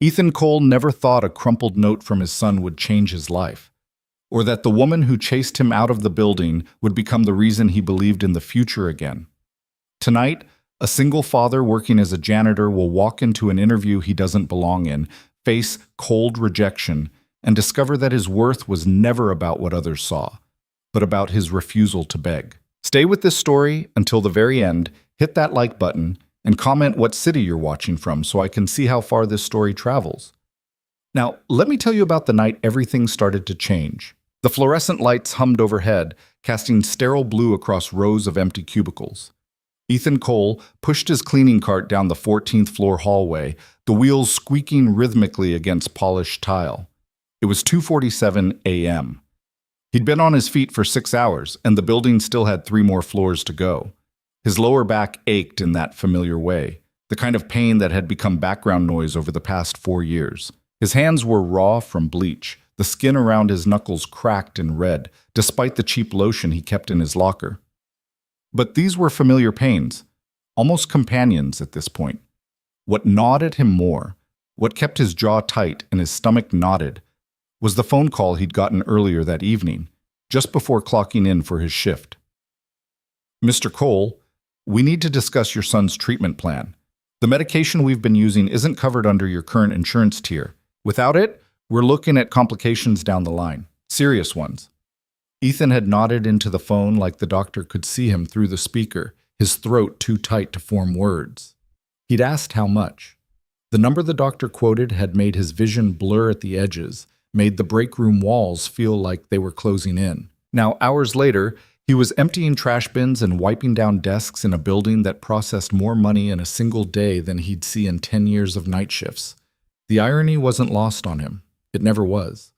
Ethan Cole never thought a crumpled note from his son would change his life, or that the woman who chased him out of the building would become the reason he believed in the future again. Tonight, a single father working as a janitor will walk into an interview he doesn't belong in, face cold rejection, and discover that his worth was never about what others saw, but about his refusal to beg. Stay with this story until the very end, hit that like button, and comment what city you're watching from so I can see how far this story travels. Now, let me tell you about the night everything started to change. The fluorescent lights hummed overhead, casting sterile blue across rows of empty cubicles. Ethan Cole pushed his cleaning cart down the 14th floor hallway, the wheels squeaking rhythmically against polished tile. It was 2:47 a.m. He'd been on his feet for 6 hours, and the building still had 3 more floors to go. His lower back ached in that familiar way, the kind of pain that had become background noise over the past 4 years. His hands were raw from bleach, the skin around his knuckles cracked and red, despite the cheap lotion he kept in his locker. But these were familiar pains, almost companions at this point. What gnawed at him more, what kept his jaw tight and his stomach knotted, was the phone call he'd gotten earlier that evening, just before clocking in for his shift. "Mr. Cole, we need to discuss your son's treatment plan. The medication we've been using isn't covered under your current insurance tier. Without it, we're looking at complications down the line, serious ones." Ethan had nodded into the phone like the doctor could see him through the speaker, his throat too tight to form words. He'd asked how much. The number the doctor quoted had made his vision blur at the edges, made the break room walls feel like they were closing in. Now, hours later, he was emptying trash bins and wiping down desks in a building that processed more money in a single day than he'd see in 10 years of night shifts. The irony wasn't lost on him. It never was.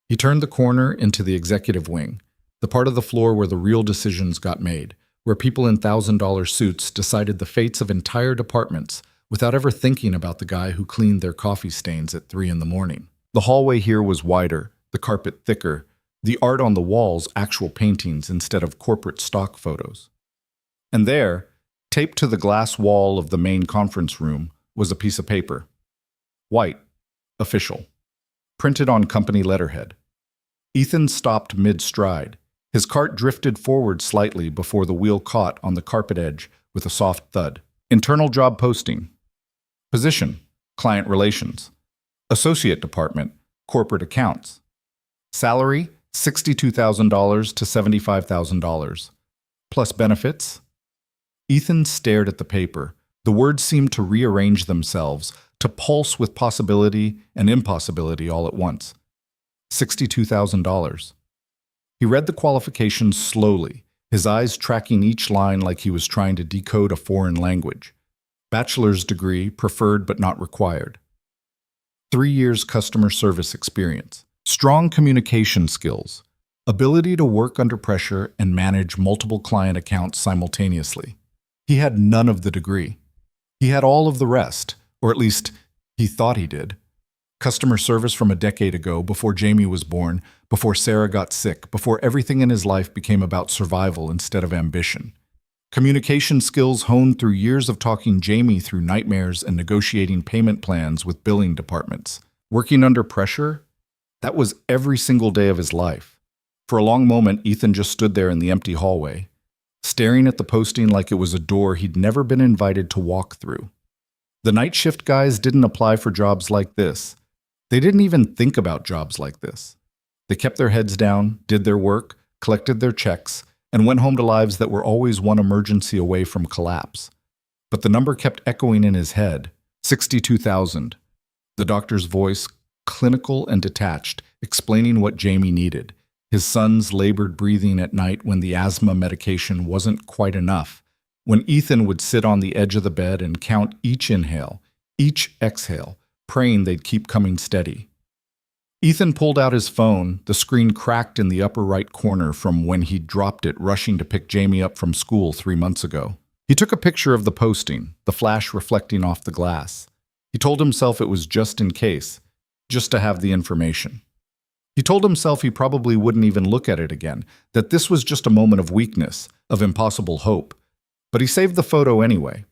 He turned the corner into the executive wing, the part of the floor where the real decisions got made, where people in $1,000 suits decided the fates of entire departments without ever thinking about the guy who cleaned their coffee stains at 3 in the morning. The hallway here was wider, the carpet thicker, the art on the walls actual paintings instead of corporate stock photos. And there, taped to the glass wall of the main conference room, was a piece of paper. White, official, printed on company letterhead. Ethan stopped mid-stride. His cart drifted forward slightly before the wheel caught on the carpet edge with a soft thud. Internal job posting. Position, client relations. Associate department, corporate accounts. Salary, $62,000 to $75,000. Plus benefits. Ethan stared at the paper. The words seemed to rearrange themselves, to pulse with possibility and impossibility all at once. $62,000. He read the qualifications slowly, his eyes tracking each line like he was trying to decode a foreign language. Bachelor's degree, preferred but not required. 3 years customer service experience. Strong communication skills. Ability to work under pressure and manage multiple client accounts simultaneously. He had none of the degree. He had all of the rest, or at least he thought he did. Customer service from a decade ago, before Jamie was born, before Sarah got sick, before everything in his life became about survival instead of ambition. Communication skills honed through years of talking Jamie through nightmares and negotiating payment plans with billing departments. Working under pressure? That was every single day of his life. For a long moment, Ethan just stood there in the empty hallway, staring at the posting like it was a door he'd never been invited to walk through. The night shift guys didn't apply for jobs like this. They didn't even think about jobs like this. They kept their heads down, did their work, collected their checks, and went home to lives that were always one emergency away from collapse. But the number kept echoing in his head, 62,000. The doctor's voice, clinical and detached, explaining what Jamie needed. His son's labored breathing at night when the asthma medication wasn't quite enough. When Ethan would sit on the edge of the bed and count each inhale, each exhale, praying they'd keep coming steady. Ethan pulled out his phone, the screen cracked in the upper right corner from when he'd dropped it rushing to pick Jamie up from school 3 months ago. He took a picture of the posting, the flash reflecting off the glass. He told himself it was just in case, just to have the information. He told himself he probably wouldn't even look at it again, that this was just a moment of weakness, of impossible hope. But he saved the photo anyway.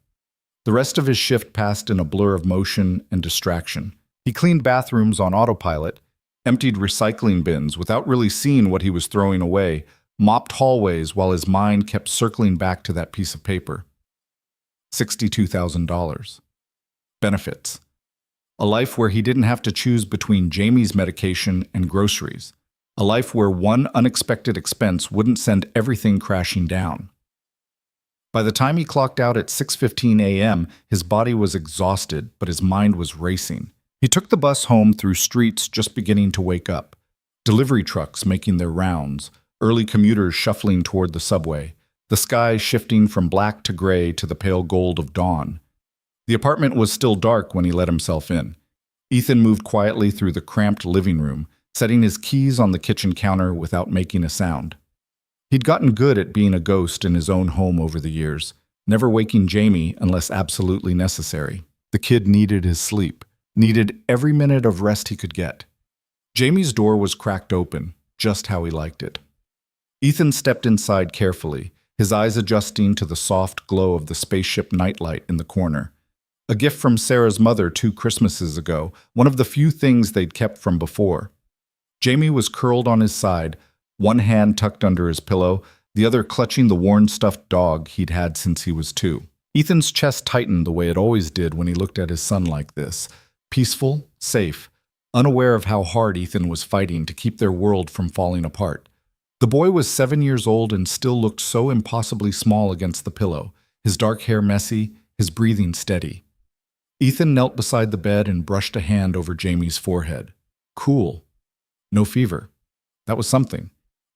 The rest of his shift passed in a blur of motion and distraction. He cleaned bathrooms on autopilot, emptied recycling bins without really seeing what he was throwing away, mopped hallways while his mind kept circling back to that piece of paper. $62,000. Benefits. A life where he didn't have to choose between Jamie's medication and groceries. A life where one unexpected expense wouldn't send everything crashing down. By the time he clocked out at 6:15 a.m., his body was exhausted, but his mind was racing. He took the bus home through streets just beginning to wake up. Delivery trucks making their rounds, early commuters shuffling toward the subway, the sky shifting from black to gray to the pale gold of dawn. The apartment was still dark when he let himself in. Ethan moved quietly through the cramped living room, setting his keys on the kitchen counter without making a sound. He'd gotten good at being a ghost in his own home over the years, never waking Jamie unless absolutely necessary. The kid needed his sleep, needed every minute of rest he could get. Jamie's door was cracked open, just how he liked it. Ethan stepped inside carefully, his eyes adjusting to the soft glow of the spaceship nightlight in the corner. A gift from Sarah's mother 2 Christmases ago, one of the few things they'd kept from before. Jamie was curled on his side, one hand tucked under his pillow, the other clutching the worn stuffed dog he'd had since he was 2. Ethan's chest tightened the way it always did when he looked at his son like this, peaceful, safe, unaware of how hard Ethan was fighting to keep their world from falling apart. The boy was 7 years old and still looked so impossibly small against the pillow, his dark hair messy, his breathing steady. Ethan knelt beside the bed and brushed a hand over Jamie's forehead. Cool. No fever. That was something.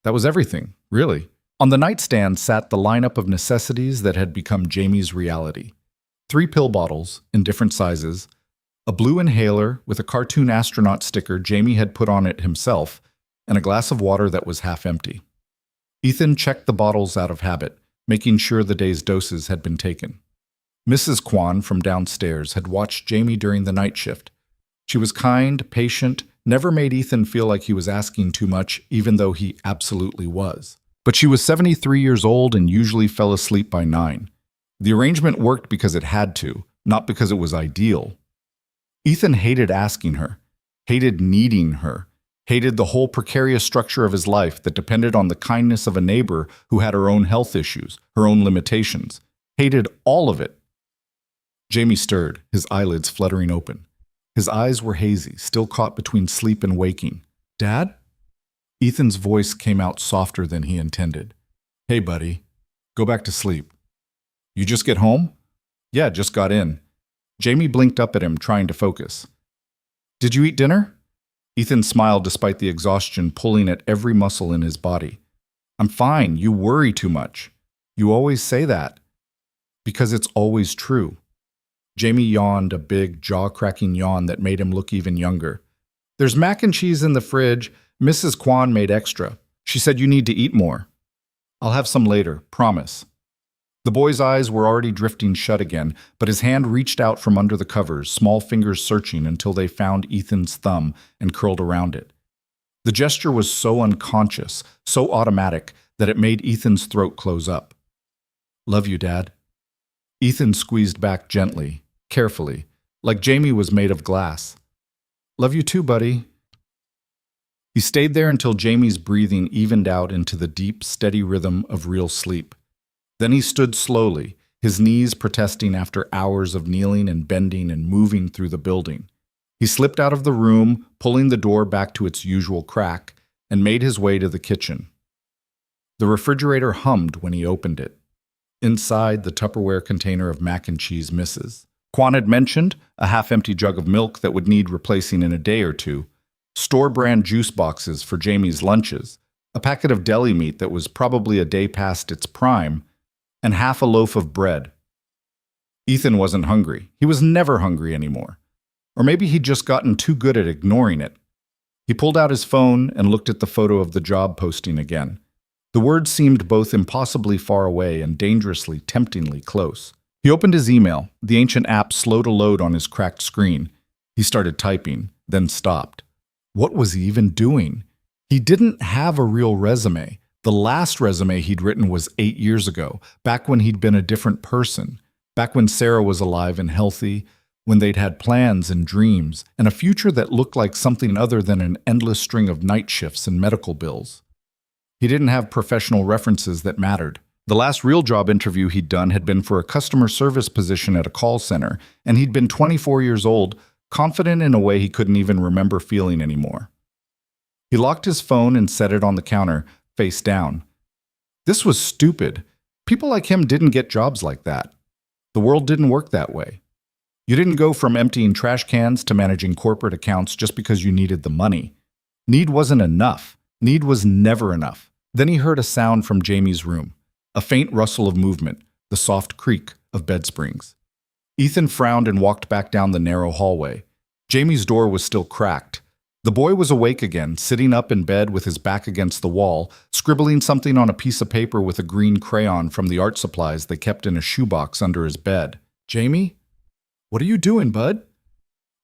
That was everything, really. On the nightstand sat the lineup of necessities that had become Jamie's reality. 3 pill bottles, in different sizes, a blue inhaler with a cartoon astronaut sticker Jamie had put on it himself, and a glass of water that was half empty. Ethan checked the bottles out of habit, making sure the day's doses had been taken. Mrs. Kwan from downstairs had watched Jamie during the night shift. She was kind, patient, never made Ethan feel like he was asking too much, even though he absolutely was. But she was 73 years old and usually fell asleep by 9. The arrangement worked because it had to, not because it was ideal. Ethan hated asking her, hated needing her, hated the whole precarious structure of his life that depended on the kindness of a neighbor who had her own health issues, her own limitations, hated all of it. Jamie stirred, his eyelids fluttering open. His eyes were hazy, still caught between sleep and waking. "Dad?" Ethan's voice came out softer than he intended. "Hey, buddy. Go back to sleep." "You just get home?" "Yeah, just got in." Jamie blinked up at him, trying to focus. "Did you eat dinner?" Ethan smiled despite the exhaustion pulling at every muscle in his body. "I'm fine. You worry too much." "You always say that." "Because it's always true." Jamie yawned, a big, jaw-cracking yawn that made him look even younger. "There's mac and cheese in the fridge. Mrs. Kwan made extra. She said you need to eat more." "I'll have some later, promise." The boy's eyes were already drifting shut again, but his hand reached out from under the covers, small fingers searching until they found Ethan's thumb and curled around it. The gesture was so unconscious, so automatic, that it made Ethan's throat close up. "Love you, Dad." Ethan squeezed back gently, carefully, like Jamie was made of glass. "Love you too, buddy." He stayed there until Jamie's breathing evened out into the deep, steady rhythm of real sleep. Then he stood slowly, his knees protesting after hours of kneeling and bending and moving through the building. He slipped out of the room, pulling the door back to its usual crack, and made his way to the kitchen. The refrigerator hummed when he opened it. Inside, the Tupperware container of mac and cheese misses. Kwan had mentioned a half-empty jug of milk that would need replacing in a day or two, store-brand juice boxes for Jamie's lunches, a packet of deli meat that was probably a day past its prime, and half a loaf of bread. Ethan wasn't hungry. He was never hungry anymore. Or maybe he'd just gotten too good at ignoring it. He pulled out his phone and looked at the photo of the job posting again. The words seemed both impossibly far away and dangerously, temptingly close. He opened his email, the ancient app slow to load on his cracked screen. He started typing, then stopped. What was he even doing? He didn't have a real resume. The last resume he'd written was 8 years ago, back when he'd been a different person, back when Sarah was alive and healthy, when they'd had plans and dreams and a future that looked like something other than an endless string of night shifts and medical bills. He didn't have professional references that mattered. The last real job interview he'd done had been for a customer service position at a call center, and he'd been 24 years old, confident in a way he couldn't even remember feeling anymore. He locked his phone and set it on the counter, face down. This was stupid. People like him didn't get jobs like that. The world didn't work that way. You didn't go from emptying trash cans to managing corporate accounts just because you needed the money. Need wasn't enough. Need was never enough. Then he heard a sound from Jamie's room. A faint rustle of movement, the soft creak of bed springs. Ethan frowned and walked back down the narrow hallway. Jamie's door was still cracked. The boy was awake again, sitting up in bed with his back against the wall, scribbling something on a piece of paper with a green crayon from the art supplies they kept in a shoebox under his bed. "Jamie? What are you doing, bud?"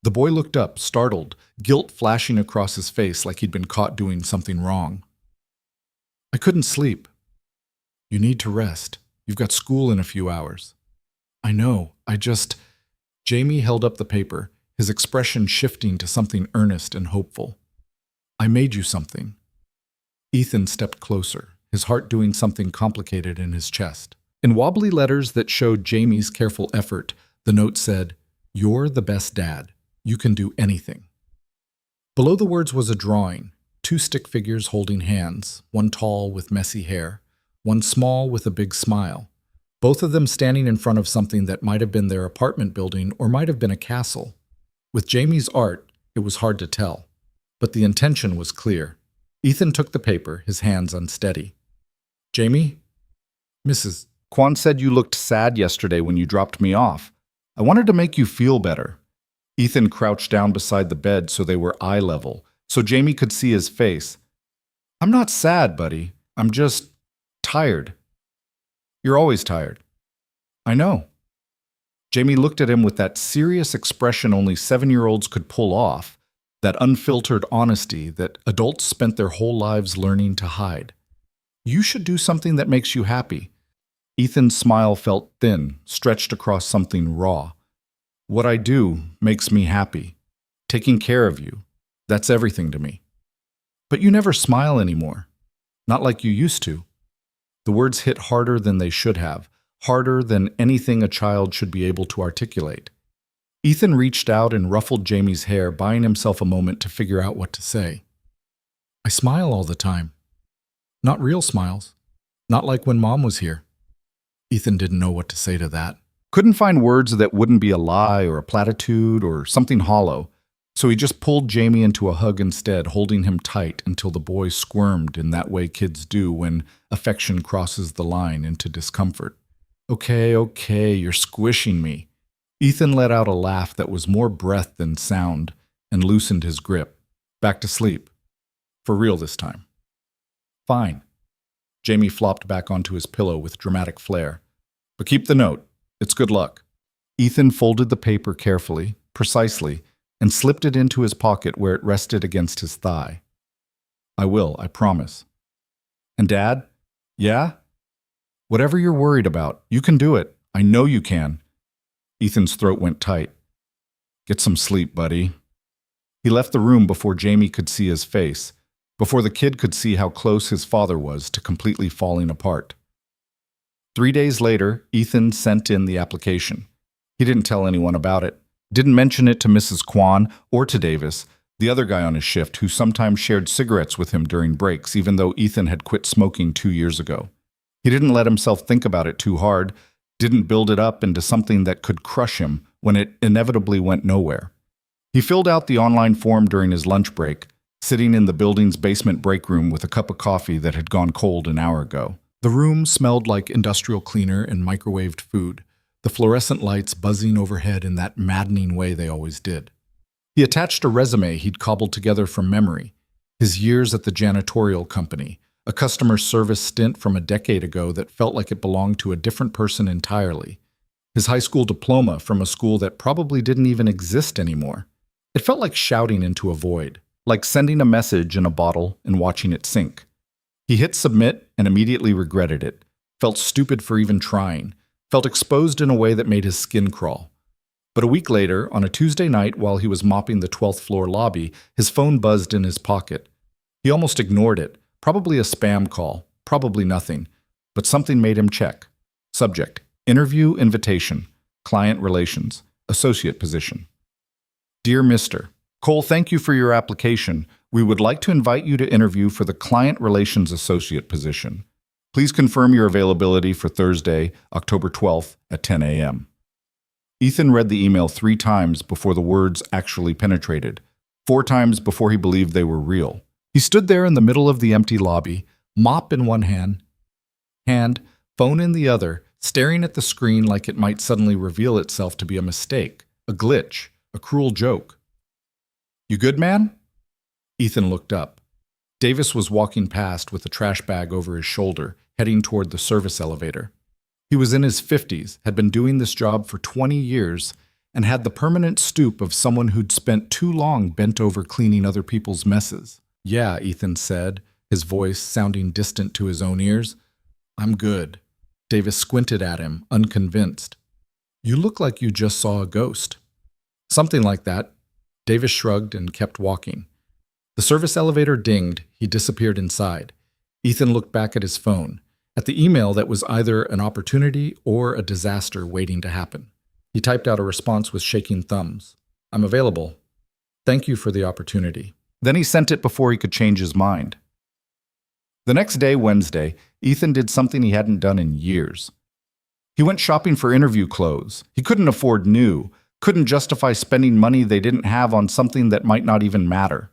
The boy looked up, startled, guilt flashing across his face like he'd been caught doing something wrong. "I couldn't sleep." "You need to rest. You've got school in a few hours." "I know. Jamie held up the paper, his expression shifting to something earnest and hopeful. "I made you something." Ethan stepped closer, his heart doing something complicated in his chest. In wobbly letters that showed Jamie's careful effort, the note said, "You're the best dad. You can do anything." Below the words was a drawing, 2 stick figures holding hands, one tall with messy hair, one small with a big smile, both of them standing in front of something that might have been their apartment building or might have been a castle. With Jamie's art, it was hard to tell, but the intention was clear. Ethan took the paper, his hands unsteady. "Jamie? Mrs. Kwan said you looked sad yesterday when you dropped me off. I wanted to make you feel better." Ethan crouched down beside the bed so they were eye level, so Jamie could see his face. "I'm not sad, buddy. I'm just tired." "You're always tired." "I know." Jamie looked at him with that serious expression only 7-year-olds could pull off, that unfiltered honesty that adults spent their whole lives learning to hide. "You should do something that makes you happy." Ethan's smile felt thin, stretched across something raw. "What I do makes me happy. Taking care of you. That's everything to me." "But you never smile anymore. Not like you used to." The words hit harder than they should have, harder than anything a child should be able to articulate. Ethan reached out and ruffled Jamie's hair, buying himself a moment to figure out what to say. "I smile all the time. Not real smiles. Not like when Mom was here." Ethan didn't know what to say to that. Couldn't find words that wouldn't be a lie or a platitude or something hollow, so he just pulled Jamie into a hug instead, holding him tight until the boy squirmed in that way kids do when affection crosses the line into discomfort. Okay, you're squishing me." Ethan let out a laugh that was more breath than sound and loosened his grip. "Back to sleep. For real this time." "Fine." Jamie flopped back onto his pillow with dramatic flair. "But keep the note. It's good luck." Ethan folded the paper carefully, precisely, and slipped it into his pocket where it rested against his thigh. "I will, I promise." "And Dad? Yeah? Whatever you're worried about, you can do it. I know you can." Ethan's throat went tight. "Get some sleep, buddy." He left the room before Jamie could see his face, before the kid could see how close his father was to completely falling apart. 3 days later, Ethan sent in the application. He didn't tell anyone about it, didn't mention it to Mrs. Kwan or to Davis, the other guy on his shift who sometimes shared cigarettes with him during breaks, even though Ethan had quit smoking 2 years ago. He didn't let himself think about it too hard, didn't build it up into something that could crush him when it inevitably went nowhere. He filled out the online form during his lunch break, sitting in the building's basement break room with a cup of coffee that had gone cold an hour ago. The room smelled like industrial cleaner and microwaved food, the fluorescent lights buzzing overhead in that maddening way they always did. He attached a resume he'd cobbled together from memory, his years at the janitorial company, a customer service stint from a decade ago that felt like it belonged to a different person entirely, his high school diploma from a school that probably didn't even exist anymore. It felt like shouting into a void, like sending a message in a bottle and watching it sink. He hit submit and immediately regretted it, felt stupid for even trying, felt exposed in a way that made his skin crawl. But a week later, on a Tuesday night while he was mopping the 12th floor lobby, his phone buzzed in his pocket. He almost ignored it. Probably a spam call, probably nothing. But something made him check. Subject: interview invitation, client relations, associate position. Dear Mr. Cole, thank you for your application. We would like to invite you to interview for the client relations associate position. Please confirm your availability for Thursday, October 12th at 10 a.m. Ethan read the email 3 times before the words actually penetrated, 4 times before he believed they were real. He stood there in the middle of the empty lobby, mop in one hand, phone in the other, staring at the screen like it might suddenly reveal itself to be a mistake, a glitch, a cruel joke. You good, man? Ethan looked up. Davis was walking past with a trash bag over his shoulder, heading toward the service elevator. He was in his 50s, had been doing this job for 20 years, and had the permanent stoop of someone who'd spent too long bent over cleaning other people's messes. Yeah, Ethan said, his voice sounding distant to his own ears. I'm good. Davis squinted at him, unconvinced. You look like you just saw a ghost. Something like that. Davis shrugged and kept walking. The service elevator dinged. He disappeared inside. Ethan looked back at his phone, at the email that was either an opportunity or a disaster waiting to happen. He typed out a response with shaking thumbs. I'm available. Thank you for the opportunity. Then he sent it before he could change his mind. The next day, Wednesday, Ethan did something he hadn't done in years. He went shopping for interview clothes. He couldn't afford new, couldn't justify spending money they didn't have on something that might not even matter.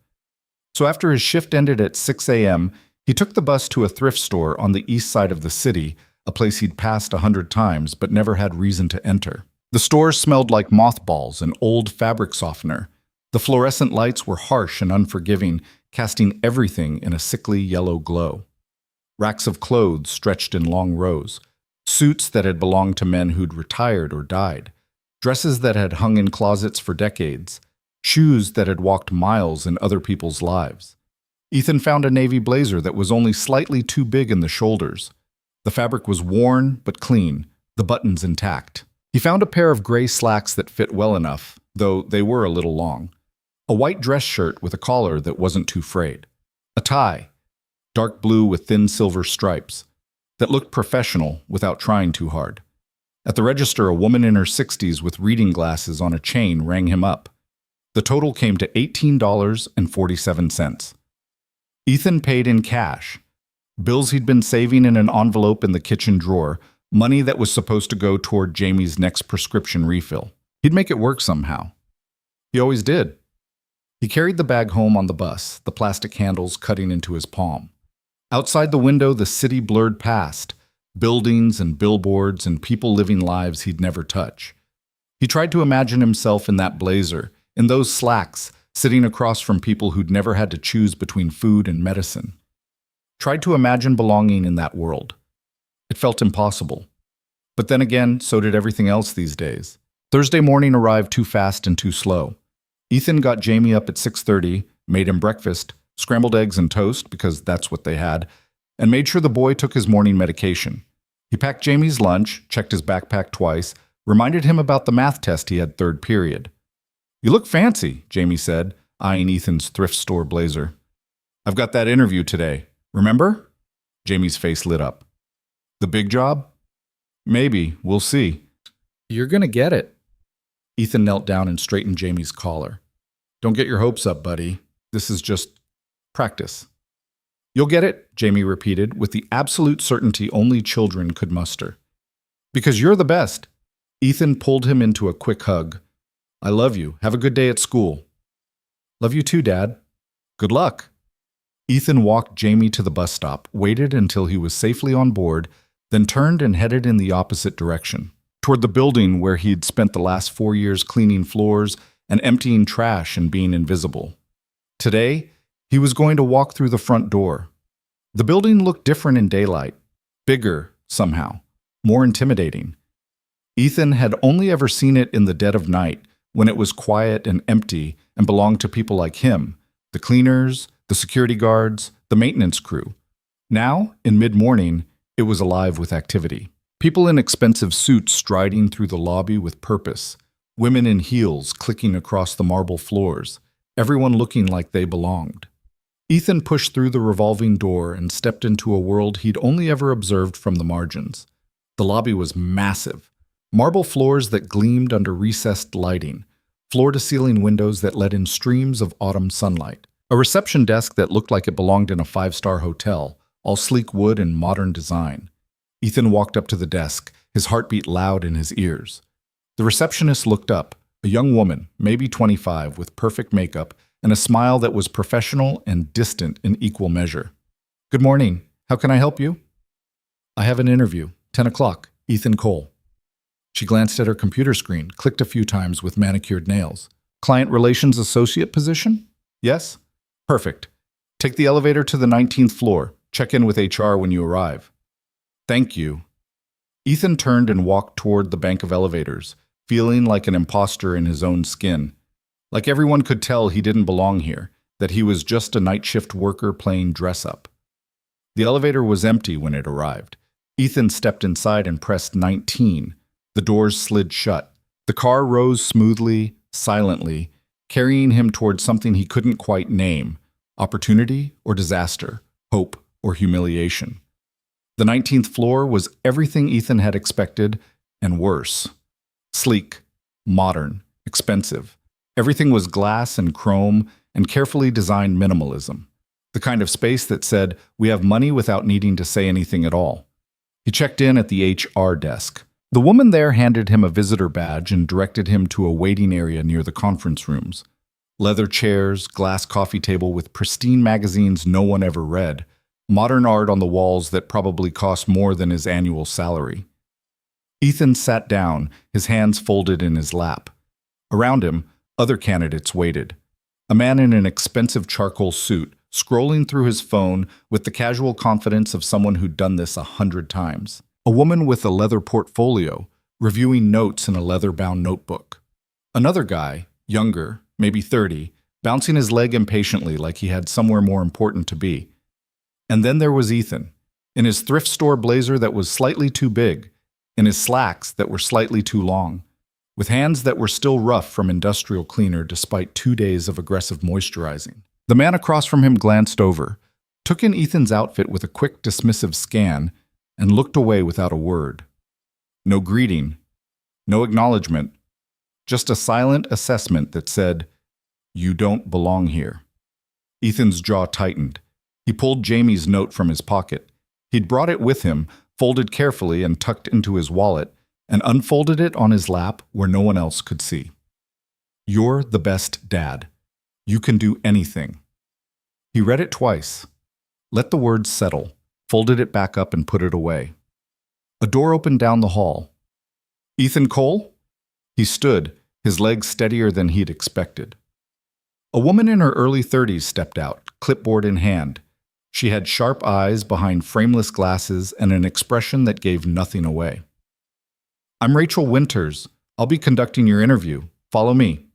So after his shift ended at 6 a.m., he took the bus to a thrift store on the east side of the city, a place he'd passed 100 times but never had reason to enter. The store smelled like mothballs and old fabric softener. The fluorescent lights were harsh and unforgiving, casting everything in a sickly yellow glow. Racks of clothes stretched in long rows, suits that had belonged to men who'd retired or died, dresses that had hung in closets for decades, shoes that had walked miles in other people's lives. Ethan found a navy blazer that was only slightly too big in the shoulders. The fabric was worn but clean, the buttons intact. He found a pair of gray slacks that fit well enough, though they were a little long. A white dress shirt with a collar that wasn't too frayed. A tie, dark blue with thin silver stripes, that looked professional without trying too hard. At the register, a woman in her 60s with reading glasses on a chain rang him up. The total came to $18.47. Ethan paid in cash. Bills he'd been saving in an envelope in the kitchen drawer, money that was supposed to go toward Jamie's next prescription refill. He'd make it work somehow. He always did. He carried the bag home on the bus, the plastic handles cutting into his palm. Outside the window, the city blurred past, buildings and billboards and people living lives he'd never touch. He tried to imagine himself in that blazer, in those slacks, sitting across from people who'd never had to choose between food and medicine. Tried to imagine belonging in that world. It felt impossible. But then again, so did everything else these days. Thursday morning arrived too fast and too slow. Ethan got Jamie up at 6:30, made him breakfast, scrambled eggs and toast because that's what they had, and made sure the boy took his morning medication. He packed Jamie's lunch, checked his backpack twice, reminded him about the math test he had third period. You look fancy, Jamie said, eyeing Ethan's thrift store blazer. I've got that interview today. Remember? Jamie's face lit up. The big job? Maybe. We'll see. You're gonna get it. Ethan knelt down and straightened Jamie's collar. Don't get your hopes up, buddy. This is just practice. You'll get it, Jamie repeated, with the absolute certainty only children could muster. Because you're the best. Ethan pulled him into a quick hug. I love you. Have a good day at school. Love you too, Dad. Good luck. Ethan walked Jamie to the bus stop, waited until he was safely on board, then turned and headed in the opposite direction, toward the building where he'd spent the last 4 years cleaning floors and emptying trash and being invisible. Today, he was going to walk through the front door. The building looked different in daylight, bigger somehow, more intimidating. Ethan had only ever seen it in the dead of night, when it was quiet and empty and belonged to people like him, the cleaners, the security guards, the maintenance crew. Now, in mid-morning, it was alive with activity. People in expensive suits striding through the lobby with purpose, Women in heels clicking across the marble floors, everyone looking like they belonged. Ethan pushed through the revolving door and stepped into a world he'd only ever observed from the margins. The lobby was massive. Marble floors that gleamed under recessed lighting, floor-to-ceiling windows that let in streams of autumn sunlight, a reception desk that looked like it belonged in a five-star hotel, all sleek wood and modern design. Ethan walked up to the desk, his heartbeat loud in his ears. The receptionist looked up, a young woman, maybe 25, with perfect makeup and a smile that was professional and distant in equal measure. "Good morning. How can I help you?" "I have an interview. 10 o'clock. Ethan Cole." She glanced at her computer screen, clicked a few times with manicured nails. "Client Relations Associate position? Yes? Perfect. Take the elevator to the 19th floor. Check in with HR when you arrive." "Thank you." Ethan turned and walked toward the bank of elevators, feeling like an imposter in his own skin. Like everyone could tell he didn't belong here, that he was just a night shift worker playing dress-up. The elevator was empty when it arrived. Ethan stepped inside and pressed 19. The doors slid shut. The car rose smoothly, silently, carrying him toward something he couldn't quite name: opportunity or disaster, hope or humiliation. The 19th floor was everything Ethan had expected, and worse. Sleek, modern, expensive. Everything was glass and chrome and carefully designed minimalism. The kind of space that said, "We have money," without needing to say anything at all. He checked in at the HR desk. The woman there handed him a visitor badge and directed him to a waiting area near the conference rooms. Leather chairs, glass coffee table with pristine magazines no one ever read, modern art on the walls that probably cost more than his annual salary. Ethan sat down, his hands folded in his lap. Around him, other candidates waited. A man in an expensive charcoal suit, scrolling through his phone with the casual confidence of someone who'd done this 100 times. A woman with a leather portfolio, reviewing notes in a leather-bound notebook. Another guy, younger, maybe 30, bouncing his leg impatiently like he had somewhere more important to be. And then there was Ethan, in his thrift store blazer that was slightly too big, in his slacks that were slightly too long, with hands that were still rough from industrial cleaner despite 2 days of aggressive moisturizing. The man across from him glanced over, took in Ethan's outfit with a quick dismissive scan, and looked away without a word. No greeting, no acknowledgement, just a silent assessment that said, "You don't belong here." Ethan's jaw tightened. He pulled Jamie's note from his pocket. He'd brought it with him, folded carefully and tucked into his wallet, and unfolded it on his lap where no one else could see. "You're the best dad. You can do anything." He read it twice, let the words settle, folded it back up and put it away. A door opened down the hall. "Ethan Cole?" He stood, his legs steadier than he'd expected. A woman in her early 30s stepped out, clipboard in hand. She had sharp eyes behind frameless glasses and an expression that gave nothing away. "I'm Rachel Winters. I'll be conducting your interview. Follow me."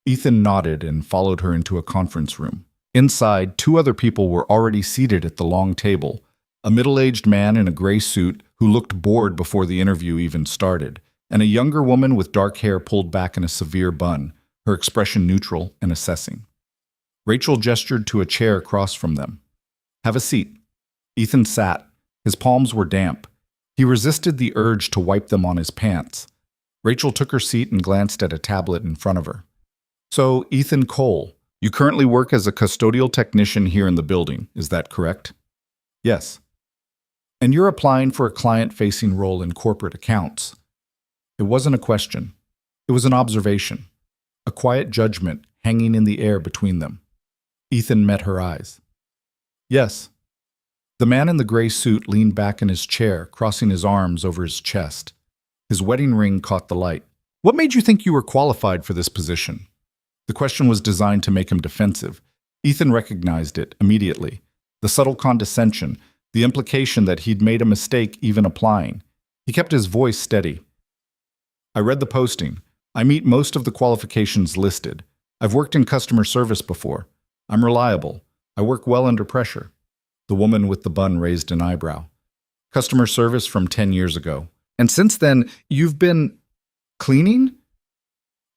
Ethan nodded and followed her into a conference room. Inside, 2 other people were already seated at the long table, a middle-aged man in a gray suit who looked bored before the interview even started, and a younger woman with dark hair pulled back in a severe bun, her expression neutral and assessing. Rachel gestured to a chair across from them. "Have a seat." Ethan sat. His palms were damp. He resisted the urge to wipe them on his pants. Rachel took her seat and glanced at a tablet in front of her. "So, Ethan Cole, you currently work as a custodial technician here in the building, is that correct?" "Yes." "And you're applying for a client-facing role in corporate accounts." It wasn't a question. It was an observation, a quiet judgment hanging in the air between them. Ethan met her eyes. "Yes." The man in the gray suit leaned back in his chair, crossing his arms over his chest. His wedding ring caught the light. "What made you think you were qualified for this position?" The question was designed to make him defensive. Ethan recognized it immediately. The subtle condescension, the implication that he'd made a mistake even applying. He kept his voice steady. "I read the posting. I meet most of the qualifications listed. I've worked in customer service before. I'm reliable. I work well under pressure." The woman with the bun raised an eyebrow. "Customer service from 10 years ago. And since then, you've been cleaning?"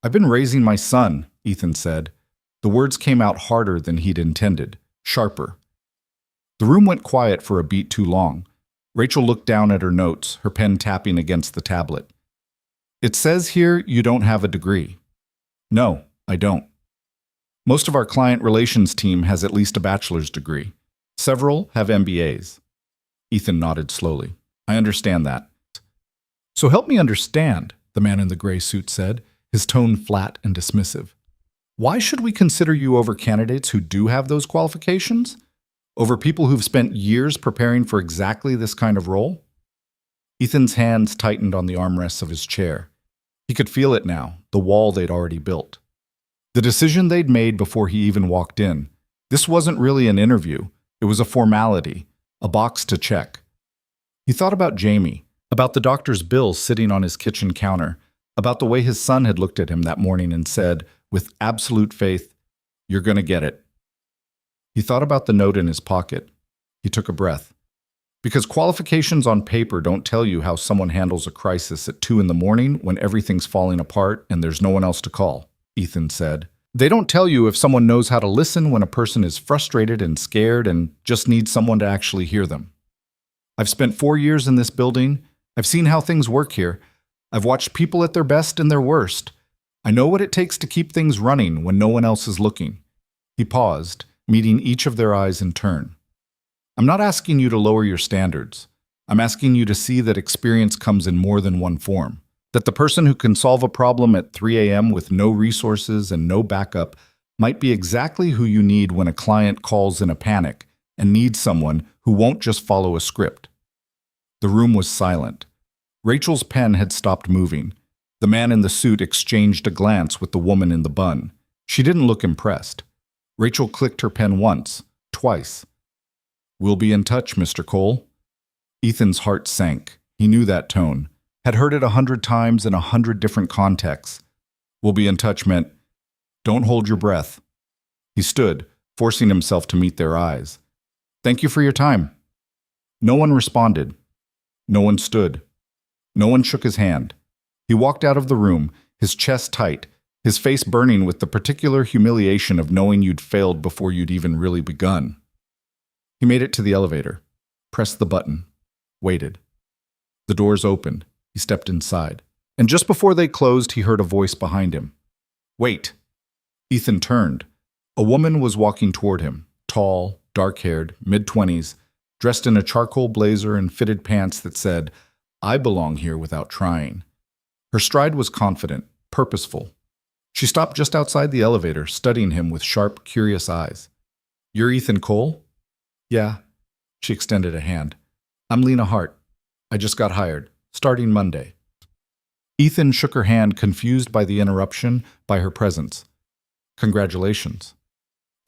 I've been raising my son, Ethan said. The words came out harder than he'd intended, sharper. The room went quiet for a beat too long. Rachel looked down at her notes, her pen tapping against the tablet. It says here you don't have a degree. No, I don't. Most of our client relations team has at least a bachelor's degree. Several have MBAs. Ethan nodded slowly. I understand that. So help me understand, the man in the gray suit said, his tone flat and dismissive. Why should we consider you over candidates who do have those qualifications? Over people who've spent years preparing for exactly this kind of role? Ethan's hands tightened on the armrests of his chair. He could feel it now, the wall they'd already built. The decision they'd made before he even walked in. This wasn't really an interview. It was a formality, a box to check. He thought about Jamie, about the doctor's bill sitting on his kitchen counter, about the way his son had looked at him that morning and said, with absolute faith, "You're going to get it." He thought about the note in his pocket. He took a breath. Because qualifications on paper don't tell you how someone handles a crisis at 2 a.m. when everything's falling apart and there's no one else to call, Ethan said. They don't tell you if someone knows how to listen when a person is frustrated and scared and just needs someone to actually hear them. I've spent 4 years in this building. I've seen how things work here. I've watched people at their best and their worst. I know what it takes to keep things running when no one else is looking. He paused, meeting each of their eyes in turn. I'm not asking you to lower your standards. I'm asking you to see that experience comes in more than one form. That the person who can solve a problem at 3 a.m. with no resources and no backup might be exactly who you need when a client calls in a panic and needs someone who won't just follow a script. The room was silent. Rachel's pen had stopped moving. The man in the suit exchanged a glance with the woman in the bun. She didn't look impressed. Rachel clicked her pen once, twice. We'll be in touch, Mr. Cole. Ethan's heart sank. He knew that tone. Had heard it 100 times in 100 different contexts. We'll be in touch meant, don't hold your breath. He stood, forcing himself to meet their eyes. Thank you for your time. No one responded. No one stood. No one shook his hand. He walked out of the room, his chest tight, his face burning with the particular humiliation of knowing you'd failed before you'd even really begun. He made it to the elevator, pressed the button, waited. The doors opened. He stepped inside. And just before they closed, he heard a voice behind him. Wait. Ethan turned. A woman was walking toward him, tall, dark-haired, mid-20s, dressed in a charcoal blazer and fitted pants that said, I belong here without trying. Her stride was confident, purposeful. She stopped just outside the elevator, studying him with sharp, curious eyes. You're Ethan Cole? Yeah. She extended a hand. I'm Lena Hart. I just got hired, starting Monday. Ethan shook her hand, confused by the interruption, by her presence. Congratulations.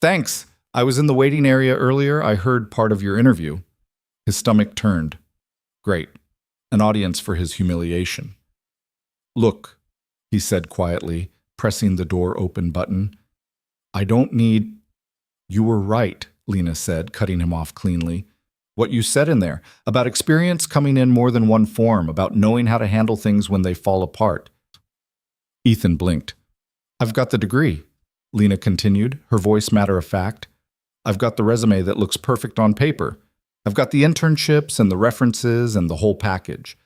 Thanks. I was in the waiting area earlier. I heard part of your interview. His stomach turned. Great. An audience for his humiliation. Look, he said quietly, pressing the door open button. I don't need... You were right, Lena said, cutting him off cleanly. What you said in there, about experience coming in more than one form, about knowing how to handle things when they fall apart. Ethan blinked. I've got the degree, Lena continued, her voice matter of fact. I've got the resume that looks perfect on paper. I've got the internships and the references and the whole package.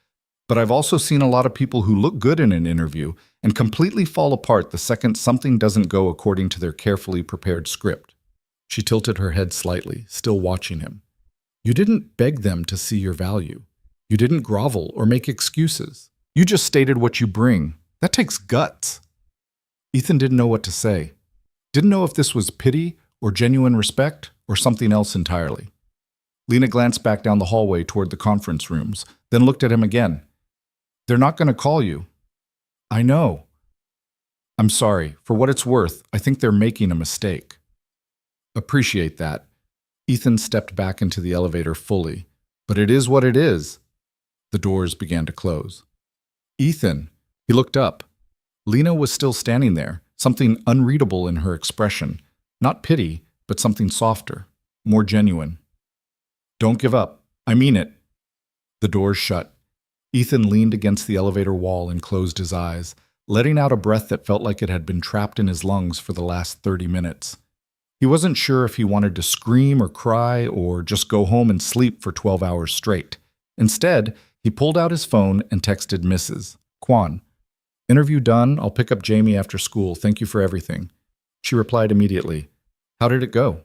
But I've also seen a lot of people who look good in an interview and completely fall apart the second something doesn't go according to their carefully prepared script. She tilted her head slightly, still watching him. You didn't beg them to see your value. You didn't grovel or make excuses. You just stated what you bring. That takes guts. Ethan didn't know what to say. Didn't know if this was pity or genuine respect or something else entirely. Lena glanced back down the hallway toward the conference rooms, then looked at him again. They're not going to call you. I know. I'm sorry. For what it's worth, I think they're making a mistake. Appreciate that. Ethan stepped back into the elevator fully. But it is what it is. The doors began to close. Ethan. He looked up. Lena was still standing there, something unreadable in her expression. Not pity, but something softer, more genuine. Don't give up. I mean it. The doors shut. Ethan leaned against the elevator wall and closed his eyes, letting out a breath that felt like it had been trapped in his lungs for the last 30 minutes. He wasn't sure if he wanted to scream or cry or just go home and sleep for 12 hours straight. Instead, he pulled out his phone and texted Mrs. Kwan. "Interview done. I'll pick up Jamie after school. Thank you for everything." She replied immediately. "How did it go?"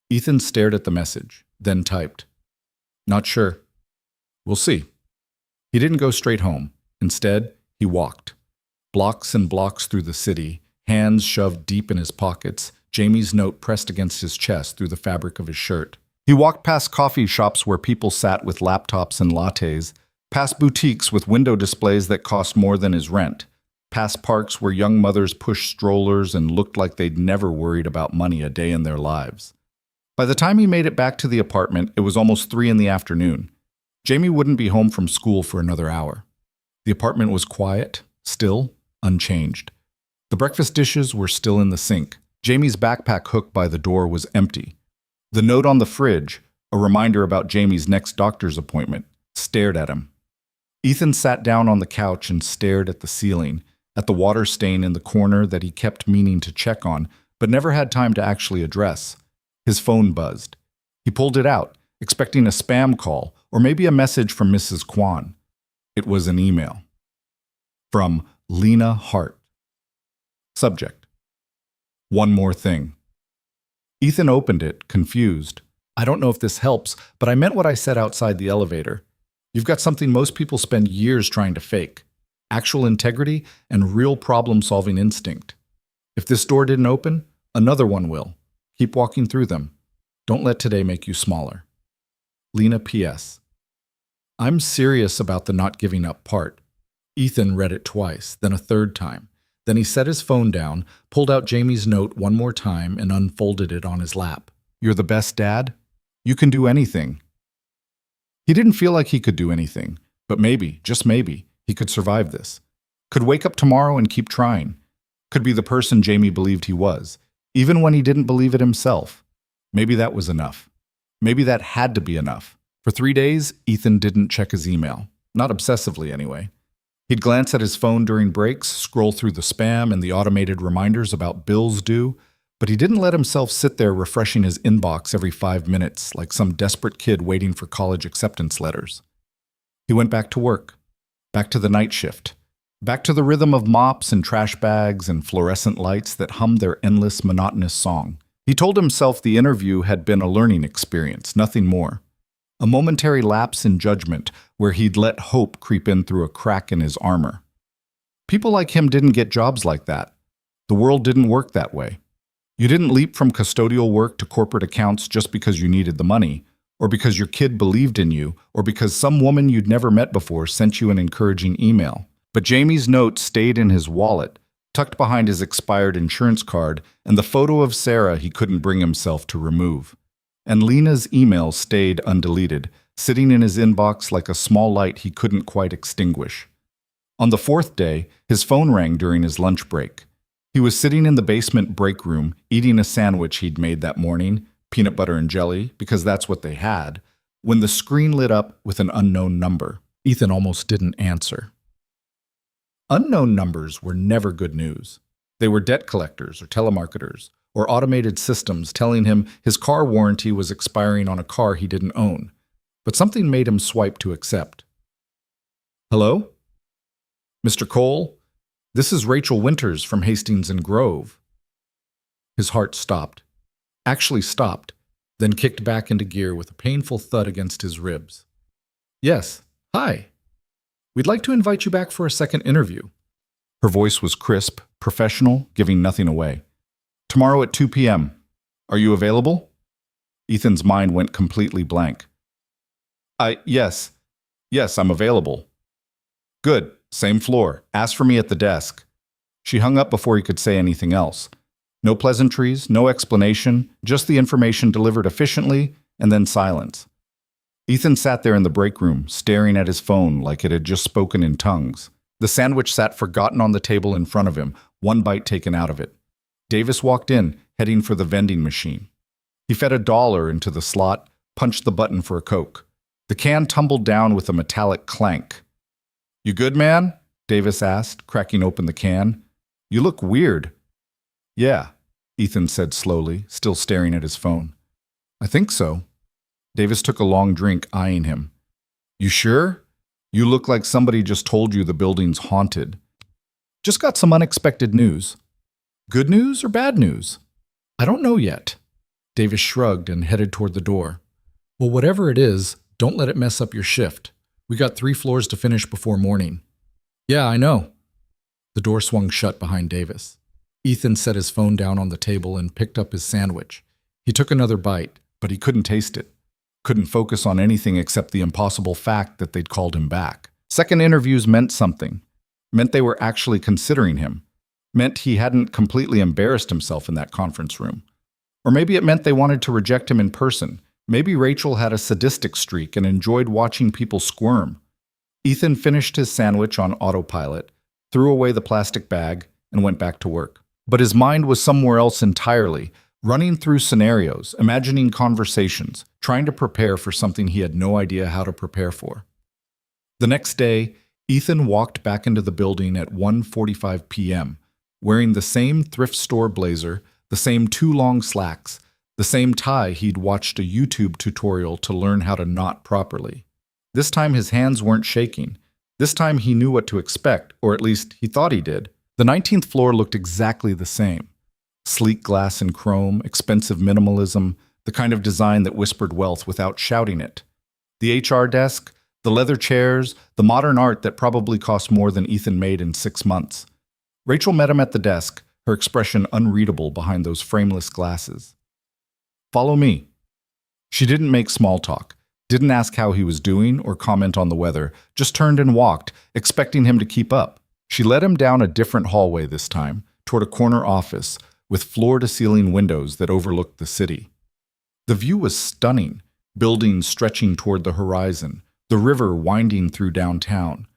Ethan stared at the message, then typed, "Not sure. We'll see." He didn't go straight home. Instead, he walked. Blocks and blocks through the city, hands shoved deep in his pockets, Jamie's note pressed against his chest through the fabric of his shirt. He walked past coffee shops where people sat with laptops and lattes, past boutiques with window displays that cost more than his rent, past parks where young mothers pushed strollers and looked like they'd never worried about money a day in their lives. By the time he made it back to the apartment, it was almost 3 in the afternoon. Jamie wouldn't be home from school for another hour. The apartment was quiet, still, unchanged. The breakfast dishes were still in the sink. Jamie's backpack hook by the door was empty. The note on the fridge, a reminder about Jamie's next doctor's appointment, stared at him. Ethan sat down on the couch and stared at the ceiling, at the water stain in the corner that he kept meaning to check on, but never had time to actually address. His phone buzzed. He pulled it out, expecting a spam call or maybe a message from Mrs. Kwan. It was an email. From Lena Hart. Subject: One more thing. Ethan opened it, confused. "I don't know if this helps, but I meant what I said outside the elevator. You've got something most people spend years trying to fake: actual integrity and real problem-solving instinct. If this door didn't open, another one will. Keep walking through them. Don't let today make you smaller. Lena P.S. I'm serious about the not giving up part." Ethan read it twice, then a third time. Then he set his phone down, pulled out Jamie's note one more time, and unfolded it on his lap. "You're the best dad. You can do anything." He didn't feel like he could do anything, but maybe, just maybe, he could survive this. Could wake up tomorrow and keep trying. Could be the person Jamie believed he was, even when he didn't believe it himself. Maybe that was enough. Maybe that had to be enough. For 3 days, Ethan didn't check his email. Not obsessively, anyway. He'd glance at his phone during breaks, scroll through the spam and the automated reminders about bills due, but he didn't let himself sit there refreshing his inbox every 5 minutes like some desperate kid waiting for college acceptance letters. He went back to work, back to the night shift, back to the rhythm of mops and trash bags and fluorescent lights that hummed their endless, monotonous song. He told himself the interview had been a learning experience, nothing more. A momentary lapse in judgment where he'd let hope creep in through a crack in his armor. People like him didn't get jobs like that. The world didn't work that way. You didn't leap from custodial work to corporate accounts just because you needed the money, or because your kid believed in you, or because some woman you'd never met before sent you an encouraging email. But Jamie's note stayed in his wallet, tucked behind his expired insurance card, and the photo of Sarah he couldn't bring himself to remove. And Lena's email stayed undeleted, sitting in his inbox like a small light he couldn't quite extinguish. On the 4th day, his phone rang during his lunch break. He was sitting in the basement break room, eating a sandwich he'd made that morning, peanut butter and jelly, because that's what they had, when the screen lit up with an unknown number. Ethan almost didn't answer. Unknown numbers were never good news. They were debt collectors or telemarketers, or automated systems telling him his car warranty was expiring on a car he didn't own. But something made him swipe to accept. "Hello? Mr. Cole? This is Rachel Winters from Hastings and Grove." His heart stopped. Actually stopped, then kicked back into gear with a painful thud against his ribs. "Yes, hi. We'd like to invite you back for a second interview." Her voice was crisp, professional, giving nothing away. "Tomorrow at 2 p.m. Are you available?" Ethan's mind went completely blank. Yes, I'm available." "Good, same floor. Ask for me at the desk." She hung up before he could say anything else. No pleasantries, no explanation, just the information delivered efficiently, and then silence. Ethan sat there in the break room, staring at his phone like it had just spoken in tongues. The sandwich sat forgotten on the table in front of him, one bite taken out of it. Davis walked in, heading for the vending machine. He fed $1 into the slot, punched the button for a Coke. The can tumbled down with a metallic clank. "You good, man?" Davis asked, cracking open the can. You look weird. Yeah, Ethan said slowly, still staring at his phone. I think so. Davis took a long drink, eyeing him. You sure? You look like somebody just told you the building's haunted. Just got some unexpected news. Good news or bad news? I don't know yet. Davis shrugged and headed toward the door. Well, whatever it is, don't let it mess up your shift. We got 3 floors to finish before morning. Yeah, I know. The door swung shut behind Davis. Ethan set his phone down on the table and picked up his sandwich. He took another bite, but he couldn't taste it. Couldn't focus on anything except the impossible fact that they'd called him back. Second interviews meant something. Meant they were actually considering him. Meant he hadn't completely embarrassed himself in that conference room. Or maybe it meant they wanted to reject him in person. Maybe Rachel had a sadistic streak and enjoyed watching people squirm. Ethan finished his sandwich on autopilot, threw away the plastic bag, and went back to work. But his mind was somewhere else entirely, running through scenarios, imagining conversations, trying to prepare for something he had no idea how to prepare for. The next day, Ethan walked back into the building at 1:45 p.m., wearing the same thrift store blazer, the same 2 long slacks, the same tie he'd watched a YouTube tutorial to learn how to knot properly. This time his hands weren't shaking. This time he knew what to expect, or at least he thought he did. The 19th floor looked exactly the same. Sleek glass and chrome, expensive minimalism, the kind of design that whispered wealth without shouting it. The HR desk, the leather chairs, the modern art that probably cost more than Ethan made in 6 months. Rachel met him at the desk, her expression unreadable behind those frameless glasses. Follow me. She didn't make small talk, didn't ask how he was doing or comment on the weather, just turned and walked, expecting him to keep up. She led him down a different hallway this time, toward a corner office, with floor-to-ceiling windows that overlooked the city. The view was stunning, buildings stretching toward the horizon, the river winding through downtown,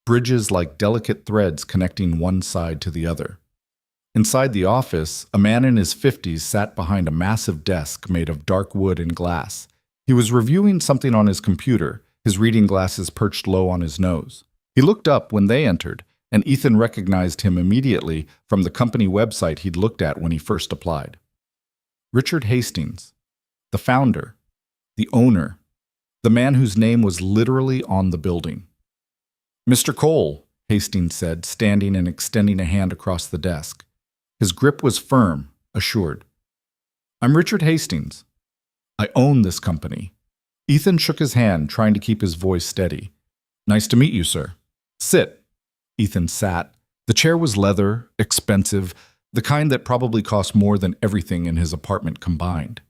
bridges like delicate threads connecting one side to the other. Inside the office, a man in his 50s sat behind a massive desk made of dark wood and glass. He was reviewing something on his computer, his reading glasses perched low on his nose. He looked up when they entered, and Ethan recognized him immediately from the company website he'd looked at when he first applied. Richard Hastings, the founder, the owner, the man whose name was literally on the building. Mr. Cole, Hastings said, standing and extending a hand across the desk. His grip was firm, assured. I'm Richard Hastings. I own this company. Ethan shook his hand, trying to keep his voice steady. Nice to meet you, sir. Sit. Ethan sat. The chair was leather, expensive, the kind that probably cost more than everything in his apartment combined.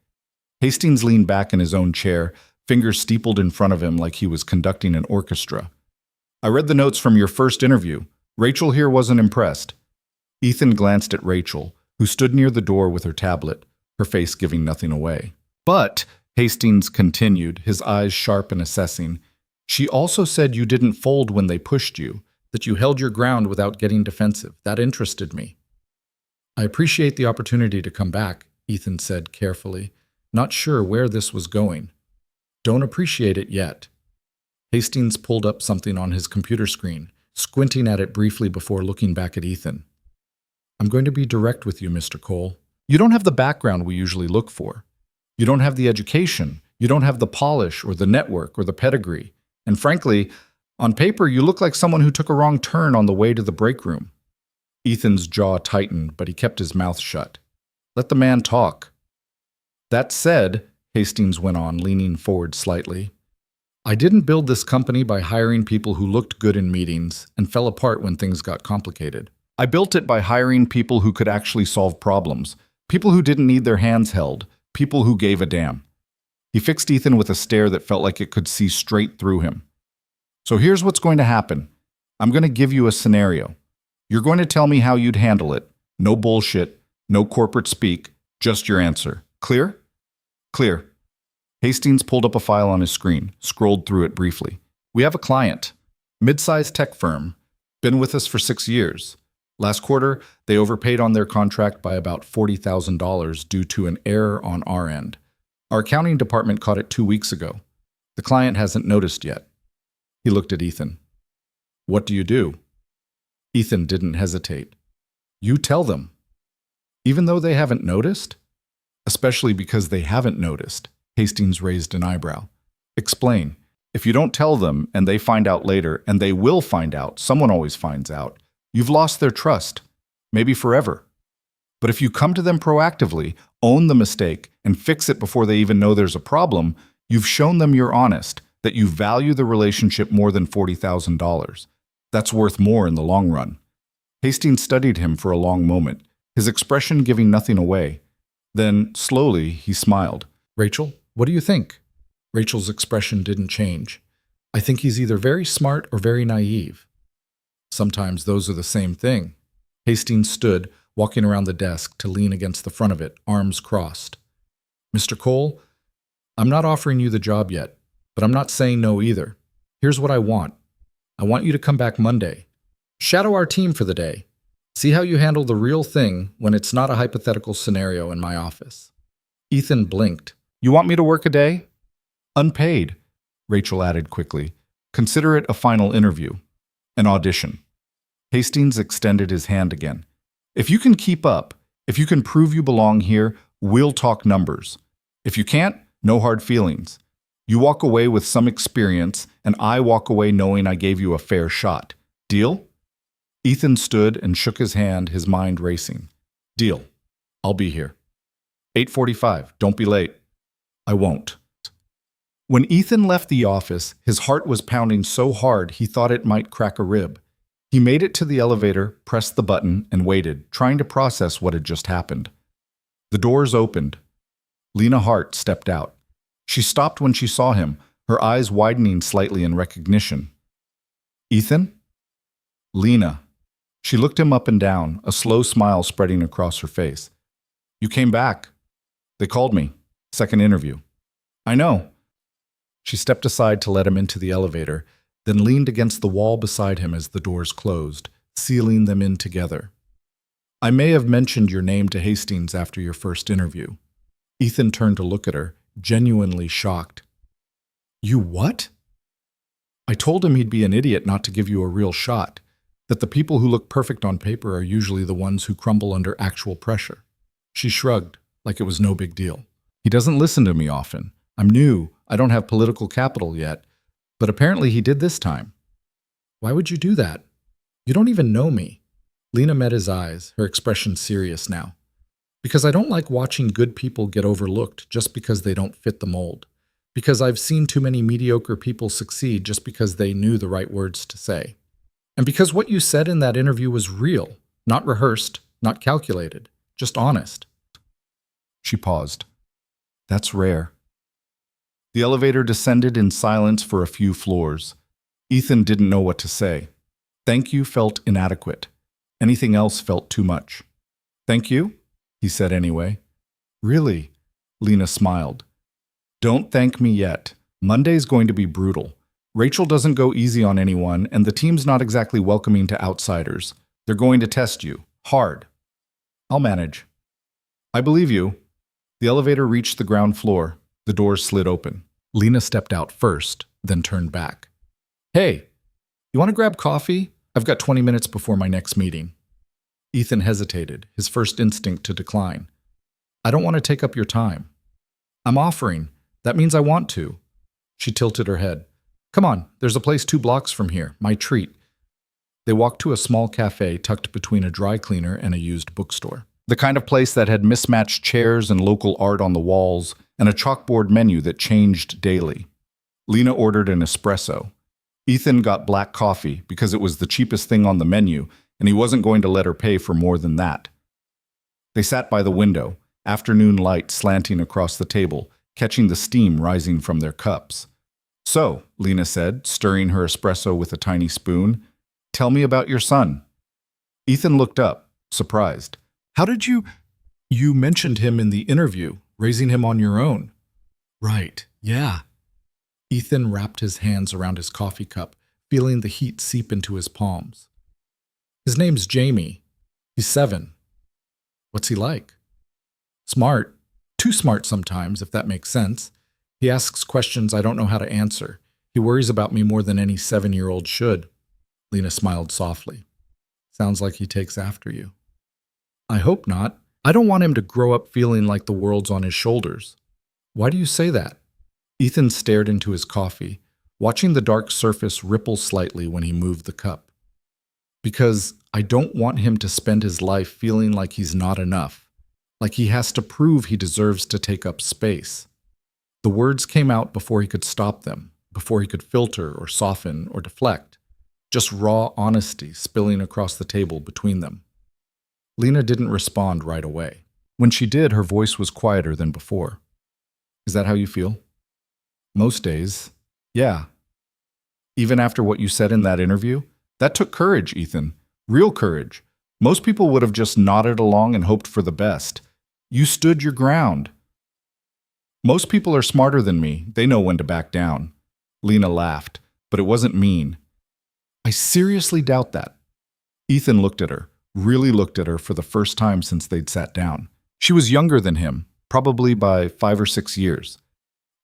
Hastings leaned back in his own chair, fingers steepled in front of him like he was conducting an orchestra. I read the notes from your first interview. Rachel here wasn't impressed. Ethan glanced at Rachel, who stood near the door with her tablet, her face giving nothing away. But, Hastings continued, his eyes sharp and assessing, she also said you didn't fold when they pushed you, that you held your ground without getting defensive. That interested me. I appreciate the opportunity to come back, Ethan said carefully, not sure where this was going. Don't appreciate it yet. Hastings pulled up something on his computer screen, squinting at it briefly before looking back at Ethan. I'm going to be direct with you, Mr. Cole. You don't have the background we usually look for. You don't have the education. You don't have the polish or the network or the pedigree. And frankly, on paper, you look like someone who took a wrong turn on the way to the break room. Ethan's jaw tightened, but he kept his mouth shut. Let the man talk. That said, Hastings went on, leaning forward slightly, I didn't build this company by hiring people who looked good in meetings and fell apart when things got complicated. I built it by hiring people who could actually solve problems, people who didn't need their hands held, people who gave a damn. He fixed Ethan with a stare that felt like it could see straight through him. So here's what's going to happen. I'm going to give you a scenario. You're going to tell me how you'd handle it. No bullshit, no corporate speak, just your answer. Clear? Clear. Hastings pulled up a file on his screen, scrolled through it briefly. We have a client, mid-sized tech firm, been with us for 6 years. Last quarter, they overpaid on their contract by about $40,000 due to an error on our end. Our accounting department caught it 2 weeks ago. The client hasn't noticed yet. He looked at Ethan. What do you do? Ethan didn't hesitate. You tell them. Even though they haven't noticed? Especially because they haven't noticed. Hastings raised an eyebrow. Explain. If you don't tell them and they find out later, and they will find out, someone always finds out, you've lost their trust, maybe forever. But if you come to them proactively, own the mistake, and fix it before they even know there's a problem, you've shown them you're honest, that you value the relationship more than $40,000. That's worth more in the long run. Hastings studied him for a long moment, his expression giving nothing away. Then, slowly, he smiled. Rachel, what do you think? Rachel's expression didn't change. I think he's either very smart or very naive. Sometimes those are the same thing. Hastings stood, walking around the desk to lean against the front of it, arms crossed. Mr. Cole, I'm not offering you the job yet, but I'm not saying no either. Here's what I want. I want you to come back Monday. Shadow our team for the day. See how you handle the real thing when it's not a hypothetical scenario in my office. Ethan blinked. You want me to work a day? Unpaid, Rachel added quickly. Consider it a final interview. An audition. Hastings extended his hand again. If you can keep up, if you can prove you belong here, we'll talk numbers. If you can't, no hard feelings. You walk away with some experience, and I walk away knowing I gave you a fair shot. Deal? Ethan stood and shook his hand, his mind racing. Deal. I'll be here. 8:45. Don't be late. I won't. When Ethan left the office, his heart was pounding so hard he thought it might crack a rib. He made it to the elevator, pressed the button, and waited, trying to process what had just happened. The doors opened. Lena Hart stepped out. She stopped when she saw him, her eyes widening slightly in recognition. Ethan? Lena. She looked him up and down, a slow smile spreading across her face. You came back. They called me. Second interview. I know. She stepped aside to let him into the elevator, then leaned against the wall beside him as the doors closed, sealing them in together. I may have mentioned your name to Hastings after your first interview. Ethan turned to look at her, genuinely shocked. You what? I told him he'd be an idiot not to give you a real shot, that the people who look perfect on paper are usually the ones who crumble under actual pressure. She shrugged, like it was no big deal. He doesn't listen to me often. I'm new, I don't have political capital yet, but apparently he did this time. Why would you do that? You don't even know me. Lena met his eyes, her expression serious now. Because I don't like watching good people get overlooked just because they don't fit the mold. Because I've seen too many mediocre people succeed just because they knew the right words to say. And because what you said in that interview was real, not rehearsed, not calculated, just honest. She paused. That's rare. The elevator descended in silence for a few floors. Ethan didn't know what to say. Thank you felt inadequate. Anything else felt too much. Thank you? He said anyway. Really? Lena smiled. Don't thank me yet. Monday's going to be brutal. Rachel doesn't go easy on anyone, and the team's not exactly welcoming to outsiders. They're going to test you. Hard. I'll manage. I believe you. The elevator reached the ground floor. The doors slid open. Lena stepped out first, then turned back. Hey, you want to grab coffee? I've got 20 minutes before my next meeting. Ethan hesitated, his first instinct to decline. I don't want to take up your time. I'm offering. That means I want to. She tilted her head. Come on, there's a place 2 blocks from here, my treat. They walked to a small cafe tucked between a dry cleaner and a used bookstore. The kind of place that had mismatched chairs and local art on the walls, and a chalkboard menu that changed daily. Lena ordered an espresso. Ethan got black coffee because it was the cheapest thing on the menu, and he wasn't going to let her pay for more than that. They sat by the window, afternoon light slanting across the table, catching the steam rising from their cups. So, Lena said, stirring her espresso with a tiny spoon, tell me about your son. Ethan looked up, surprised. How did you mentioned him in the interview, raising him on your own. Right, yeah. Ethan wrapped his hands around his coffee cup, feeling the heat seep into his palms. His name's Jamie. He's 7. What's he like? Smart. Too smart sometimes, if that makes sense. He asks questions I don't know how to answer. He worries about me more than any 7-year-old should. Lena smiled softly. Sounds like he takes after you. I hope not. I don't want him to grow up feeling like the world's on his shoulders. Why do you say that? Ethan stared into his coffee, watching the dark surface ripple slightly when he moved the cup. Because I don't want him to spend his life feeling like he's not enough, like he has to prove he deserves to take up space. The words came out before he could stop them, before he could filter or soften or deflect. Just raw honesty spilling across the table between them. Lena didn't respond right away. When she did, her voice was quieter than before. Is that how you feel? Most days, yeah. Even after what you said in that interview? That took courage, Ethan. Real courage. Most people would have just nodded along and hoped for the best. You stood your ground. Most people are smarter than me. They know when to back down. Lena laughed, but it wasn't mean. I seriously doubt that. Ethan looked at her, really looked at her for the first time since they'd sat down. She was younger than him, probably by 5 or 6 years.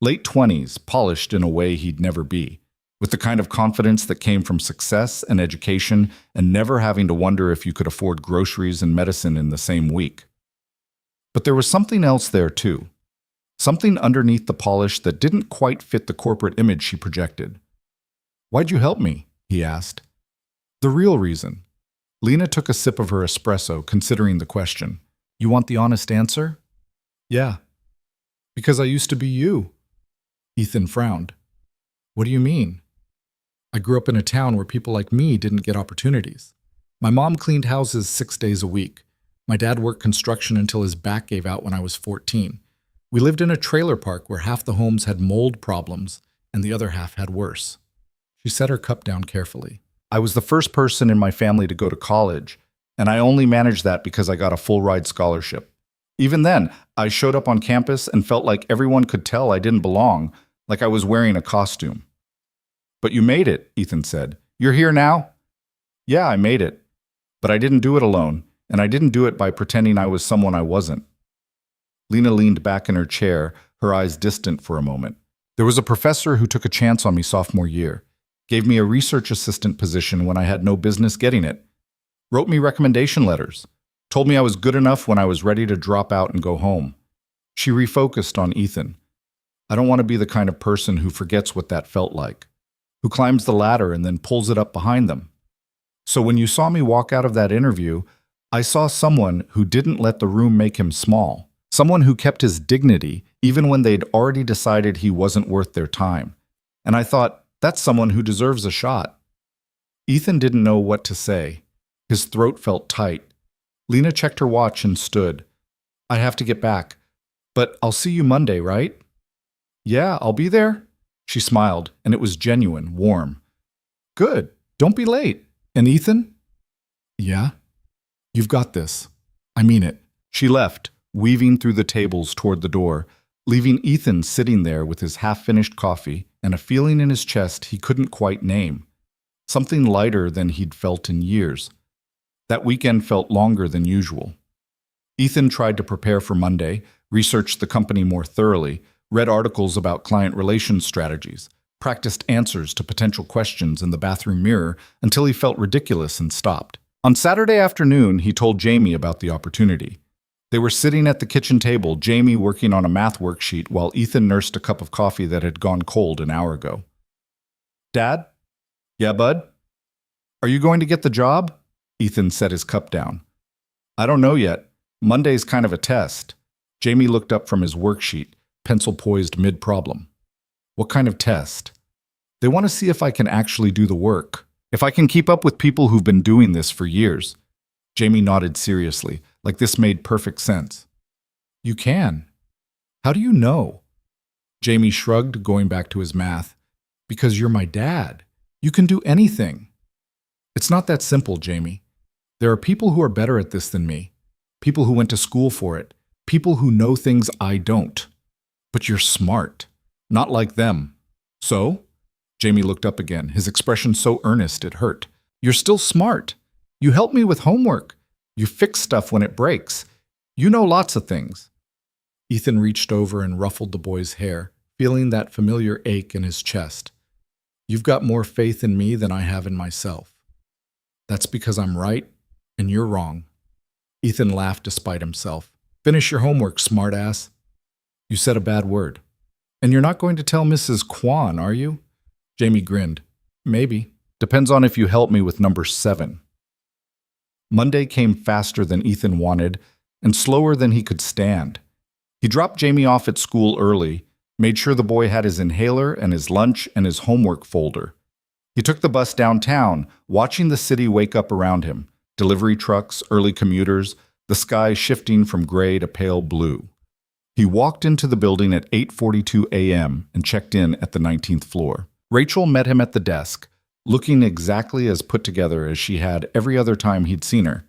Late 20s, polished in a way he'd never be, with the kind of confidence that came from success and education and never having to wonder if you could afford groceries and medicine in the same week. But there was something else there too. Something underneath the polish that didn't quite fit the corporate image she projected. Why'd you help me? He asked. The real reason. Lena took a sip of her espresso, considering the question. You want the honest answer? Yeah. Because I used to be you. Ethan frowned. What do you mean? I grew up in a town where people like me didn't get opportunities. My mom cleaned houses 6 days a week. My dad worked construction until his back gave out when I was 14. We lived in a trailer park where half the homes had mold problems and the other half had worse. She set her cup down carefully. I was the first person in my family to go to college, and I only managed that because I got a full-ride scholarship. Even then, I showed up on campus and felt like everyone could tell I didn't belong, like I was wearing a costume. But you made it, Ethan said. You're here now? Yeah, I made it. But I didn't do it alone, and I didn't do it by pretending I was someone I wasn't. Lena leaned back in her chair, her eyes distant for a moment. There was a professor who took a chance on me sophomore year. Gave me a research assistant position when I had no business getting it. Wrote me recommendation letters. Told me I was good enough when I was ready to drop out and go home. She refocused on Ethan. I don't want to be the kind of person who forgets what that felt like, who climbs the ladder and then pulls it up behind them. So when you saw me walk out of that interview, I saw someone who didn't let the room make him small. Someone who kept his dignity even when they'd already decided he wasn't worth their time. And I thought, that's someone who deserves a shot. Ethan didn't know what to say. His throat felt tight. Lena checked her watch and stood. I have to get back. But I'll see you Monday, right? Yeah, I'll be there. She smiled, and it was genuine, warm. Good. Don't be late. And Ethan? Yeah? You've got this. I mean it. She left, weaving through the tables toward the door, leaving Ethan sitting there with his half-finished coffee and a feeling in his chest he couldn't quite name. Something lighter than he'd felt in years. That weekend felt longer than usual. Ethan tried to prepare for Monday, researched the company more thoroughly, read articles about client relations strategies, practiced answers to potential questions in the bathroom mirror until he felt ridiculous and stopped. On Saturday afternoon, he told Jamie about the opportunity. They were sitting at the kitchen table, Jamie working on a math worksheet while Ethan nursed a cup of coffee that had gone cold an hour ago. Dad? Yeah, bud? Are you going to get the job? Ethan set his cup down. I don't know yet. Monday's kind of a test. Jamie looked up from his worksheet, pencil poised mid-problem. What kind of test? They want to see if I can actually do the work, if I can keep up with people who've been doing this for years. Jamie nodded seriously, like this made perfect sense. You can. How do you know? Jamie shrugged, going back to his math. Because you're my dad. You can do anything. It's not that simple, Jamie. There are people who are better at this than me. People who went to school for it. People who know things I don't. But you're smart. Not like them. So? Jamie looked up again, his expression so earnest it hurt. You're still smart. You help me with homework. You fix stuff when it breaks. You know lots of things. Ethan reached over and ruffled the boy's hair, feeling that familiar ache in his chest. You've got more faith in me than I have in myself. That's because I'm right And you're wrong. Ethan laughed despite himself. Finish your homework, smartass. You said a bad word. And you're not going to tell Mrs. Kwan, are you? Jamie grinned. Maybe. Depends on if you help me with number 7. Monday came faster than Ethan wanted and slower than he could stand. He dropped Jamie off at school early, made sure the boy had his inhaler and his lunch and his homework folder. He took the bus downtown, watching the city wake up around him. Delivery trucks, early commuters, the sky shifting from gray to pale blue. He walked into the building at 8:42 a.m. and checked in at the 19th floor. Rachel met him at the desk, looking exactly as put together as she had every other time he'd seen her.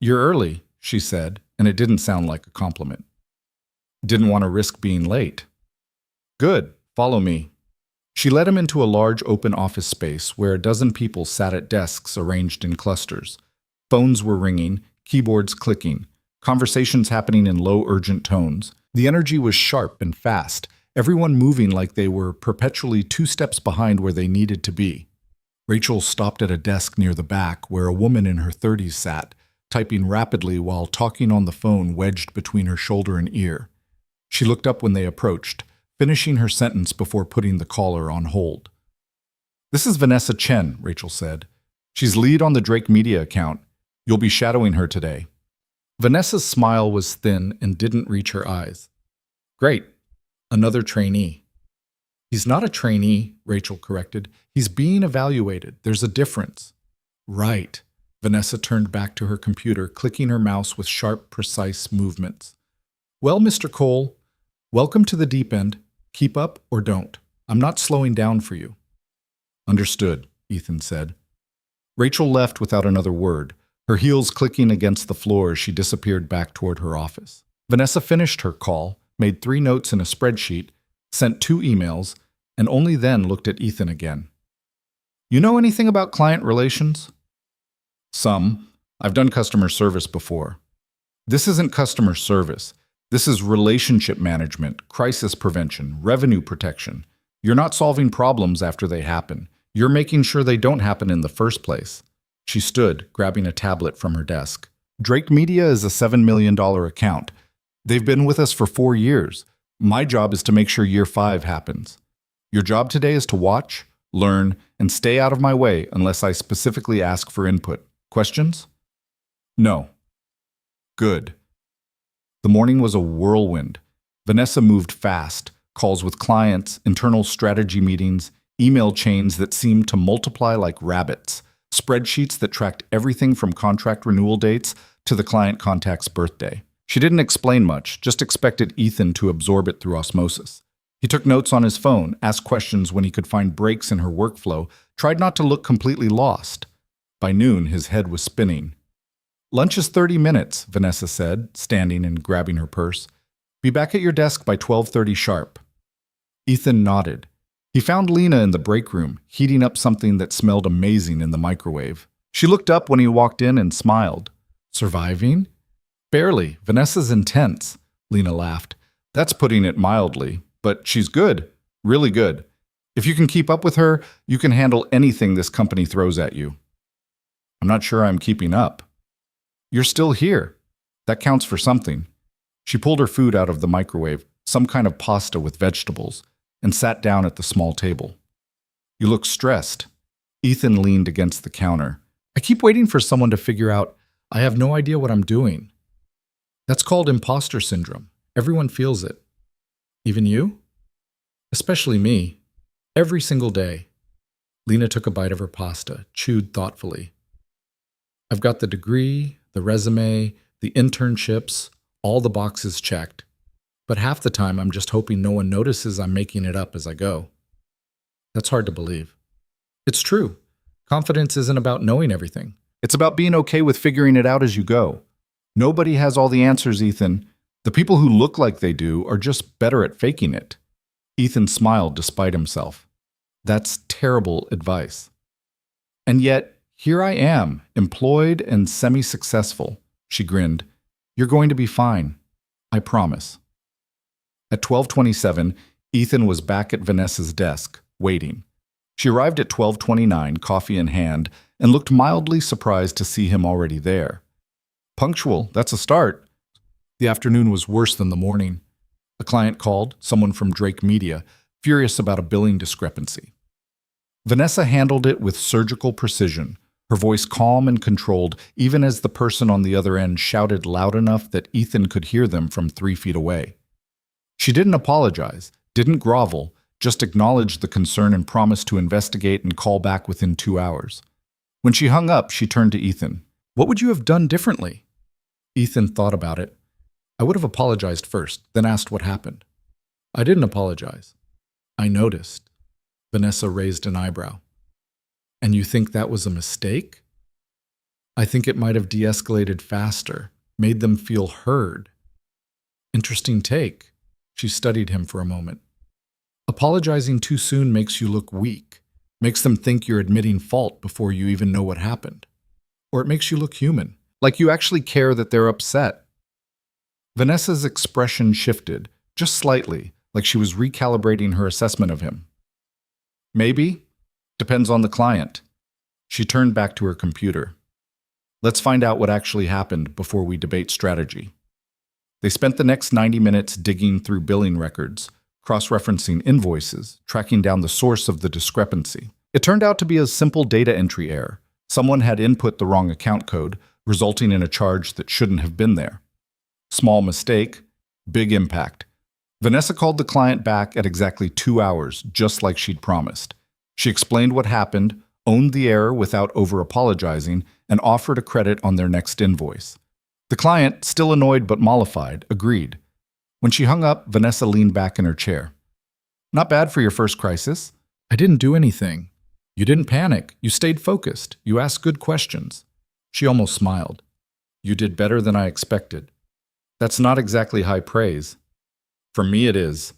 "You're early," she said, and it didn't sound like a compliment. "Didn't want to risk being late." "Good, follow me." She led him into a large open office space where a dozen people sat at desks arranged in clusters. Phones were ringing, keyboards clicking, conversations happening in low, urgent tones. The energy was sharp and fast, everyone moving like they were perpetually 2 steps behind where they needed to be. Rachel stopped at a desk near the back where a woman in her 30s sat, typing rapidly while talking on the phone wedged between her shoulder and ear. She looked up when they approached, finishing her sentence before putting the caller on hold. "This is Vanessa Chen," Rachel said. "She's lead on the Drake Media account. You'll be shadowing her today." Vanessa's smile was thin and didn't reach her eyes. "Great. Another trainee." "He's not a trainee," Rachel corrected. "He's being evaluated. There's a difference." "Right." Vanessa turned back to her computer, clicking her mouse with sharp, precise movements. "Well, Mr. Cole, welcome to the deep end. Keep up or don't. I'm not slowing down for you." "Understood," Ethan said. Rachel left without another word, her heels clicking against the floor as she disappeared back toward her office. Vanessa finished her call, made 3 notes in a spreadsheet, sent 2 emails, and only then looked at Ethan again. "You know anything about client relations?" "Some. I've done customer service before." "This isn't customer service. This is relationship management, crisis prevention, revenue protection. You're not solving problems after they happen. You're making sure they don't happen in the first place." She stood, grabbing a tablet from her desk. "Drake Media is a $7 million account. They've been with us for 4 years. My job is to make sure year 5 happens. Your job today is to watch, learn, and stay out of my way unless I specifically ask for input. Questions?" "No." "Good." The morning was a whirlwind. Vanessa moved fast, calls with clients, internal strategy meetings, email chains that seemed to multiply like rabbits, spreadsheets that tracked everything from contract renewal dates to the client contact's birthday. She didn't explain much, just expected Ethan to absorb it through osmosis. He took notes on his phone, asked questions when he could find breaks in her workflow, tried not to look completely lost. By noon, his head was spinning. "Lunch is 30 minutes, Vanessa said, standing and grabbing her purse. "Be back at your desk by 12:30 sharp." Ethan nodded. He found Lena in the break room, heating up something that smelled amazing in the microwave. She looked up when he walked in and smiled. "Surviving?" "Barely. Vanessa's intense," Lena laughed. "That's putting it mildly, but she's good, really good. If you can keep up with her, you can handle anything this company throws at you." "I'm not sure I'm keeping up." "You're still here. That counts for something." She pulled her food out of the microwave, some kind of pasta with vegetables, and sat down at the small table. "You look stressed." Ethan leaned against the counter. "I keep waiting for someone to figure out I have no idea what I'm doing." "That's called imposter syndrome. Everyone feels it." "Even you?" "Especially me. Every single day." Lena took a bite of her pasta, chewed thoughtfully. "I've got the degree, the resume, the internships, all the boxes checked. But half the time I'm just hoping no one notices I'm making it up as I go." "That's hard to believe." "It's true. Confidence isn't about knowing everything. It's about being okay with figuring it out as you go. Nobody has all the answers, Ethan. The people who look like they do are just better at faking it." Ethan smiled despite himself. "That's terrible advice." "And yet, here I am, employed and semi-successful." She grinned. "You're going to be fine. I promise." At 12:27, Ethan was back at Vanessa's desk, waiting. She arrived at 12:29, coffee in hand, and looked mildly surprised to see him already there. Punctual, that's a start. The afternoon was worse than the morning. A client called, someone from Drake Media, furious about a billing discrepancy. Vanessa handled it with surgical precision, her voice calm and controlled, even as the person on the other end shouted loud enough that Ethan could hear them from 3 feet away. She didn't apologize, didn't grovel, just acknowledged the concern and promised to investigate and call back within 2 hours. When she hung up, she turned to Ethan. "What would you have done differently?" Ethan thought about it. "I would have apologized first, then asked what happened." "I didn't apologize. I noticed." Vanessa raised an eyebrow. "And you think that was a mistake?" "I think it might have de-escalated faster, made them feel heard." "Interesting take." She studied him for a moment. "Apologizing too soon makes you look weak, makes them think you're admitting fault before you even know what happened. Or it makes you look human, like you actually care that they're upset." Vanessa's expression shifted, just slightly, like she was recalibrating her assessment of him. "Maybe. Depends on the client." She turned back to her computer. "Let's find out what actually happened before we debate strategy." They spent the next 90 minutes digging through billing records, cross-referencing invoices, tracking down the source of the discrepancy. It turned out to be a simple data entry error. Someone had input the wrong account code, resulting in a charge that shouldn't have been there. Small mistake, big impact. Vanessa called the client back at exactly 2 hours, just like she'd promised. She explained what happened, owned the error without over-apologizing, and offered a credit on their next invoice. The client, still annoyed but mollified, agreed. When she hung up, Vanessa leaned back in her chair. "Not bad for your first crisis." "I didn't do anything." "You didn't panic. You stayed focused. You asked good questions." She almost smiled. "You did better than I expected." "That's not exactly high praise." "For me it is."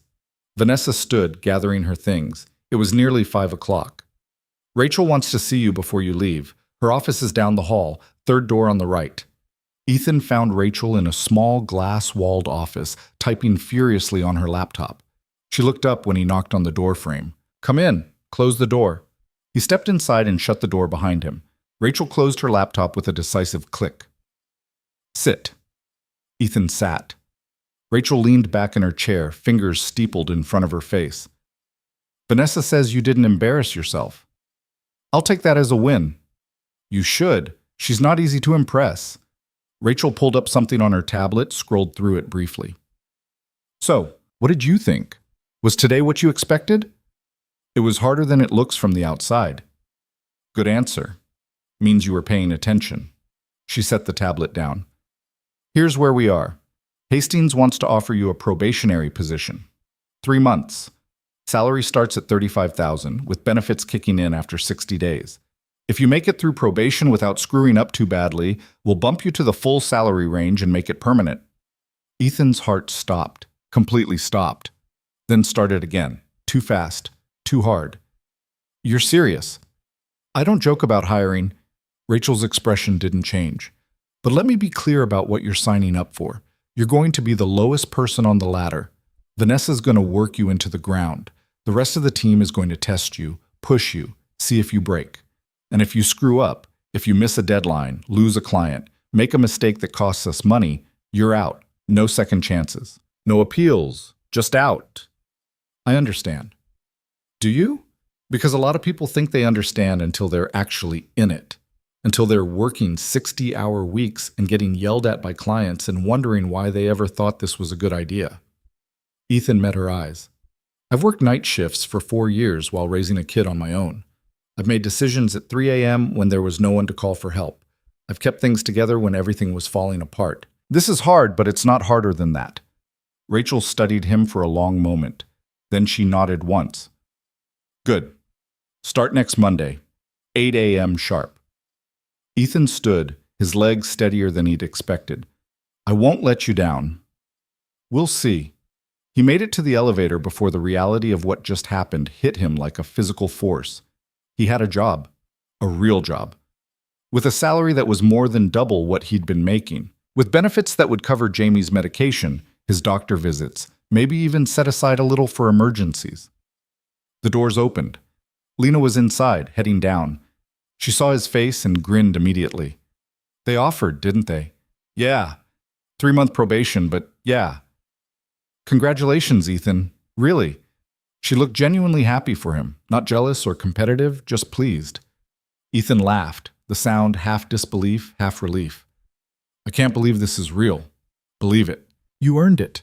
Vanessa stood, gathering her things. It was nearly 5 o'clock. "Rachel wants to see you before you leave. Her office is down the hall, third door on the right." Ethan found Rachel in a small glass-walled office, typing furiously on her laptop. She looked up when he knocked on the door frame. "Come in. Close the door." He stepped inside and shut the door behind him. Rachel closed her laptop with a decisive click. "Sit." Ethan sat. Rachel leaned back in her chair, fingers steepled in front of her face. "Vanessa says you didn't embarrass yourself." "I'll take that as a win." "You should. She's not easy to impress." Rachel pulled up something on her tablet, scrolled through it briefly. "So, what did you think? Was today what you expected?" "It was harder than it looks from the outside." "Good answer. Means you were paying attention." She set the tablet down. "Here's where we are. Hastings wants to offer you a probationary position. 3 months. Salary starts at $35,000, with benefits kicking in after 60 days. If you make it through probation without screwing up too badly, we'll bump you to the full salary range and make it permanent." Ethan's heart stopped, completely stopped, then started again. Too fast, too hard. "You're serious?" "I don't joke about hiring." Rachel's expression didn't change. "But let me be clear about what you're signing up for. You're going to be the lowest person on the ladder. Vanessa's going to work you into the ground. The rest of the team is going to test you, push you, see if you break. And if you screw up, if you miss a deadline, lose a client, make a mistake that costs us money, you're out. No second chances. No appeals. Just out." "I understand." "Do you?" Because a lot of people think they understand until they're actually in it. Until they're working 60-hour weeks and getting yelled at by clients and wondering why they ever thought this was a good idea. Ethan met her eyes. "I've worked night shifts for 4 years while raising a kid on my own. I've made decisions at 3 a.m. when there was no one to call for help. I've kept things together when everything was falling apart. This is hard, but it's not harder than that." Rachel studied him for a long moment. Then she nodded once. "Good. Start next Monday, 8 a.m. sharp." Ethan stood, his legs steadier than he'd expected. "I won't let you down." "We'll see." He made it to the elevator before the reality of what just happened hit him like a physical force. He had a job, a real job, with a salary that was more than double what he'd been making, with benefits that would cover Jamie's medication, his doctor visits, maybe even set aside a little for emergencies. The doors opened. Lena was inside, heading down. She saw his face and grinned immediately. They offered, didn't they? Yeah. 3-month probation, but yeah. Congratulations, Ethan. Really. She looked genuinely happy for him, not jealous or competitive, just pleased. Ethan laughed, the sound half disbelief, half relief. I can't believe this is real. Believe it. You earned it.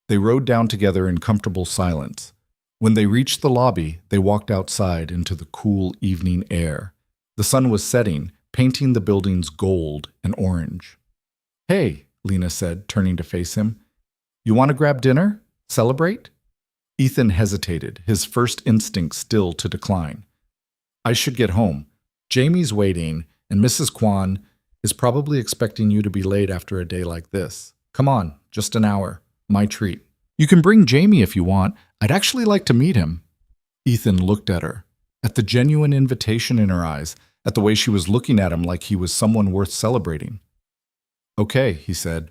They rode down together in comfortable silence. When they reached the lobby, they walked outside into the cool evening air. The sun was setting, painting the buildings gold and orange. Hey, Lena said, turning to face him. You want to grab dinner? Celebrate? Ethan hesitated, his first instinct still to decline. I should get home. Jamie's waiting, and Mrs. Kwan is probably expecting you to be late after a day like this. Come on, just an hour. My treat. You can bring Jamie if you want. I'd actually like to meet him. Ethan looked at her, at the genuine invitation in her eyes, at the way she was looking at him like he was someone worth celebrating. Okay, he said.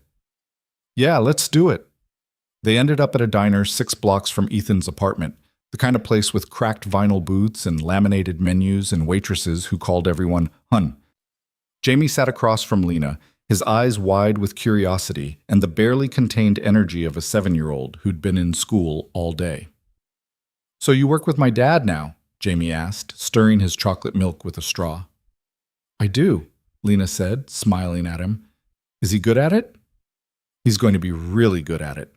Yeah, let's do it. They ended up at a diner 6 blocks from Ethan's apartment, the kind of place with cracked vinyl booths and laminated menus and waitresses who called everyone hun. Jamie sat across from Lena, his eyes wide with curiosity and the barely contained energy of a 7-year-old who'd been in school all day. So you work with my dad now? Jamie asked, stirring his chocolate milk with a straw. I do, Lena said, smiling at him. Is he good at it? He's going to be really good at it.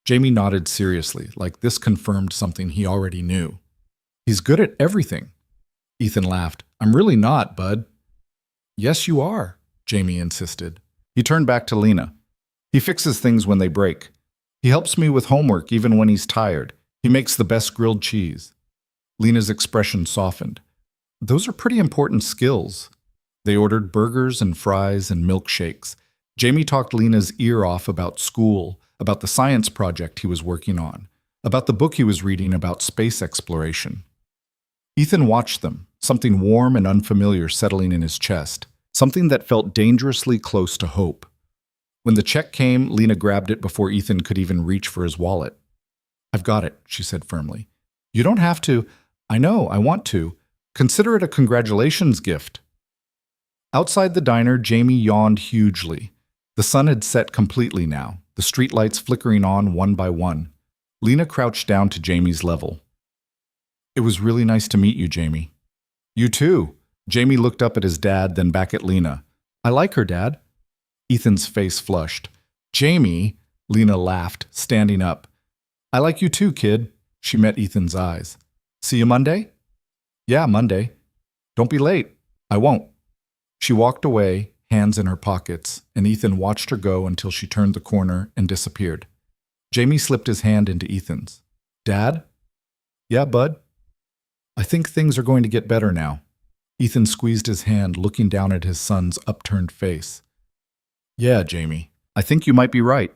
Jamie nodded seriously, like this confirmed something he already knew. He's good at everything. Ethan laughed. I'm really not, bud. Yes, you are, Jamie insisted. He turned back to Lena. He fixes things when they break. He helps me with homework even when he's tired. He makes the best grilled cheese. Lena's expression softened. Those are pretty important skills. They ordered burgers and fries and milkshakes. Jamie talked Lena's ear off about school, about the science project he was working on, about the book he was reading about space exploration. Ethan watched them, something warm and unfamiliar settling in his chest, something that felt dangerously close to hope. When the check came, Lena grabbed it before Ethan could even reach for his wallet. I've got it, she said firmly. You don't have to. I know, I want to. Consider it a congratulations gift. Outside the diner, Jamie yawned hugely. The sun had set completely now, the streetlights flickering on one by one. Lena crouched down to Jamie's level. It was really nice to meet you, Jamie. You too. Jamie looked up at his dad, then back at Lena. I like her, Dad. Ethan's face flushed. Jamie, Lena laughed, standing up. I like you too, kid. She met Ethan's eyes. See you Monday? Yeah, Monday. Don't be late. I won't. She walked away, hands in her pockets, and Ethan watched her go until she turned the corner and disappeared. Jamie slipped his hand into Ethan's. Dad? Yeah, bud? I think things are going to get better now. Ethan squeezed his hand, looking down at his son's upturned face. Yeah, Jamie, I think you might be right.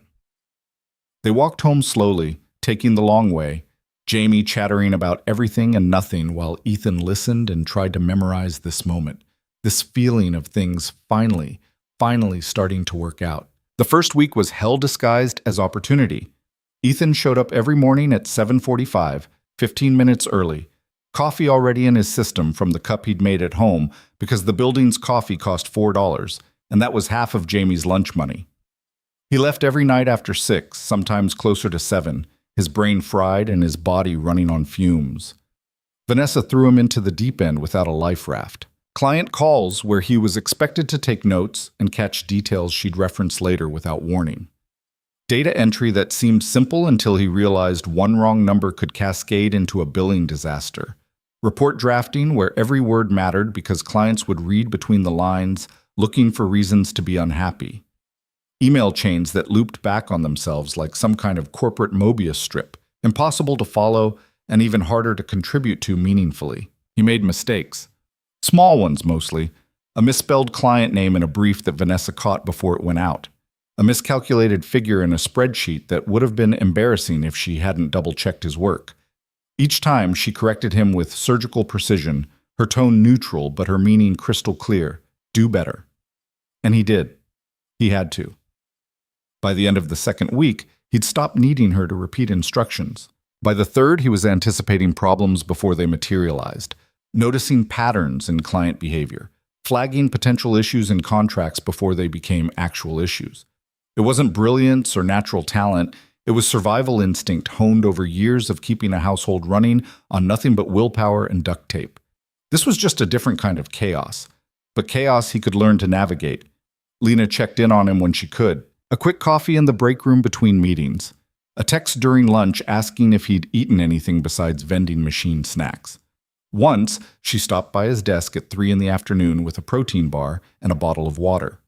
They walked home slowly, taking the long way, Jamie chattering about everything and nothing while Ethan listened and tried to memorize this moment, this feeling of things finally starting to work out. The first week was hell disguised as opportunity. Ethan showed up every morning at 7:45, 15 minutes early, coffee already in his system from the cup he'd made at home because the building's coffee cost $4, and that was half of Jamie's lunch money. He left every night after 6, sometimes closer to 7, his brain fried and his body running on fumes. Vanessa threw him into the deep end without a life raft. Client calls where he was expected to take notes and catch details she'd reference later without warning. Data entry that seemed simple until he realized one wrong number could cascade into a billing disaster. Report drafting where every word mattered because clients would read between the lines, looking for reasons to be unhappy. Email chains that looped back on themselves like some kind of corporate Mobius strip, impossible to follow and even harder to contribute to meaningfully. He made mistakes. Small ones mostly. A misspelled client name in a brief that Vanessa caught before it went out. A miscalculated figure in a spreadsheet that would have been embarrassing if she hadn't double-checked his work. Each time she corrected him with surgical precision, her tone neutral but her meaning crystal clear. Do better. And he did. He had to. By the end of the second week, he'd stopped needing her to repeat instructions. By the third, he was anticipating problems before they materialized, noticing patterns in client behavior, flagging potential issues in contracts before they became actual issues. It wasn't brilliance or natural talent, it was survival instinct honed over years of keeping a household running on nothing but willpower and duct tape. This was just a different kind of chaos, but chaos he could learn to navigate. Lena checked in on him when she could. A quick coffee in the break room between meetings. A text during lunch asking if he'd eaten anything besides vending machine snacks. Once, she stopped by his desk at 3 in the afternoon with a protein bar and a bottle of water.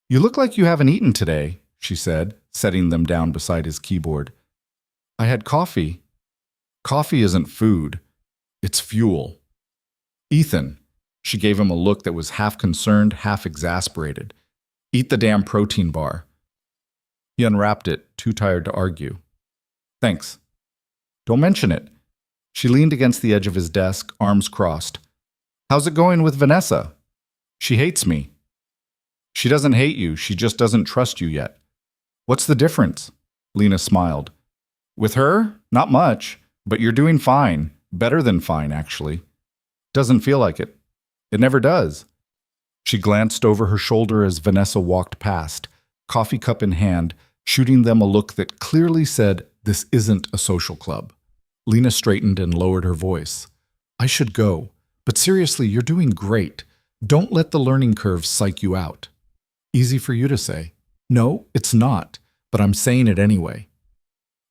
"You look like you haven't eaten today," she said, setting them down beside his keyboard. "I had coffee." "Coffee isn't food. It's fuel." "Ethan," she gave him a look that was half concerned, half exasperated. "Eat the damn protein bar." He unwrapped it, too tired to argue. "Thanks." "Don't mention it." She leaned against the edge of his desk, arms crossed. "How's it going with Vanessa?" "She hates me." "She doesn't hate you, she just doesn't trust you yet." "What's the difference?" Lena smiled. "With her? Not much, but you're doing fine. Better than fine, actually." "Doesn't feel like it." "It never does." She glanced over her shoulder as Vanessa walked past, coffee cup in hand, shooting them a look that clearly said, "This isn't a social club." Lena straightened and lowered her voice. "I should go, but seriously, you're doing great. Don't let the learning curve psych you out." "Easy for you to say." "No, it's not, but I'm saying it anyway."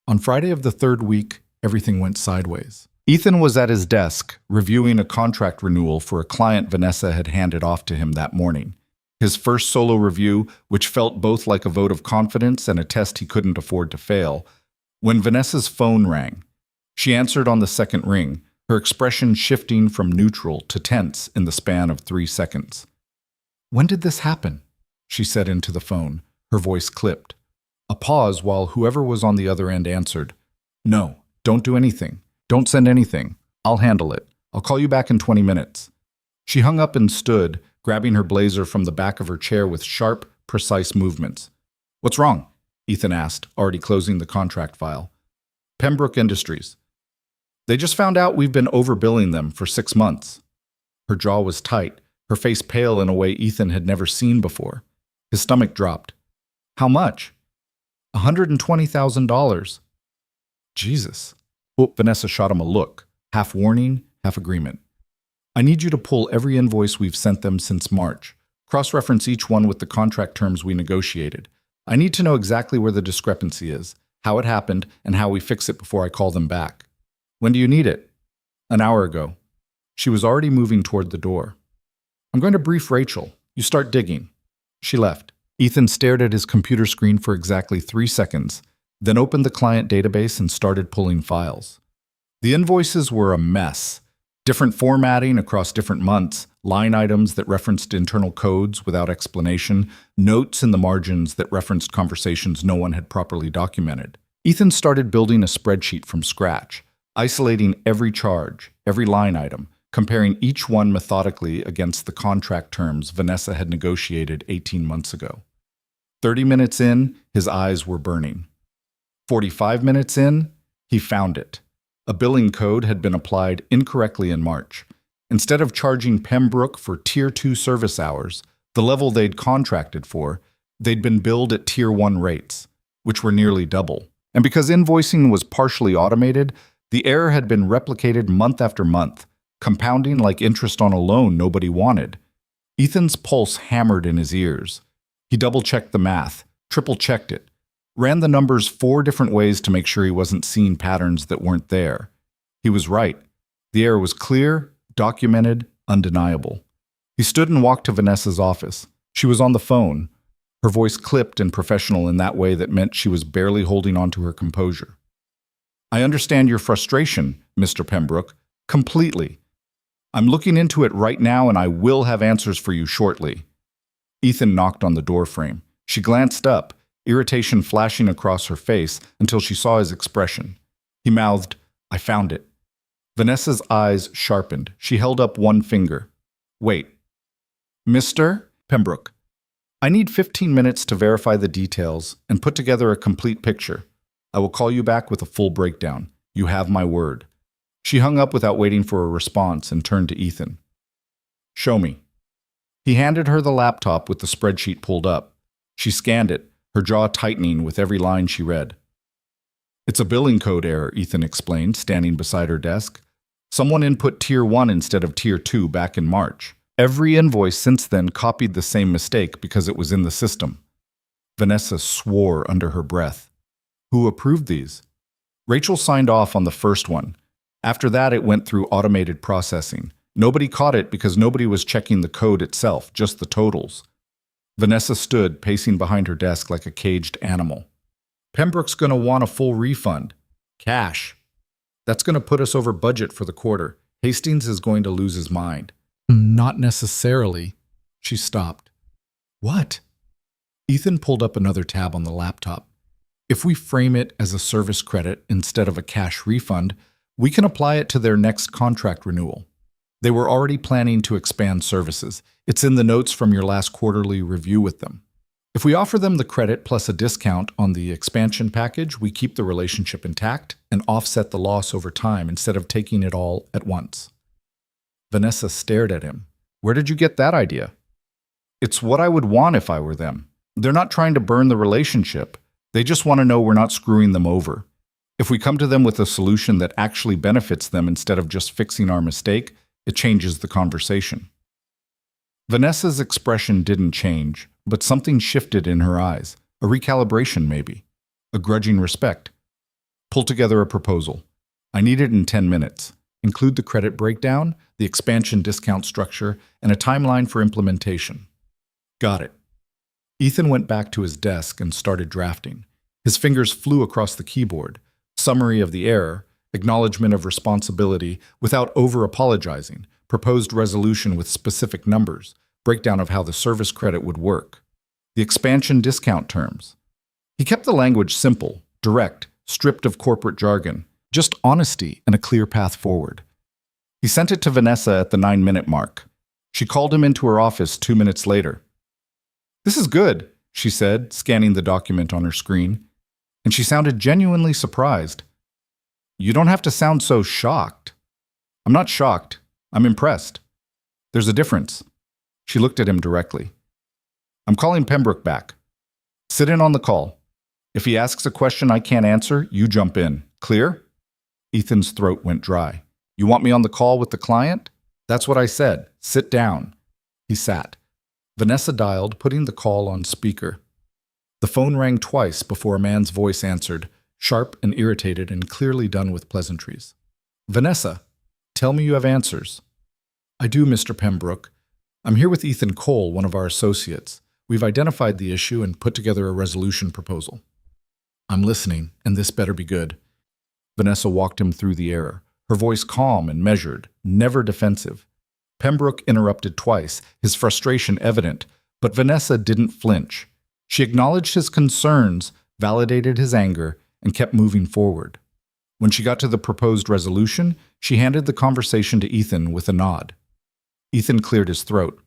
On Friday of the third week, everything went sideways. Ethan was at his desk, reviewing a contract renewal for a client Vanessa had handed off to him that morning. His first solo review, which felt both like a vote of confidence and a test he couldn't afford to fail, when Vanessa's phone rang. She answered on the second ring, her expression shifting from neutral to tense in the span of 3 seconds. "When did this happen?" she said into the phone, her voice clipped. A pause while whoever was on the other end answered. "No, don't do anything. Don't send anything. I'll handle it. I'll call you back in 20 minutes. She hung up and stood, grabbing her blazer from the back of her chair with sharp, precise movements. "What's wrong?" Ethan asked, already closing the contract file. "Pembroke Industries. They just found out we've been overbilling them for 6 months." Her jaw was tight, her face pale in a way Ethan had never seen before. His stomach dropped. "How much?" $120,000. Jesus. Oh, Vanessa shot him a look, half warning, half agreement. "I need you to pull every invoice we've sent them since March. Cross-reference each one with the contract terms we negotiated. I need to know exactly where the discrepancy is, how it happened, and how we fix it before I call them back." "When do you need it?" "An hour ago." She was already moving toward the door. "I'm going to brief Rachel. You start digging." She left. Ethan stared at his computer screen for exactly 3 seconds, then opened the client database and started pulling files. The invoices were a mess. Different formatting across different months, line items that referenced internal codes without explanation, notes in the margins that referenced conversations no one had properly documented. Ethan started building a spreadsheet from scratch, isolating every charge, every line item, comparing each one methodically against the contract terms Vanessa had negotiated 18 months ago. 30 minutes in, his eyes were burning. 45 minutes in, he found it. A billing code had been applied incorrectly in March. Instead of charging Pembroke for Tier 2 service hours, the level they'd contracted for, they'd been billed at Tier 1 rates, which were nearly double. And because invoicing was partially automated, the error had been replicated month after month, compounding like interest on a loan nobody wanted. Ethan's pulse hammered in his ears. He double-checked the math, triple-checked it, ran the numbers 4 different ways to make sure he wasn't seeing patterns that weren't there. He was right. The error was clear, documented, undeniable. He stood and walked to Vanessa's office. She was on the phone, her voice clipped and professional in that way that meant she was barely holding on to her composure. "I understand your frustration, Mr. Pembroke, completely. I'm looking into it right now and I will have answers for you shortly." Ethan knocked on the doorframe. She glanced up, irritation flashing across her face until she saw his expression. He mouthed, "I found it." Vanessa's eyes sharpened. She held up one finger. "Wait. Mr. Pembroke, I need 15 minutes to verify the details and put together a complete picture. I will call you back with a full breakdown. You have my word." She hung up without waiting for a response and turned to Ethan. "Show me." He handed her the laptop with the spreadsheet pulled up. She scanned it, her jaw tightening with every line she read. "It's a billing code error," Ethan explained, standing beside her desk. "Someone input Tier 1 instead of Tier 2 back in March. Every invoice since then copied the same mistake because it was in the system." Vanessa swore under her breath. "Who approved these?" "Rachel signed off on the first one. After that, it went through automated processing. Nobody caught it because nobody was checking the code itself, just the totals." Vanessa stood, pacing behind her desk like a caged animal. "Pembroke's going to want a full refund. Cash. That's going to put us over budget for the quarter. Hastings is going to lose his mind." "Not necessarily." She stopped. "What?" Ethan pulled up another tab on the laptop. "If we frame it as a service credit instead of a cash refund, we can apply it to their next contract renewal. They were already planning to expand services. It's in the notes from your last quarterly review with them. If we offer them the credit plus a discount on the expansion package, we keep the relationship intact and offset the loss over time instead of taking it all at once." Vanessa stared at him. "Where did you get that idea?" "It's what I would want if I were them. They're not trying to burn the relationship. They just want to know we're not screwing them over. If we come to them with a solution that actually benefits them instead of just fixing our mistake, it changes the conversation." Vanessa's expression didn't change, but something shifted in her eyes. A recalibration, maybe. A grudging respect. "Pull together a proposal. I need it in 10 minutes. Include the credit breakdown, the expansion discount structure, and a timeline for implementation." "Got it." Ethan went back to his desk and started drafting. His fingers flew across the keyboard. Summary of the error, acknowledgement of responsibility without over-apologizing, proposed resolution with specific numbers, breakdown of how the service credit would work, the expansion discount terms. He kept the language simple, direct, stripped of corporate jargon, just honesty and a clear path forward. He sent it to Vanessa at the 9-minute mark. She called him into her office 2 minutes later. "This is good," she said, scanning the document on her screen, and she sounded genuinely surprised. "You don't have to sound so shocked." "I'm not shocked. I'm impressed. There's a difference." She looked at him directly. "I'm calling Pembroke back. Sit in on the call. If he asks a question I can't answer, you jump in. Clear?" Ethan's throat went dry. "You want me on the call with the client?" "That's what I said. Sit down." He sat. Vanessa dialed, putting the call on speaker. The phone rang twice before a man's voice answered, sharp and irritated and clearly done with pleasantries. "Vanessa, tell me you have answers." "I do, Mr. Pembroke. I'm here with Ethan Cole, one of our associates. We've identified the issue and put together a resolution proposal." "I'm listening, and this better be good." Vanessa walked him through the error, her voice calm and measured, never defensive. Pembroke interrupted twice, his frustration evident, but Vanessa didn't flinch. She acknowledged his concerns, validated his anger, and kept moving forward. When she got to the proposed resolution, she handed the conversation to Ethan with a nod. Ethan cleared his throat.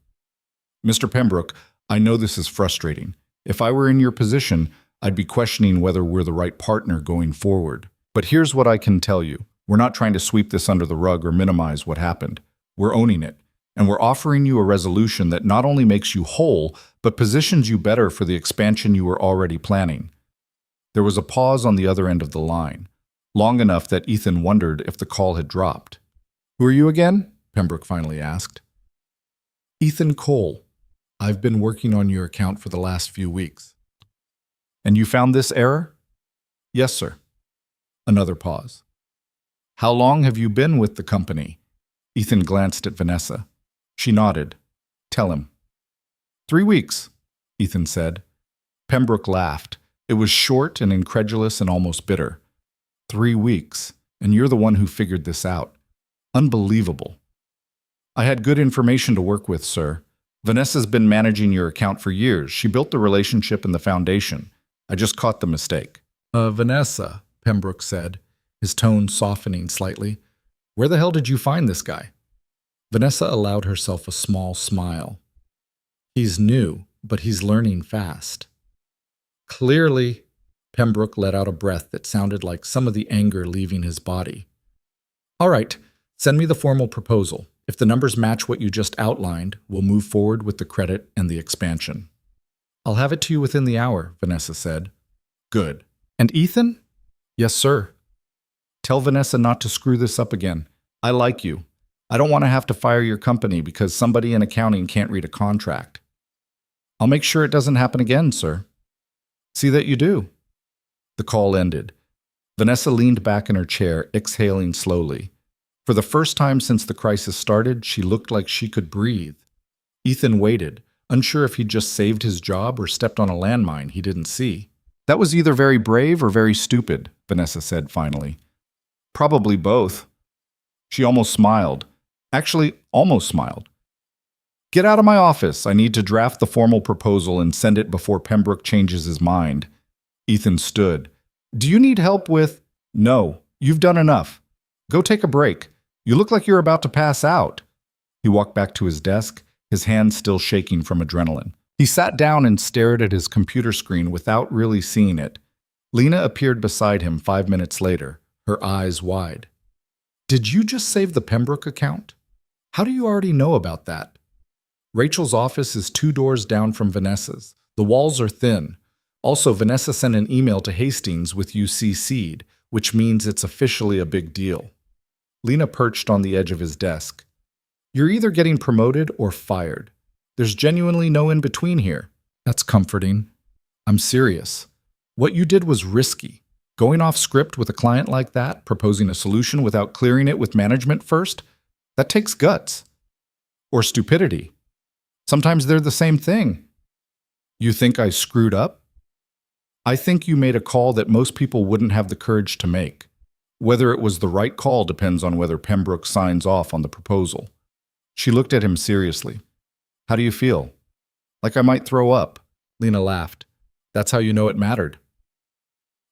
"Mr. Pembroke, I know this is frustrating. If I were in your position, I'd be questioning whether we're the right partner going forward. But here's what I can tell you. We're not trying to sweep this under the rug or minimize what happened. We're owning it, and we're offering you a resolution that not only makes you whole, but positions you better for the expansion you were already planning." There was a pause on the other end of the line, long enough that Ethan wondered if the call had dropped. "Who are you again?" Pembroke finally asked. "Ethan Cole. I've been working on your account for the last few weeks." "And you found this error?" "Yes, sir." Another pause. "How long have you been with the company?" Ethan glanced at Vanessa. She nodded. "Tell him." 3 weeks, Ethan said. Pembroke laughed. It was short and incredulous and almost bitter. 3 weeks, and you're the one who figured this out. Unbelievable. "I had good information to work with, sir. Vanessa's been managing your account for years. She built the relationship and the foundation. I just caught the mistake." Vanessa," Pembroke said, his tone softening slightly. "Where the hell did you find this guy?" Vanessa allowed herself a small smile. "He's new, but he's learning fast." "Clearly." Pembroke let out a breath that sounded like some of the anger leaving his body. All right, send me the formal proposal. If the numbers match what you just outlined, we'll move forward with the credit and the expansion. I'll have it to you within the hour, Vanessa said. Good. And Ethan? Yes, sir. Tell Vanessa not to screw this up again. I like you. I don't want to have to fire your company because somebody in accounting can't read a contract. I'll make sure it doesn't happen again, sir. See that you do. The call ended. Vanessa leaned back in her chair, exhaling slowly. For the first time since the crisis started, she looked like she could breathe. Ethan waited, unsure if he'd just saved his job or stepped on a landmine he didn't see. That was either very brave or very stupid, Vanessa said finally. Probably both. She almost smiled. Actually, almost smiled. Get out of my office. I need to draft the formal proposal and send it before Pembroke changes his mind. Ethan stood. Do you need help with? No, you've done enough. Go take a break. You look like you're about to pass out. He walked back to his desk, his hands still shaking from adrenaline. He sat down and stared at his computer screen without really seeing it. Lena appeared beside him 5 minutes later, her eyes wide. Did you just save the Pembroke account? How do you already know about that? Rachel's office is 2 doors down from Vanessa's. The walls are thin. Also, Vanessa sent an email to Hastings with you CC'd, which means it's officially a big deal. Lena perched on the edge of his desk. You're either getting promoted or fired. There's genuinely no in-between here. That's comforting. I'm serious. What you did was risky. Going off script with a client like that, proposing a solution without clearing it with management first, that takes guts. Or stupidity. Sometimes they're the same thing. You think I screwed up? I think you made a call that most people wouldn't have the courage to make. Whether it was the right call depends on whether Pembroke signs off on the proposal. She looked at him seriously. How do you feel? Like I might throw up. Lena laughed. That's how you know it mattered.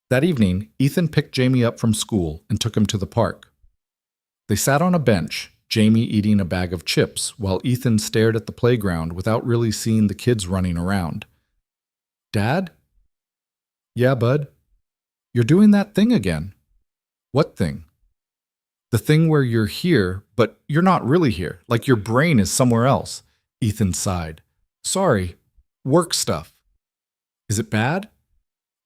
That evening, Ethan picked Jamie up from school and took him to the park. They sat on a bench, Jamie eating a bag of chips, while Ethan stared at the playground without really seeing the kids running around. Dad? Yeah, bud. You're doing that thing again. What thing? The thing where you're here, but you're not really here, like your brain is somewhere else. Ethan sighed. Sorry. Work stuff. Is it bad?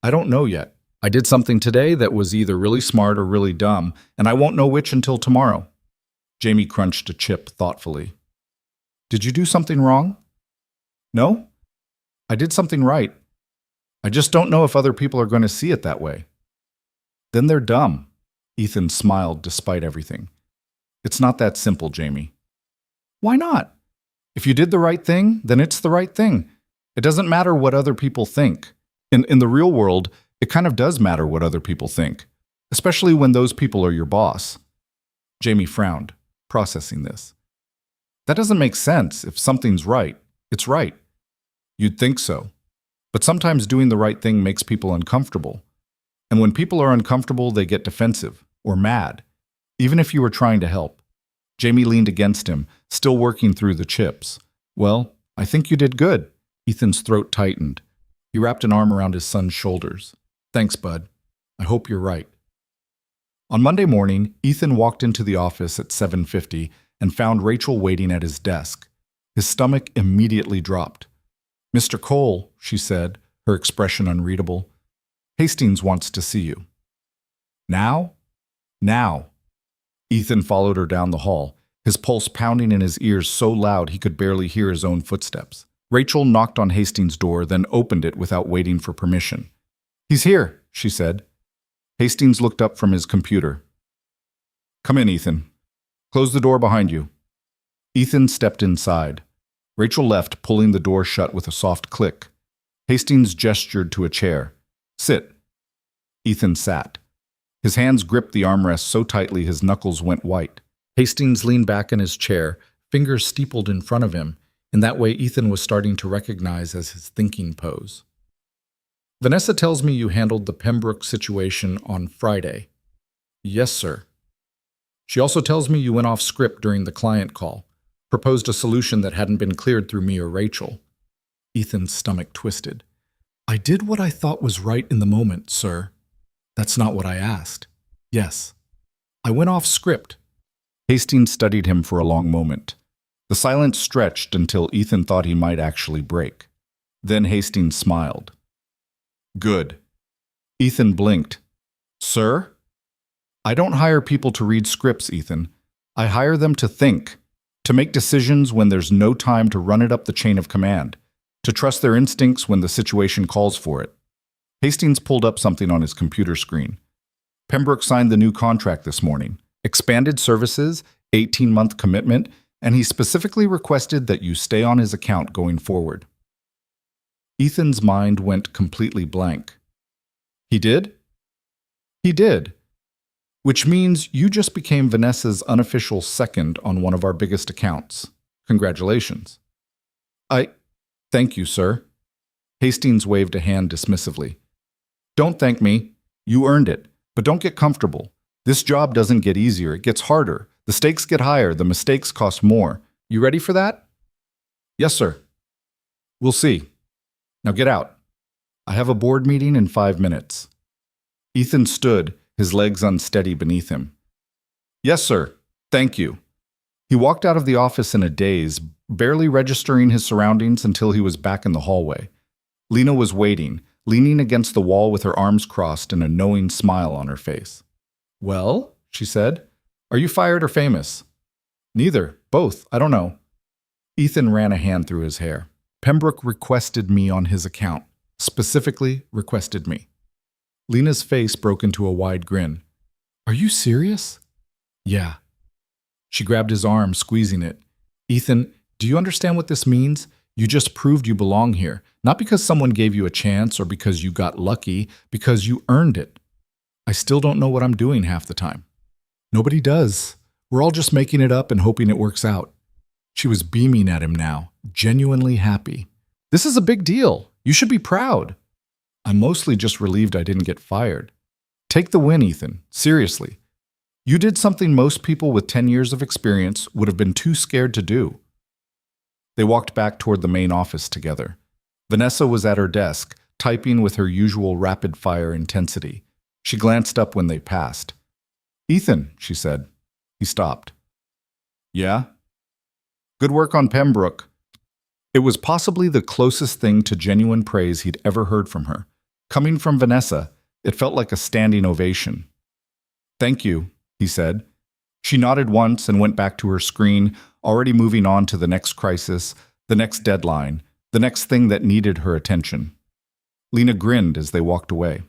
I don't know yet. I did something today that was either really smart or really dumb, and I won't know which until tomorrow. Jamie crunched a chip thoughtfully. Did you do something wrong? No? I did something right. I just don't know if other people are going to see it that way. Then they're dumb. Ethan smiled despite everything. It's not that simple, Jamie. Why not? If you did the right thing, then it's the right thing. It doesn't matter what other people think. In the real world, it kind of does matter what other people think, especially when those people are your boss. Jamie frowned, processing this. That doesn't make sense. If something's right, it's right. You'd think so. But sometimes doing the right thing makes people uncomfortable. And when people are uncomfortable, they get defensive or mad, even if you were trying to help. Jamie leaned against him, still working through the chips. Well, I think you did good. Ethan's throat tightened. He wrapped an arm around his son's shoulders. Thanks, bud. I hope you're right. On Monday morning, Ethan walked into the office at 7:50 and found Rachel waiting at his desk. His stomach immediately dropped. Mr. Cole, she said, her expression unreadable. Hastings wants to see you. Now? Now. Ethan followed her down the hall, his pulse pounding in his ears so loud he could barely hear his own footsteps. Rachel knocked on Hastings' door, then opened it without waiting for permission. He's here, she said. Hastings looked up from his computer. Come in, Ethan. Close the door behind you. Ethan stepped inside. Rachel left, pulling the door shut with a soft click. Hastings gestured to a chair. Sit. Ethan sat. His hands gripped the armrest so tightly his knuckles went white. Hastings leaned back in his chair, fingers steepled in front of him, in that way Ethan was starting to recognize as his thinking pose. Vanessa tells me you handled the Pembroke situation on Friday. Yes, sir. She also tells me you went off script during the client call, proposed a solution that hadn't been cleared through me or Rachel. Ethan's stomach twisted. I did what I thought was right in the moment, sir. That's not what I asked. Yes. I went off script. Hastings studied him for a long moment. The silence stretched until Ethan thought he might actually break. Then Hastings smiled. Good. Ethan blinked. Sir? I don't hire people to read scripts, Ethan. I hire them to think, to make decisions when there's no time to run it up the chain of command, to trust their instincts when the situation calls for it. Hastings pulled up something on his computer screen. Pembroke signed the new contract this morning. Expanded services, 18-month commitment, and he specifically requested that you stay on his account going forward. Ethan's mind went completely blank. He did? He did. Which means you just became Vanessa's unofficial second on one of our biggest accounts. Congratulations. Thank you, sir. Hastings waved a hand dismissively. Don't thank me. You earned it. But don't get comfortable. This job doesn't get easier, it gets harder. The stakes get higher, the mistakes cost more. You ready for that? Yes, sir. We'll see. Now get out. I have a board meeting in 5 minutes. Ethan stood, his legs unsteady beneath him. Yes, sir. Thank you. He walked out of the office in a daze, barely registering his surroundings until he was back in the hallway. Lena was waiting, leaning against the wall with her arms crossed and a knowing smile on her face. Well, she said, are you fired or famous? Neither. Both. I don't know. Ethan ran a hand through his hair. Pembroke requested me on his account. Specifically requested me. Lena's face broke into a wide grin. Are you serious? Yeah. She grabbed his arm, squeezing it. Ethan, do you understand what this means? You just proved you belong here. Not because someone gave you a chance or because you got lucky, because you earned it. I still don't know what I'm doing half the time. Nobody does. We're all just making it up and hoping it works out. She was beaming at him now, genuinely happy. This is a big deal. You should be proud. I'm mostly just relieved I didn't get fired. Take the win, Ethan. Seriously. You did something most people with 10 years of experience would have been too scared to do. They walked back toward the main office together. Vanessa was at her desk, typing with her usual rapid-fire intensity. She glanced up when they passed. Ethan, she said. He stopped. Yeah? Good work on Pembroke. It was possibly the closest thing to genuine praise he'd ever heard from her. Coming from Vanessa, it felt like a standing ovation. Thank you, he said. She nodded once and went back to her screen, already moving on to the next crisis, the next deadline, the next thing that needed her attention. Lena grinned as they walked away.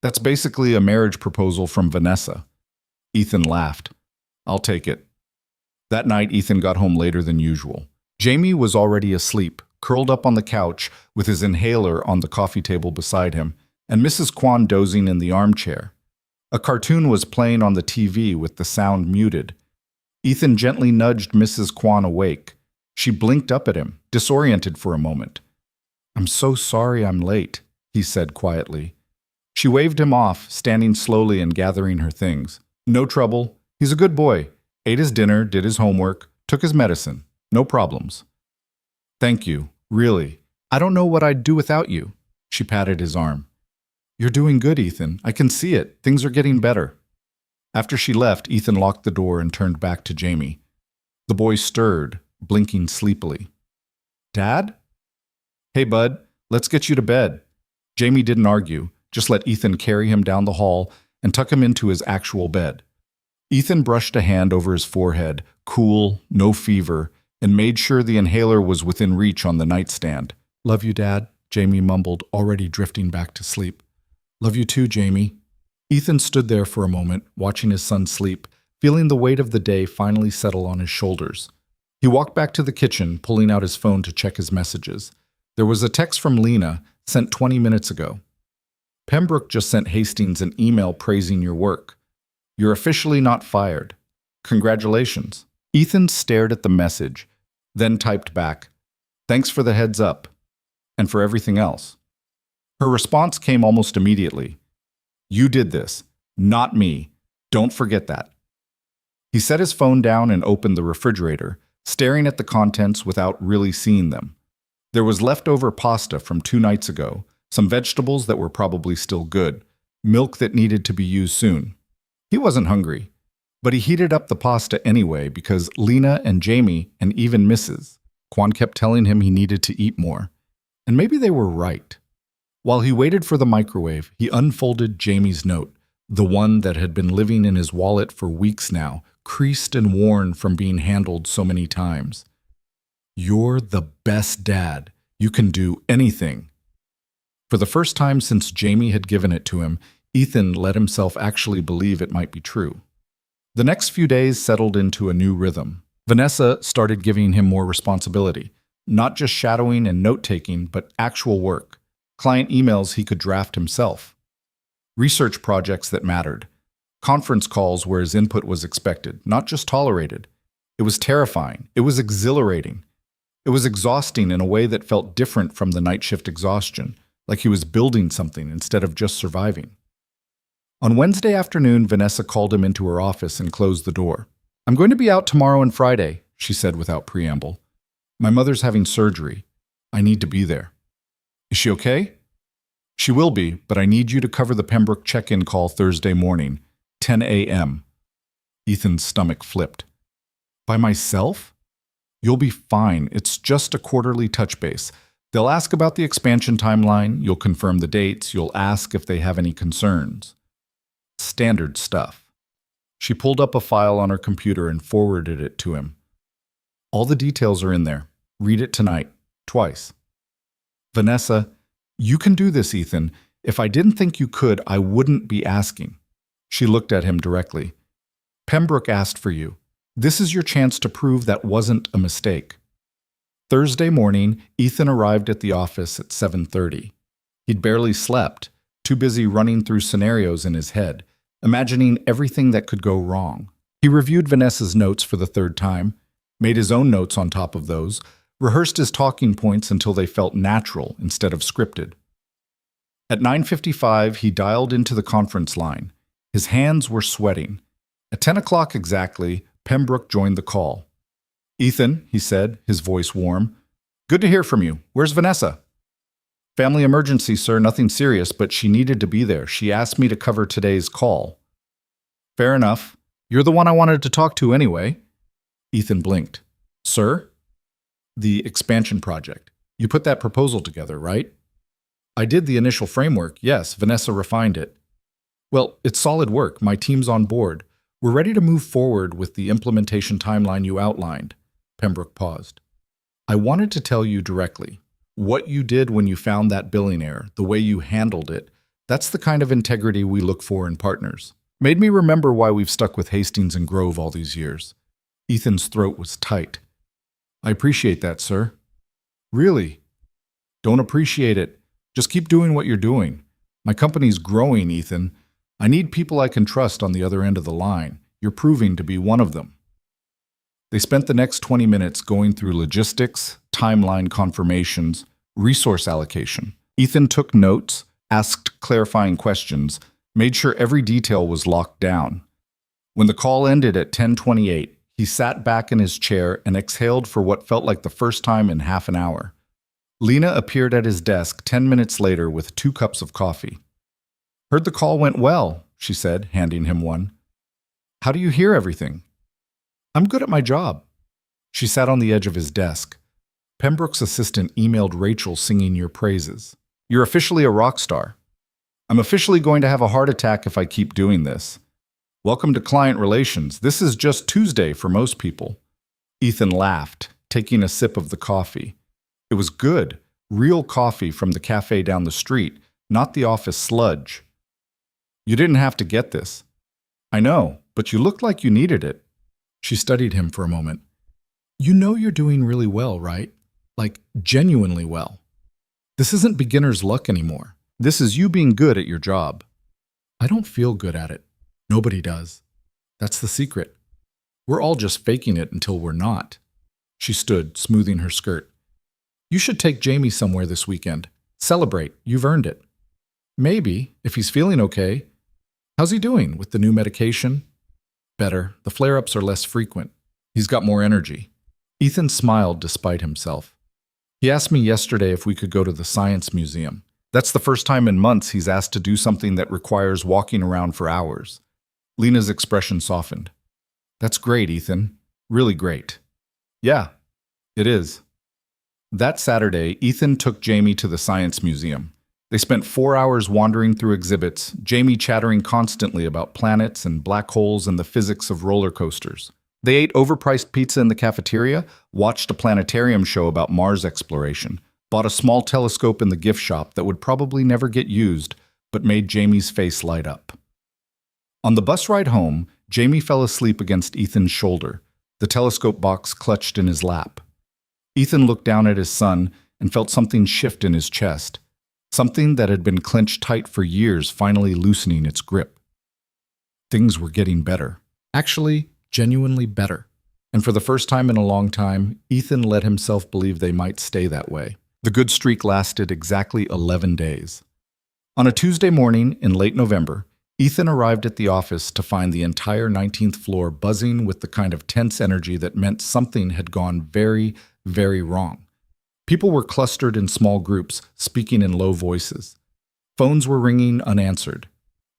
That's basically a marriage proposal from Vanessa. Ethan laughed. I'll take it. That night, Ethan got home later than usual. Jamie was already asleep, curled up on the couch with his inhaler on the coffee table beside him, and Mrs. Kwan dozing in the armchair. A cartoon was playing on the TV with the sound muted. Ethan gently nudged Mrs. Kwan awake. She blinked up at him, disoriented for a moment. I'm so sorry I'm late, he said quietly. She waved him off, standing slowly and gathering her things. No trouble. He's a good boy. Ate his dinner, did his homework, took his medicine. No problems. Thank you, really. I don't know what I'd do without you. She patted his arm. You're doing good, Ethan. I can see it. Things are getting better. After she left, Ethan locked the door and turned back to Jamie. The boy stirred, blinking sleepily. Dad? Hey, bud, let's get you to bed. Jamie didn't argue, just let Ethan carry him down the hall and tuck him into his actual bed. Ethan brushed a hand over his forehead, cool, no fever, and made sure the inhaler was within reach on the nightstand. Love you, Dad, Jamie mumbled, already drifting back to sleep. Love you too, Jamie. Ethan stood there for a moment, watching his son sleep, feeling the weight of the day finally settle on his shoulders. He walked back to the kitchen, pulling out his phone to check his messages. There was a text from Lena, sent 20 minutes ago. Pembroke just sent Hastings an email praising your work. You're officially not fired. Congratulations. Ethan stared at the message, then typed back, Thanks for the heads up, and for everything else. Her response came almost immediately. You did this, not me. Don't forget that. He set his phone down and opened the refrigerator, staring at the contents without really seeing them. There was leftover pasta from 2 nights ago, some vegetables that were probably still good, milk that needed to be used soon. He wasn't hungry, but he heated up the pasta anyway because Lena and Jamie and even Mrs. Kwan kept telling him he needed to eat more. And maybe they were right. While he waited for the microwave, he unfolded Jamie's note, the one that had been living in his wallet for weeks now, creased and worn from being handled so many times. "You're the best dad. You can do anything." For the first time since Jamie had given it to him, Ethan let himself actually believe it might be true. The next few days settled into a new rhythm. Vanessa started giving him more responsibility, not just shadowing and note-taking, but actual work, client emails he could draft himself, research projects that mattered, conference calls where his input was expected, not just tolerated. It was terrifying. It was exhilarating. It was exhausting in a way that felt different from the night shift exhaustion, like he was building something instead of just surviving. On Wednesday afternoon, Vanessa called him into her office and closed the door. "I'm going to be out tomorrow and Friday," she said without preamble. "My mother's having surgery. I need to be there." "Is she okay?" "She will be, but I need you to cover the Pembroke check-in call Thursday morning, 10 a.m. Ethan's stomach flipped. "By myself?" "You'll be fine. It's just a quarterly touch base. They'll ask about the expansion timeline, you'll confirm the dates, you'll ask if they have any concerns. Standard stuff." She pulled up a file on her computer and forwarded it to him. "All the details are in there. Read it tonight, twice." "Vanessa, you can do this, Ethan. If I didn't think you could, I wouldn't be asking." She looked at him directly. "Pembroke asked for you. This is your chance to prove that wasn't a mistake." Thursday morning, Ethan arrived at the office at 7:30. He'd barely slept, too busy running through scenarios in his head, imagining everything that could go wrong. He reviewed Vanessa's notes for the third time, made his own notes on top of those, rehearsed his talking points until they felt natural instead of scripted. At 9:55, he dialed into the conference line. His hands were sweating. At 10 o'clock exactly, Pembroke joined the call. "Ethan," he said, his voice warm. "Good to hear from you. Where's Vanessa?" "Family emergency, sir. Nothing serious, but she needed to be there. She asked me to cover today's call." "Fair enough. You're the one I wanted to talk to anyway." Ethan blinked. "Sir?" "The expansion project. You put that proposal together, right?" "I did the initial framework, yes. Vanessa refined it." "Well, it's solid work. My team's on board. We're ready to move forward with the implementation timeline you outlined." Pembroke paused. "I wanted to tell you directly. What you did when you found that billionaire, the way you handled it, that's the kind of integrity we look for in partners. Made me remember why we've stuck with Hastings and Grove all these years." Ethan's throat was tight. "I appreciate that, sir." "Really?" "Don't appreciate it. Just keep doing what you're doing. My company's growing, Ethan. I need people I can trust on the other end of the line. You're proving to be one of them." They spent the next 20 minutes going through logistics, timeline confirmations, resource allocation. Ethan took notes, asked clarifying questions, made sure every detail was locked down. When the call ended at 10:28, he sat back in his chair and exhaled for what felt like the first time in half an hour. Lena appeared at his desk 10 minutes later with 2 cups of coffee. "Heard the call went well," she said, handing him one. "How do you hear everything?" "I'm good at my job." She sat on the edge of his desk. "Pembroke's assistant emailed Rachel singing your praises. You're officially a rock star." "I'm officially going to have a heart attack if I keep doing this." "Welcome to client relations. This is just Tuesday for most people." Ethan laughed, taking a sip of the coffee. It was good, real coffee from the cafe down the street, not the office sludge. "You didn't have to get this." "I know, but you looked like you needed it." She studied him for a moment. "You know you're doing really well, right? Like, genuinely well. This isn't beginner's luck anymore. This is you being good at your job." "I don't feel good at it. Nobody does. That's the secret. We're all just faking it until we're not." She stood, smoothing her skirt. "You should take Jamie somewhere this weekend. Celebrate. You've earned it." "Maybe, if he's feeling okay. How's he doing with the new medication?" "Better. The flare-ups are less frequent. He's got more energy." Ethan smiled despite himself. "He asked me yesterday if we could go to the Science Museum. That's the first time in months he's asked to do something that requires walking around for hours. Lena's expression softened. That's great, Ethan. Really great. Yeah, it is. That Saturday, Ethan took Jamie to the Science Museum. They spent 4 hours wandering through exhibits, Jamie chattering constantly about planets and black holes and the physics of roller coasters. They ate overpriced pizza in the cafeteria, watched a planetarium show about Mars exploration, bought a small telescope in the gift shop that would probably never get used, but made Jamie's face light up. On the bus ride home, Jamie fell asleep against Ethan's shoulder, the telescope box clutched in his lap. Ethan looked down at his son and felt something shift in his chest, something that had been clenched tight for years finally loosening its grip. Things were getting better. Actually, genuinely better. And for the first time in a long time, Ethan let himself believe they might stay that way. The good streak lasted exactly 11 days. On a Tuesday morning in late November, Ethan arrived at the office to find the entire 19th floor buzzing with the kind of tense energy that meant something had gone very, very wrong. People were clustered in small groups, speaking in low voices. Phones were ringing unanswered.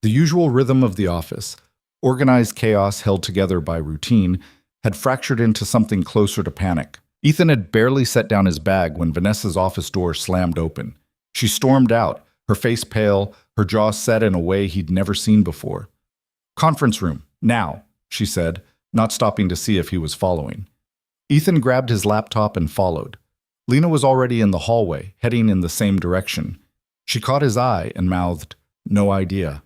The usual rhythm of the office, organized chaos held together by routine, had fractured into something closer to panic. Ethan had barely set down his bag when Vanessa's office door slammed open. She stormed out, her face pale, her jaw set in a way he'd never seen before. "Conference room, now," she said, not stopping to see if he was following. Ethan grabbed his laptop and followed. Lena was already in the hallway, heading in the same direction. She caught his eye and mouthed, "No idea."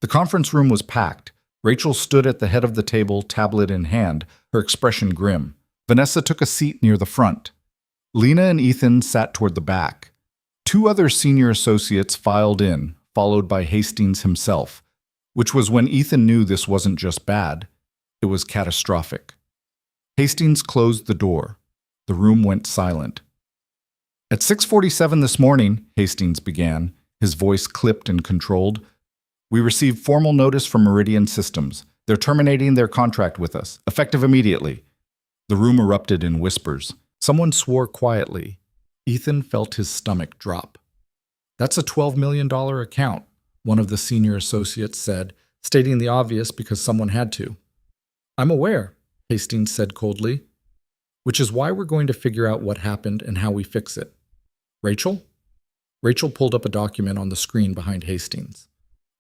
The conference room was packed. Rachel stood at the head of the table, tablet in hand, her expression grim. Vanessa took a seat near the front. Lena and Ethan sat toward the back. 2 other senior associates filed in, followed by Hastings himself, which was when Ethan knew this wasn't just bad, it was catastrophic. Hastings closed the door. The room went silent. "At 6:47 this morning," Hastings began, his voice clipped and controlled, "we received formal notice from Meridian Systems. They're terminating their contract with us, effective immediately." The room erupted in whispers. Someone swore quietly. Ethan felt his stomach drop. "That's a $12 million account," one of the senior associates said, stating the obvious because someone had to. "I'm aware," Hastings said coldly, "which is why we're going to figure out what happened and how we fix it." "Rachel?" Rachel pulled up a document on the screen behind Hastings.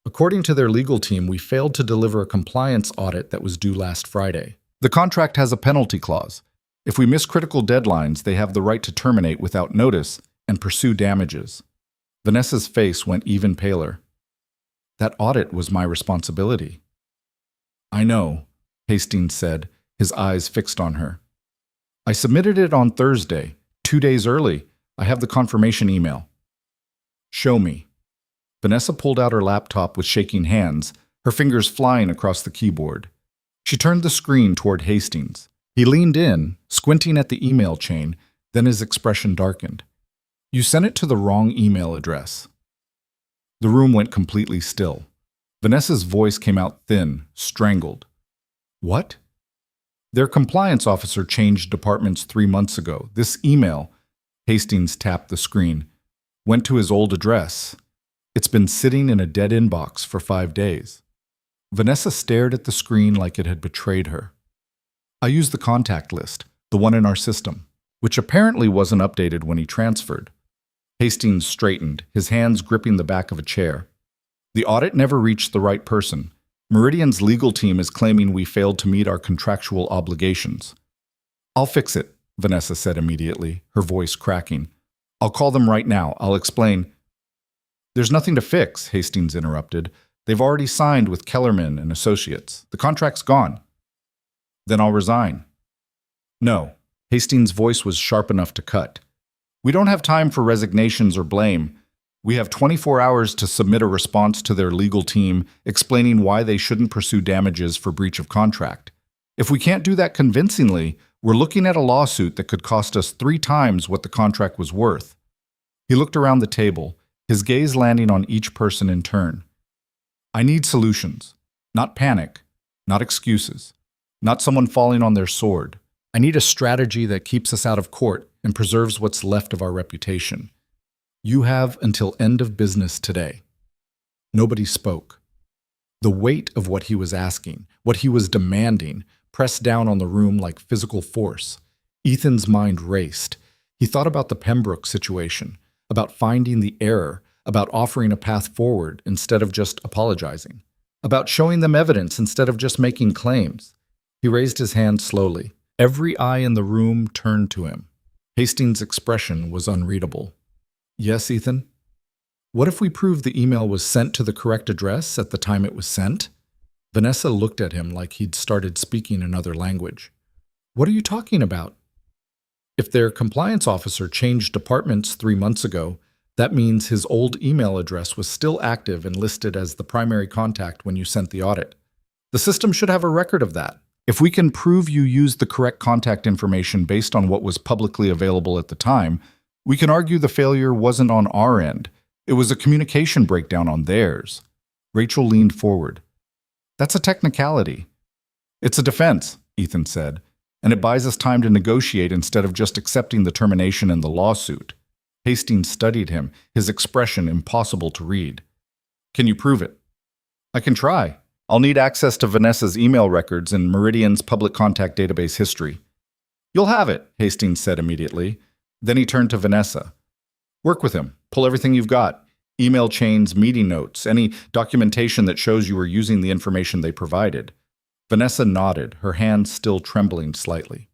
"According to their legal team, we failed to deliver a compliance audit that was due last Friday. The contract has a penalty clause. If we miss critical deadlines, they have the right to terminate without notice and pursue damages." Vanessa's face went even paler. "That audit was my responsibility." "I know," Hastings said, his eyes fixed on her. "I submitted it on Thursday, 2 days early. I have the confirmation email." "Show me." Vanessa pulled out her laptop with shaking hands, her fingers flying across the keyboard. She turned the screen toward Hastings. He leaned in, squinting at the email chain, then his expression darkened. "You sent it to the wrong email address." The room went completely still. Vanessa's voice came out thin, strangled. "What?" "Their compliance officer changed departments 3 months ago. This email," Hastings tapped the screen, "went to his old address. It's been sitting in a dead inbox for 5 days." Vanessa stared at the screen like it had betrayed her. "I used the contact list, the one in our system, which apparently wasn't updated when he transferred." Hastings straightened, his hands gripping the back of a chair. "The audit never reached the right person. Meridian's legal team is claiming we failed to meet our contractual obligations." "I'll fix it," Vanessa said immediately, her voice cracking. "I'll call them right now. I'll explain." "There's nothing to fix," Hastings interrupted. "They've already signed with Kellerman and Associates. The contract's gone." "Then I'll resign." "No." Hastings' voice was sharp enough to cut. "We don't have time for resignations or blame. We have 24 hours to submit a response to their legal team explaining why they shouldn't pursue damages for breach of contract. If we can't do that convincingly, we're looking at a lawsuit that could cost us 3 times what the contract was worth." He looked around the table, his gaze landing on each person in turn. "I need solutions, not panic, not excuses, not someone falling on their sword. I need a strategy that keeps us out of court and preserves what's left of our reputation." You have until end of business today. Nobody spoke. The weight of what he was asking, what he was demanding, pressed down on the room like physical force. Ethan's mind raced. He thought about the Pembroke situation, about finding the error, about offering a path forward instead of just apologizing, about showing them evidence instead of just making claims. He raised his hand slowly. Every eye in the room turned to him. Hastings' expression was unreadable. Yes, Ethan? What if we prove the email was sent to the correct address at the time it was sent? Vanessa looked at him like he'd started speaking another language. What are you talking about? If their compliance officer changed departments 3 months ago, that means his old email address was still active and listed as the primary contact when you sent the audit. The system should have a record of that. If we can prove you used the correct contact information based on what was publicly available at the time, we can argue the failure wasn't on our end. It was a communication breakdown on theirs. Rachel leaned forward. That's a technicality. It's a defense, Ethan said, and it buys us time to negotiate instead of just accepting the termination in the lawsuit. Hastings studied him, his expression impossible to read. Can you prove it? I can try. I'll need access to Vanessa's email records and Meridian's public contact database history. You'll have it, Hastings said immediately. Then he turned to Vanessa. Work with him. Pull everything you've got. Email chains, meeting notes, any documentation that shows you were using the information they provided. Vanessa nodded, her hands still trembling slightly.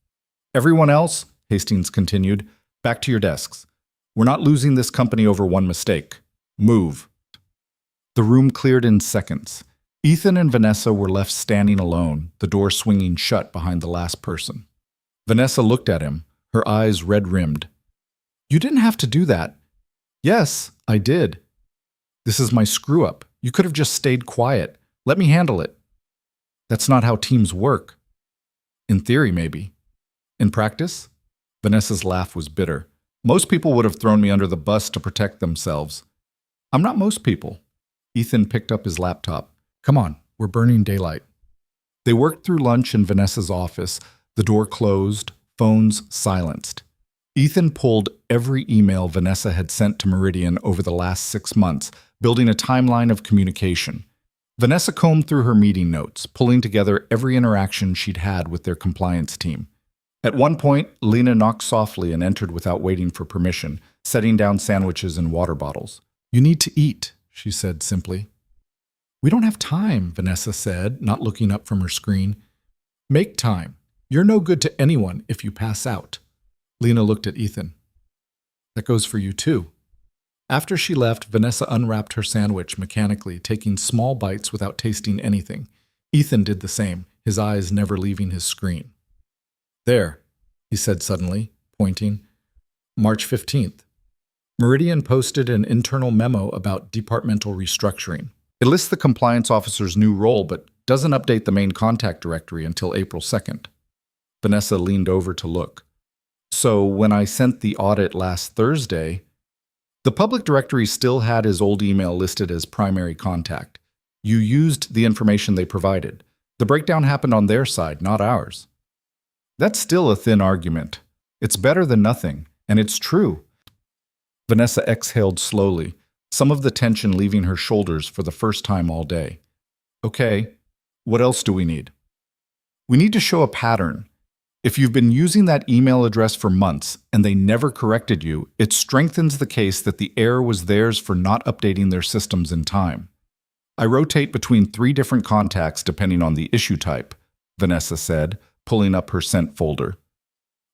Everyone else, Hastings continued, back to your desks. We're not losing this company over one mistake. Move. The room cleared in seconds. Ethan and Vanessa were left standing alone, the door swinging shut behind the last person. Vanessa looked at him, her eyes red-rimmed. You didn't have to do that. Yes, I did. This is my screw-up. You could have just stayed quiet. Let me handle it. That's not how teams work. In theory, maybe. In practice? Vanessa's laugh was bitter. Most people would have thrown me under the bus to protect themselves. I'm not most people. Ethan picked up his laptop. Come on, we're burning daylight. They worked through lunch in Vanessa's office, the door closed, phones silenced. Ethan pulled every email Vanessa had sent to Meridian over the last 6 months, building a timeline of communication. Vanessa combed through her meeting notes, pulling together every interaction she'd had with their compliance team. At one point, Lena knocked softly and entered without waiting for permission, setting down sandwiches and water bottles. You need to eat, she said simply. We don't have time, Vanessa said, not looking up from her screen. Make time. You're no good to anyone if you pass out. Lena looked at Ethan. That goes for you too. After she left, Vanessa unwrapped her sandwich mechanically, taking small bites without tasting anything. Ethan did the same, his eyes never leaving his screen. There, he said suddenly, pointing. March 15th. Meridian posted an internal memo about departmental restructuring. It lists the compliance officer's new role, but doesn't update the main contact directory until April 2nd. Vanessa leaned over to look. So when I sent the audit last Thursday, the public directory still had his old email listed as primary contact. You used the information they provided. The breakdown happened on their side, not ours. That's still a thin argument. It's better than nothing, and it's true. Vanessa exhaled slowly, some of the tension leaving her shoulders for the first time all day. Okay, what else do we need? We need to show a pattern. If you've been using that email address for months and they never corrected you, it strengthens the case that the error was theirs for not updating their systems in time. I rotate between 3 different contacts depending on the issue type, Vanessa said, pulling up her sent folder.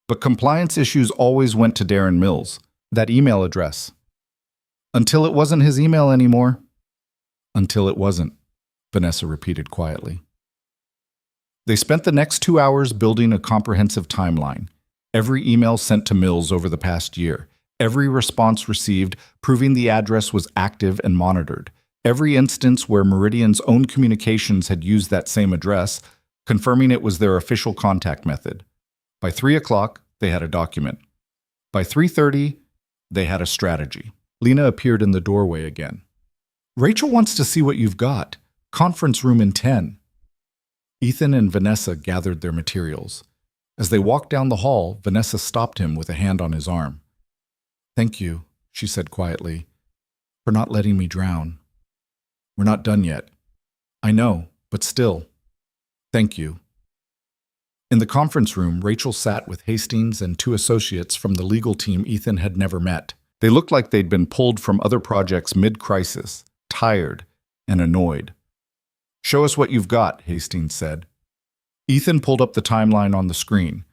But compliance issues always went to Darren Mills, that email address. Until it wasn't his email anymore. Until it wasn't, Vanessa repeated quietly. They spent the next 2 hours building a comprehensive timeline. Every email sent to Mills over the past year. Every response received proving the address was active and monitored. Every instance where Meridian's own communications had used that same address, confirming it was their official contact method. By 3 o'clock, they had a document. By 3:30, they had a strategy. Lena appeared in the doorway again. Rachel wants to see what you've got. Conference room in 10. Ethan and Vanessa gathered their materials. As they walked down the hall, Vanessa stopped him with a hand on his arm. Thank you, she said quietly, "for not letting me drown. We're not done yet. I know, but still, thank you." In the conference room, Rachel sat with Hastings and two associates from the legal team Ethan had never met. They looked like they'd been pulled from other projects mid-crisis, tired and annoyed. "Show us what you've got," Hastings said. Ethan pulled up the timeline on the screen,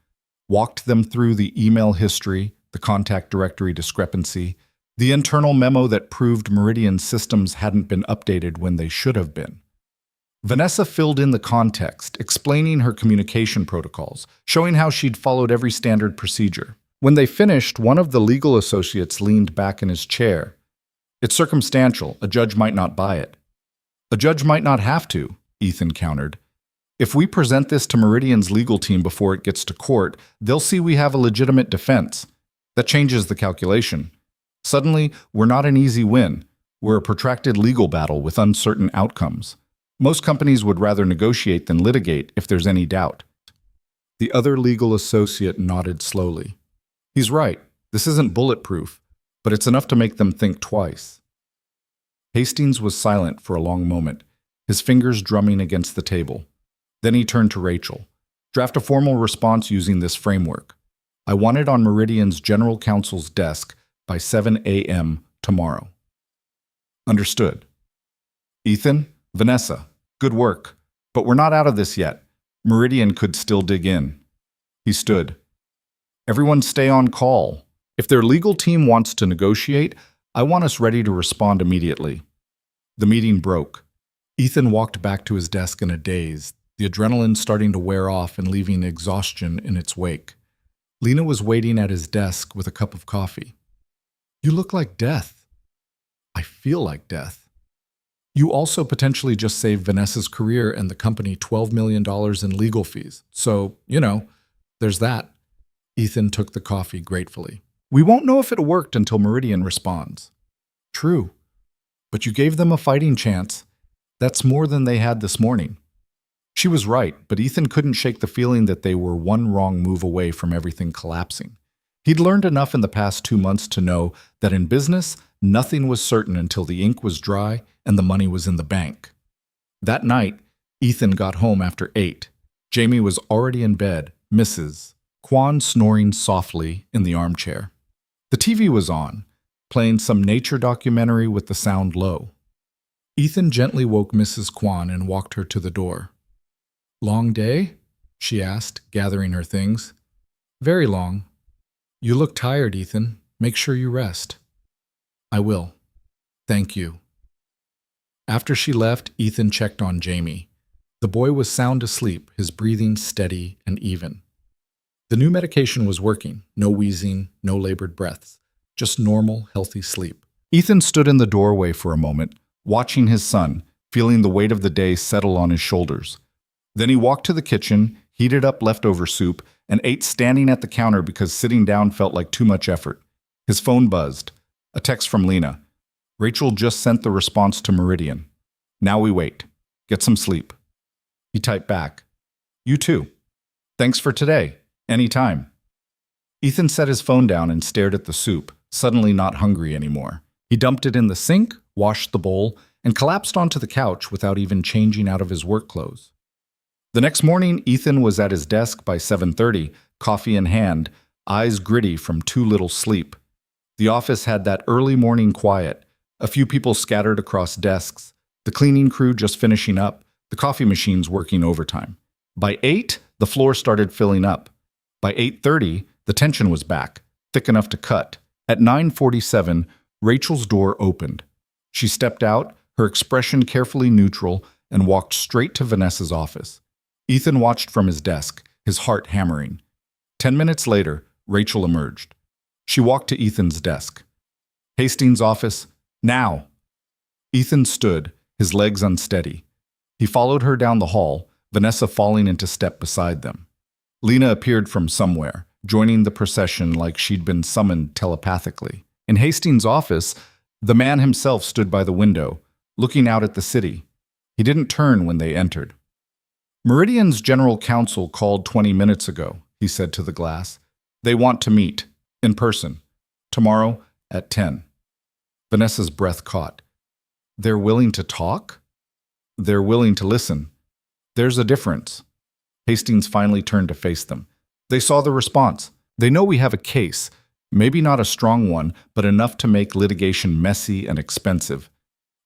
walked them through the email history, the contact directory discrepancy, the internal memo that proved Meridian's systems hadn't been updated when they should have been. Vanessa filled in the context, explaining her communication protocols, showing how she'd followed every standard procedure. When they finished, one of the legal associates leaned back in his chair. "It's circumstantial. A judge might not buy it." "A judge might not have to," Ethan countered. "If we present this to Meridian's legal team before it gets to court, they'll see we have a legitimate defense. That changes the calculation. Suddenly, we're not an easy win. We're a protracted legal battle with uncertain outcomes. Most companies would rather negotiate than litigate if there's any doubt." The other legal associate nodded slowly. "He's right. This isn't bulletproof, but it's enough to make them think twice." Hastings was silent for a long moment, his fingers drumming against the table. Then he turned to Rachel. "Draft a formal response using this framework. I want it on Meridian's general counsel's desk by 7 a.m. tomorrow." "Understood." "Ethan, Vanessa, good work. But we're not out of this yet. Meridian could still dig in." He stood. "Everyone stay on call. If their legal team wants to negotiate, I want us ready to respond immediately." The meeting broke. Ethan walked back to his desk in a daze, the adrenaline starting to wear off and leaving exhaustion in its wake. Lena was waiting at his desk with a cup of coffee. "You look like death." "I feel like death." "You also potentially just saved Vanessa's career and the company $12 million in legal fees. So, there's that." Ethan took the coffee gratefully. "We won't know if it worked until Meridian responds." "True. But you gave them a fighting chance. That's more than they had this morning." She was right, but Ethan couldn't shake the feeling that they were one wrong move away from everything collapsing. He'd learned enough in the past 2 months to know that in business, nothing was certain until the ink was dry and the money was in the bank. That night, Ethan got home after 8. Jamie was already in bed, Mrs. Kwan snoring softly in the armchair. The TV was on, playing some nature documentary with the sound low. Ethan gently woke Mrs. Kwan and walked her to the door. "Long day?" she asked, gathering her things. "Very long." "You look tired, Ethan. Make sure you rest." "I will. Thank you." After she left, Ethan checked on Jamie. The boy was sound asleep, his breathing steady and even. The new medication was working. No wheezing, no labored breaths. Just normal, healthy sleep. Ethan stood in the doorway for a moment, watching his son, feeling the weight of the day settle on his shoulders. Then he walked to the kitchen, heated up leftover soup, and ate standing at the counter because sitting down felt like too much effort. His phone buzzed. A text from Lena. "Rachel just sent the response to Meridian. Now we wait. Get some sleep." He typed back. "You too. Thanks for today. Anytime." Ethan set his phone down and stared at the soup, suddenly not hungry anymore. He dumped it in the sink, washed the bowl, and collapsed onto the couch without even changing out of his work clothes. The next morning, Ethan was at his desk by 7:30, coffee in hand, eyes gritty from too little sleep. The office had that early morning quiet, a few people scattered across desks, the cleaning crew just finishing up, the coffee machines working overtime. By 8, the floor started filling up. By 8:30, the tension was back, thick enough to cut. At 9:47, Rachel's door opened. She stepped out, her expression carefully neutral, and walked straight to Vanessa's office. Ethan watched from his desk, his heart hammering. 10 minutes later, Rachel emerged. She walked to Ethan's desk. "Hastings' office, now!" Ethan stood, his legs unsteady. He followed her down the hall, Vanessa falling into step beside them. Lena appeared from somewhere, joining the procession like she'd been summoned telepathically. In Hastings' office, the man himself stood by the window, looking out at the city. He didn't turn when they entered. "Meridian's general counsel called 20 minutes ago," he said to the glass. "They want to meet, in person, tomorrow at 10. Vanessa's breath caught. They're willing to talk? They're willing to listen. There's a difference. Hastings finally turned to face them. They saw the response. They know we have a case, maybe not a strong one, but enough to make litigation messy and expensive.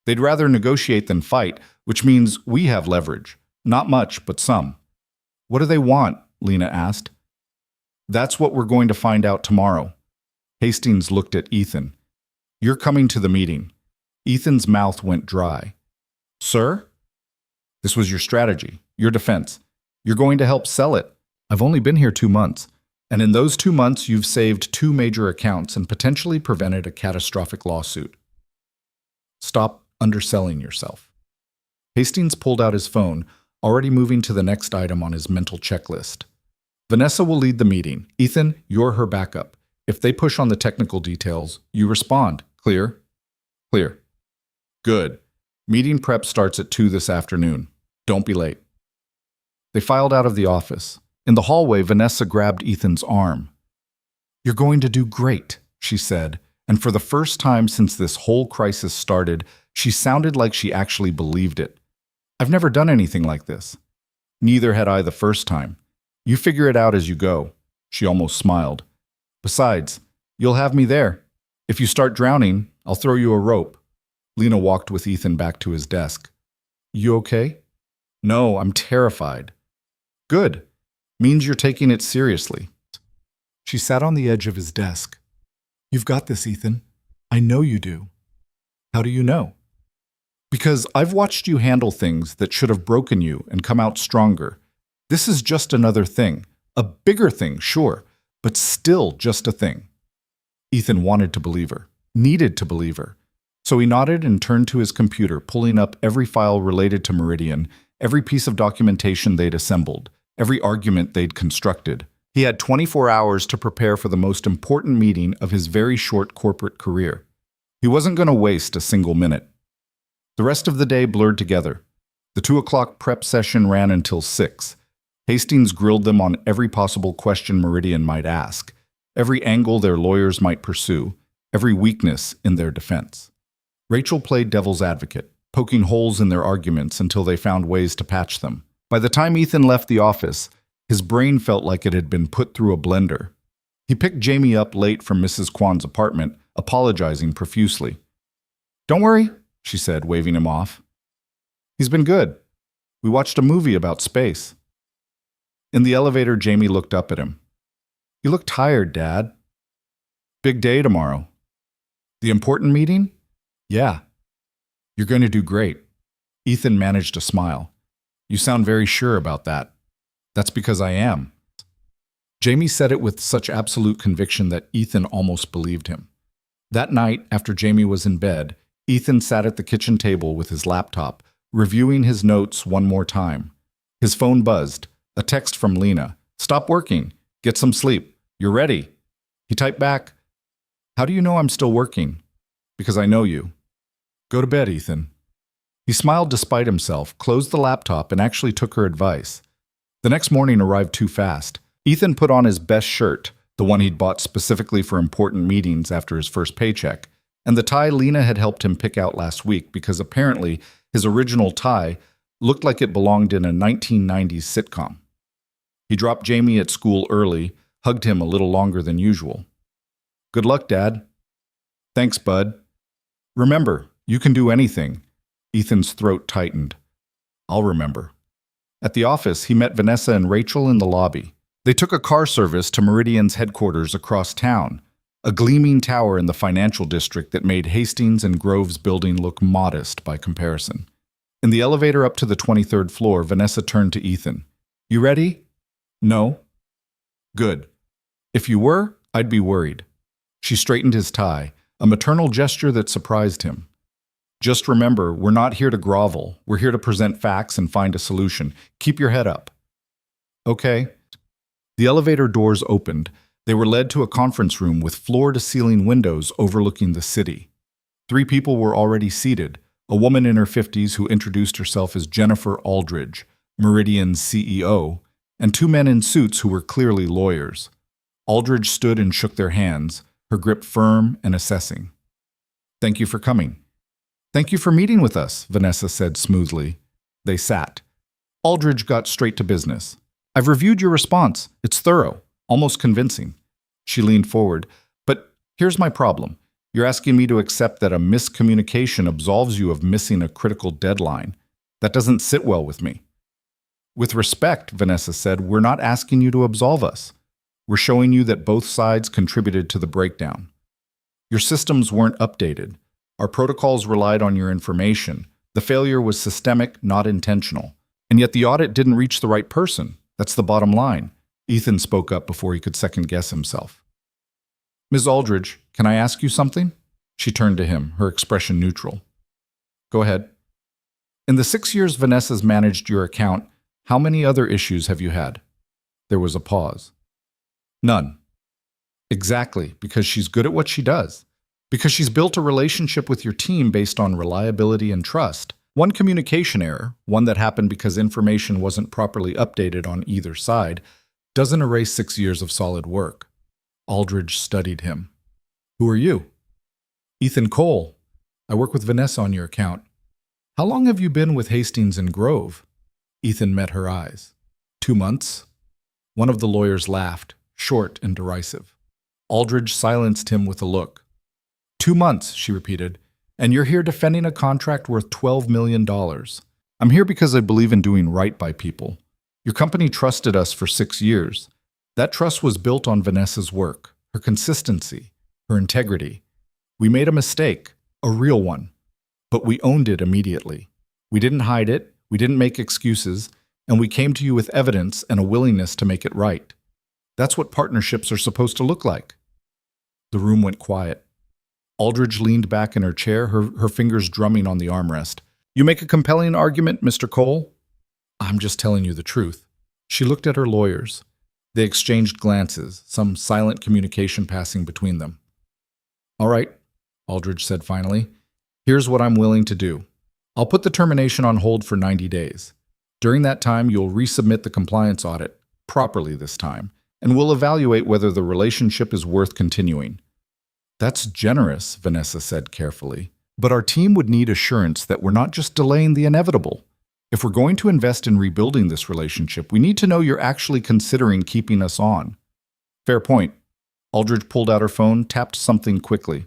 They'd rather negotiate than fight, which means we have leverage. Not much, but some. What do they want? Lena asked. That's what we're going to find out tomorrow. Hastings looked at Ethan. You're coming to the meeting. Ethan's mouth went dry. Sir? This was your strategy, your defense. You're going to help sell it. I've only been here 2 months, and in those 2 months you've saved 2 major accounts and potentially prevented a catastrophic lawsuit. Stop underselling yourself. Hastings pulled out his phone, already moving to the next item on his mental checklist. Vanessa will lead the meeting. Ethan, you're her backup. If they push on the technical details, you respond. Clear? Clear. Good. Meeting prep starts at 2 this afternoon. Don't be late. They filed out of the office. In the hallway, Vanessa grabbed Ethan's arm. You're going to do great, she said, and for the first time since this whole crisis started, she sounded like she actually believed it. I've never done anything like this. Neither had I the first time. You figure it out as you go. She almost smiled. Besides, you'll have me there. If you start drowning, I'll throw you a rope. Lena walked with Ethan back to his desk. You okay? No, I'm terrified. Good. Means you're taking it seriously. She sat on the edge of his desk. You've got this, Ethan. I know you do. How do you know? Because I've watched you handle things that should have broken you and come out stronger. This is just another thing. A bigger thing, sure, but still just a thing. Ethan wanted to believe her, needed to believe her. So he nodded and turned to his computer, pulling up every file related to Meridian, every piece of documentation they'd assembled, every argument they'd constructed. He had 24 hours to prepare for the most important meeting of his very short corporate career. He wasn't going to waste a single minute. The rest of the day blurred together. The 2 o'clock prep session ran until 6. Hastings grilled them on every possible question Meridian might ask, every angle their lawyers might pursue, every weakness in their defense. Rachel played devil's advocate, poking holes in their arguments until they found ways to patch them. By the time Ethan left the office, his brain felt like it had been put through a blender. He picked Jamie up late from Mrs. Kwan's apartment, apologizing profusely. Don't worry, she said, waving him off. He's been good. We watched a movie about space. In the elevator, Jamie looked up at him. You look tired, Dad. Big day tomorrow. The important meeting? Yeah. You're going to do great. Ethan managed a smile. You sound very sure about that. That's because I am. Jamie said it with such absolute conviction that Ethan almost believed him. That night, after Jamie was in bed, Ethan sat at the kitchen table with his laptop, reviewing his notes one more time. His phone buzzed. A text from Lena. Stop working. Get some sleep. You're ready. He typed back, How do you know I'm still working? Because I know you. Go to bed, Ethan. He smiled despite himself, closed the laptop, and actually took her advice. The next morning arrived too fast. Ethan put on his best shirt, the one he'd bought specifically for important meetings after his first paycheck, and the tie Lena had helped him pick out last week because apparently his original tie looked like it belonged in a 1990s sitcom. He dropped Jamie at school early, hugged him a little longer than usual. Good luck, Dad. Thanks, bud. Remember, you can do anything. Ethan's throat tightened. I'll remember. At the office, he met Vanessa and Rachel in the lobby. They took a car service to Meridian's headquarters across town, a gleaming tower in the financial district that made Hastings and Grove's building look modest by comparison. In the elevator up to the 23rd floor, Vanessa turned to Ethan. You ready? No? Good. If you were, I'd be worried. She straightened his tie, a maternal gesture that surprised him. Just remember, we're not here to grovel. We're here to present facts and find a solution. Keep your head up. Okay. The elevator doors opened. They were led to a conference room with floor-to-ceiling windows overlooking the city. 3 people were already seated, a woman in her 50s who introduced herself as Jennifer Aldridge, Meridian's CEO, and 2 men in suits who were clearly lawyers. Aldridge stood and shook their hands, her grip firm and assessing. Thank you for coming. Thank you for meeting with us, Vanessa said smoothly. They sat. Aldridge got straight to business. I've reviewed your response. It's thorough, almost convincing. She leaned forward. But here's my problem. You're asking me to accept that a miscommunication absolves you of missing a critical deadline. That doesn't sit well with me. With respect, Vanessa said, we're not asking you to absolve us. We're showing you that both sides contributed to the breakdown. Your systems weren't updated. Our protocols relied on your information. The failure was systemic, not intentional. And yet the audit didn't reach the right person. That's the bottom line. Ethan spoke up before he could second-guess himself. Ms. Aldridge, can I ask you something? She turned to him, her expression neutral. Go ahead. In the 6 years Vanessa's managed your account, how many other issues have you had? There was a pause. None. Exactly, because she's good at what she does. Because she's built a relationship with your team based on reliability and trust. One communication error, one that happened because information wasn't properly updated on either side, doesn't erase 6 years of solid work. Aldridge studied him. Who are you? Ethan Cole. I work with Vanessa on your account. How long have you been with Hastings and Grove? Ethan met her eyes. 2 months. One of the lawyers laughed, short and derisive. Aldridge silenced him with a look. 2 months, she repeated, and you're here defending a contract worth $12 million. I'm here because I believe in doing right by people. Your company trusted us for 6 years. That trust was built on Vanessa's work, her consistency, her integrity. We made a mistake, a real one, but we owned it immediately. We didn't hide it, we didn't make excuses, and we came to you with evidence and a willingness to make it right. That's what partnerships are supposed to look like. The room went quiet. Aldridge leaned back in her chair, her fingers drumming on the armrest. You make a compelling argument, Mr. Cole. I'm just telling you the truth. She looked at her lawyers. They exchanged glances, some silent communication passing between them. All right, Aldridge said finally. Here's what I'm willing to do. I'll put the termination on hold for 90 days. During that time, you'll resubmit the compliance audit, properly this time, and we'll evaluate whether the relationship is worth continuing. That's generous, Vanessa said carefully. But our team would need assurance that we're not just delaying the inevitable. If we're going to invest in rebuilding this relationship, we need to know you're actually considering keeping us on. Fair point. Aldridge pulled out her phone, tapped something quickly.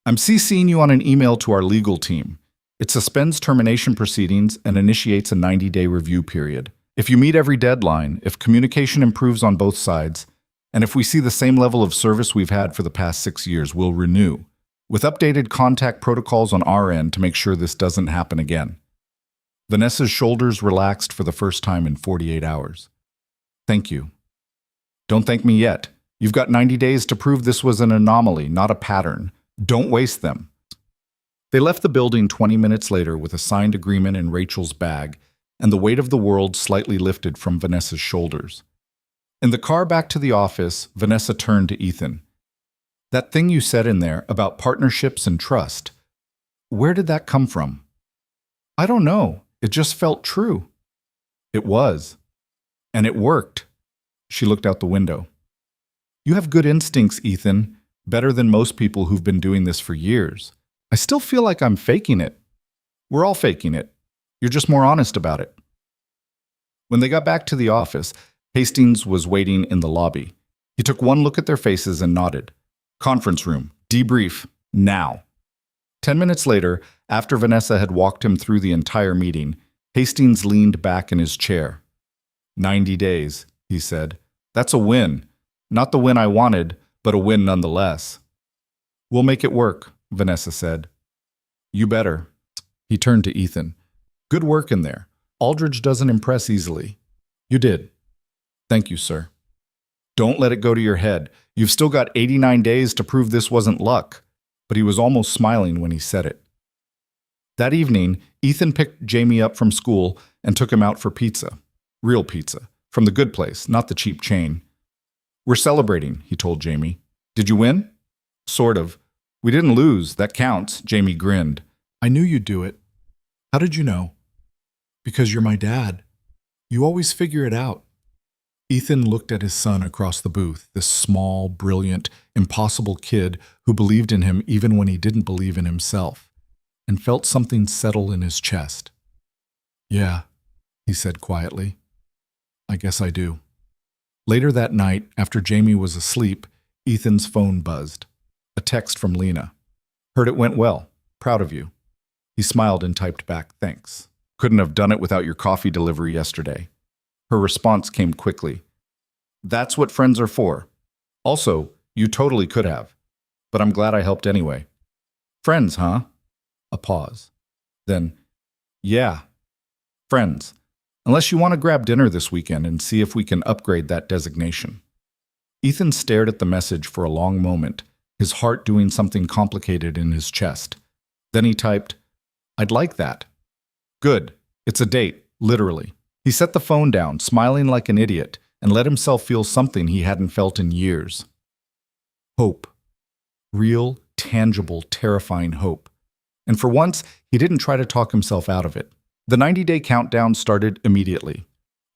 I'm CCing you on an email to our legal team. It suspends termination proceedings and initiates a 90-day review period. If you meet every deadline, if communication improves on both sides, and if we see the same level of service we've had for the past 6 years, we'll renew, with updated contact protocols on our end to make sure this doesn't happen again. Vanessa's shoulders relaxed for the first time in 48 hours. Thank you. Don't thank me yet. You've got 90 days to prove this was an anomaly, not a pattern. Don't waste them. They left the building 20 minutes later with a signed agreement in Rachel's bag and the weight of the world slightly lifted from Vanessa's shoulders. In the car back to the office, Vanessa turned to Ethan. That thing you said in there about partnerships and trust, where did that come from? I don't know. It just felt true. It was. And it worked. She looked out the window. You have good instincts, Ethan, better than most people who've been doing this for years. I still feel like I'm faking it. We're all faking it. You're just more honest about it. When they got back to the office, Hastings was waiting in the lobby. He took one look at their faces and nodded. Conference room. Debrief. Now. 10 minutes later, after Vanessa had walked him through the entire meeting, Hastings leaned back in his chair. 90 days, he said. That's a win. Not the win I wanted, but a win nonetheless. We'll make it work, Vanessa said. You better. He turned to Ethan. Good work in there. Aldridge doesn't impress easily. You did. Thank you, sir. Don't let it go to your head. You've still got 89 days to prove this wasn't luck. But he was almost smiling when he said it. That evening, Ethan picked Jamie up from school and took him out for pizza. Real pizza. From the good place, not the cheap chain. We're celebrating, he told Jamie. Did you win? Sort of. We didn't lose. That counts, Jamie grinned. I knew you'd do it. How did you know? Because you're my dad. You always figure it out. Ethan looked at his son across the booth, this small, brilliant, impossible kid who believed in him even when he didn't believe in himself, and felt something settle in his chest. "Yeah," he said quietly. "I guess I do." Later that night, after Jamie was asleep, Ethan's phone buzzed. A text from Lena. "Heard it went well. Proud of you." He smiled and typed back, "Thanks. Couldn't have done it without your coffee delivery yesterday." Her response came quickly. "That's what friends are for. Also, you totally could have. But I'm glad I helped anyway." "Friends, huh?" A pause. Then, "Yeah, friends. Unless you want to grab dinner this weekend and see if we can upgrade that designation." Ethan stared at the message for a long moment, his heart doing something complicated in his chest. Then he typed, "I'd like that." "Good. It's a date, literally." He set the phone down, smiling like an idiot, and let himself feel something he hadn't felt in years. Hope. Real, tangible, terrifying hope. And for once, he didn't try to talk himself out of it. The 90-day countdown started immediately.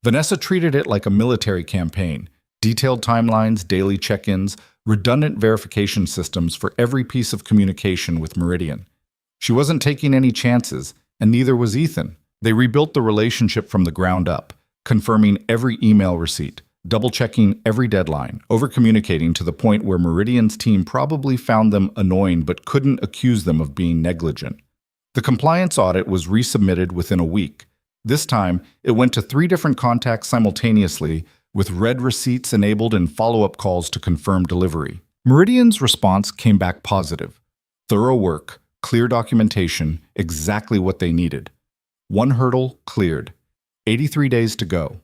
Vanessa treated it like a military campaign. Detailed timelines, daily check-ins, redundant verification systems for every piece of communication with Meridian. She wasn't taking any chances, and neither was Ethan. They rebuilt the relationship from the ground up, confirming every email receipt, double-checking every deadline, over-communicating to the point where Meridian's team probably found them annoying but couldn't accuse them of being negligent. The compliance audit was resubmitted within a week. This time, it went to 3 different contacts simultaneously, with red receipts enabled and follow-up calls to confirm delivery. Meridian's response came back positive. Thorough work, clear documentation, exactly what they needed. 1 hurdle cleared. 83 days to go.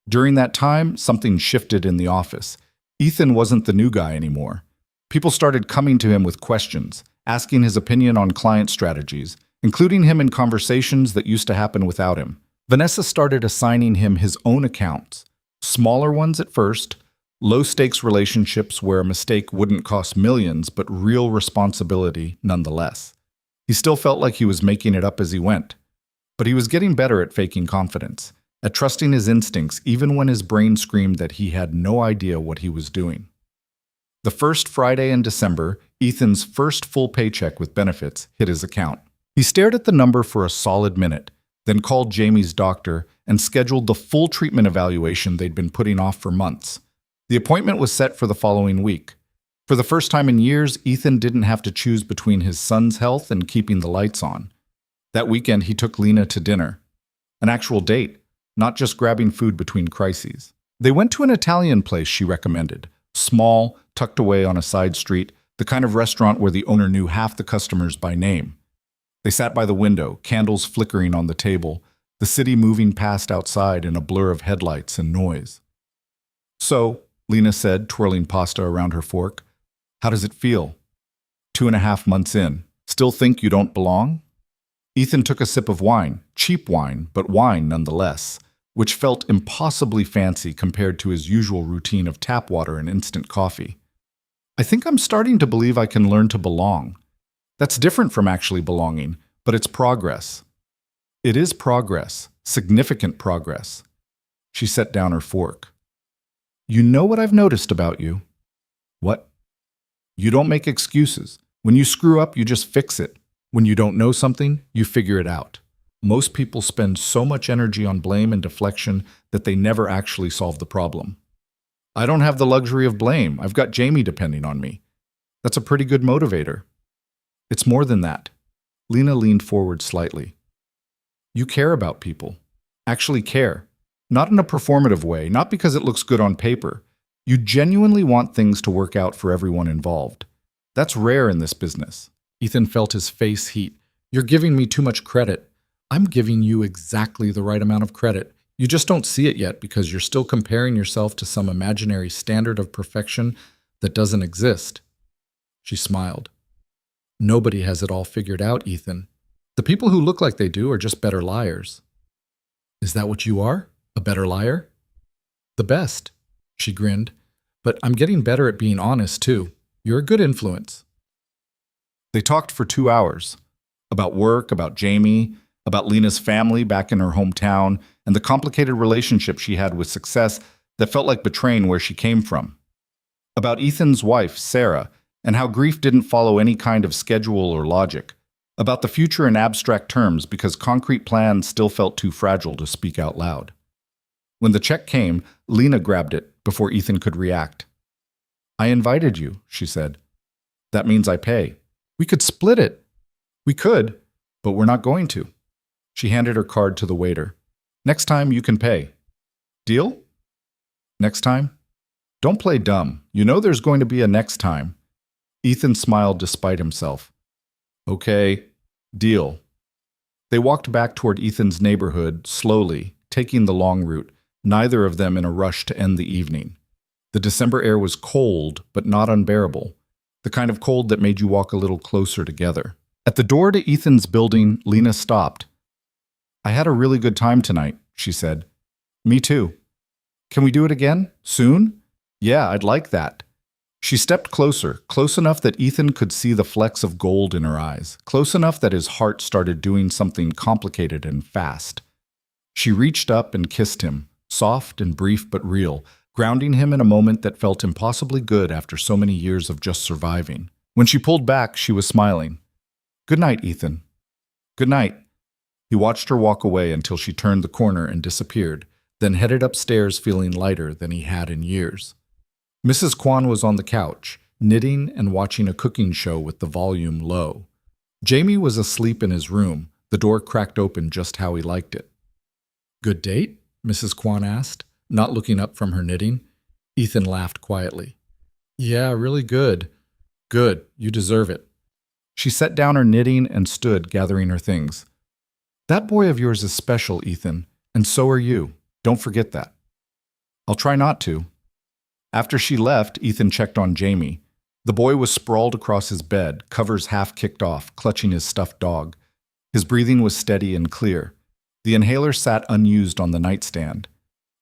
During that time, something shifted in the office. Ethan wasn't the new guy anymore. People started coming to him with questions, asking his opinion on client strategies, including him in conversations that used to happen without him. Vanessa started assigning him his own accounts. Smaller ones at first, low-stakes relationships where a mistake wouldn't cost millions, but real responsibility nonetheless. He still felt like he was making it up as he went. But he was getting better at faking confidence, at trusting his instincts even when his brain screamed that he had no idea what he was doing. The first Friday in December, Ethan's first full paycheck with benefits hit his account. He stared at the number for a solid minute, then called Jamie's doctor and scheduled the full treatment evaluation they'd been putting off for months. The appointment was set for the following week. For the first time in years, Ethan didn't have to choose between his son's health and keeping the lights on. That weekend, he took Lena to dinner. An actual date, not just grabbing food between crises. They went to an Italian place she recommended. Small, tucked away on a side street, the kind of restaurant where the owner knew half the customers by name. They sat by the window, candles flickering on the table, the city moving past outside in a blur of headlights and noise. "So," Lena said, twirling pasta around her fork, "how does it feel? 2.5 months in. Still think you don't belong?" Ethan took a sip of wine, cheap wine, but wine nonetheless, which felt impossibly fancy compared to his usual routine of tap water and instant coffee. "I think I'm starting to believe I can learn to belong. That's different from actually belonging, but it's progress." "It is progress, significant progress." She set down her fork. "You know what I've noticed about you?" "What?" "You don't make excuses. When you screw up, you just fix it. When you don't know something, you figure it out. Most people spend so much energy on blame and deflection that they never actually solve the problem." "I don't have the luxury of blame. I've got Jamie depending on me." "That's a pretty good motivator." "It's more than that." Lena leaned forward slightly. "You care about people. Actually care. Not in a performative way, not because it looks good on paper. You genuinely want things to work out for everyone involved. That's rare in this business." Ethan felt his face heat. "You're giving me too much credit." "I'm giving you exactly the right amount of credit. You just don't see it yet because you're still comparing yourself to some imaginary standard of perfection that doesn't exist." She smiled. "Nobody has it all figured out, Ethan. The people who look like they do are just better liars." "Is that what you are? A better liar?" "The best," she grinned. "But I'm getting better at being honest, too. You're a good influence." They talked for 2 hours. About work, about Jamie, about Lena's family back in her hometown, and the complicated relationship she had with success that felt like betraying where she came from. About Ethan's wife, Sarah, and how grief didn't follow any kind of schedule or logic. About the future in abstract terms because concrete plans still felt too fragile to speak out loud. When the check came, Lena grabbed it before Ethan could react. "I invited you," she said. "That means I pay. We could split it." "We could, but we're not going to." She handed her card to the waiter. "Next time you can pay. Deal?" "Next time?" "Don't play dumb. You know there's going to be a next time." Ethan smiled despite himself. "Okay, deal." They walked back toward Ethan's neighborhood, slowly, taking the long route, neither of them in a rush to end the evening. The December air was cold, but not unbearable, the kind of cold that made you walk a little closer together. At the door to Ethan's building, Lena stopped. "I had a really good time tonight," she said. "Me too. Can we do it again? Soon?" "Yeah, I'd like that." She stepped closer, close enough that Ethan could see the flecks of gold in her eyes, close enough that his heart started doing something complicated and fast. She reached up and kissed him, soft and brief but real, grounding him in a moment that felt impossibly good after so many years of just surviving. When she pulled back, she was smiling. "Good night, Ethan." "Good night." He watched her walk away until she turned the corner and disappeared, then headed upstairs feeling lighter than he had in years. Mrs. Kwan was on the couch, knitting and watching a cooking show with the volume low. Jamie was asleep in his room, the door cracked open just how he liked it. "Good date?" Mrs. Kwan asked, not looking up from her knitting. Ethan laughed quietly. "Yeah, really good." "Good, you deserve it." She set down her knitting and stood, gathering her things. "That boy of yours is special, Ethan, and so are you. Don't forget that." "I'll try not to." After she left, Ethan checked on Jamie. The boy was sprawled across his bed, covers half kicked off, clutching his stuffed dog. His breathing was steady and clear. The inhaler sat unused on the nightstand.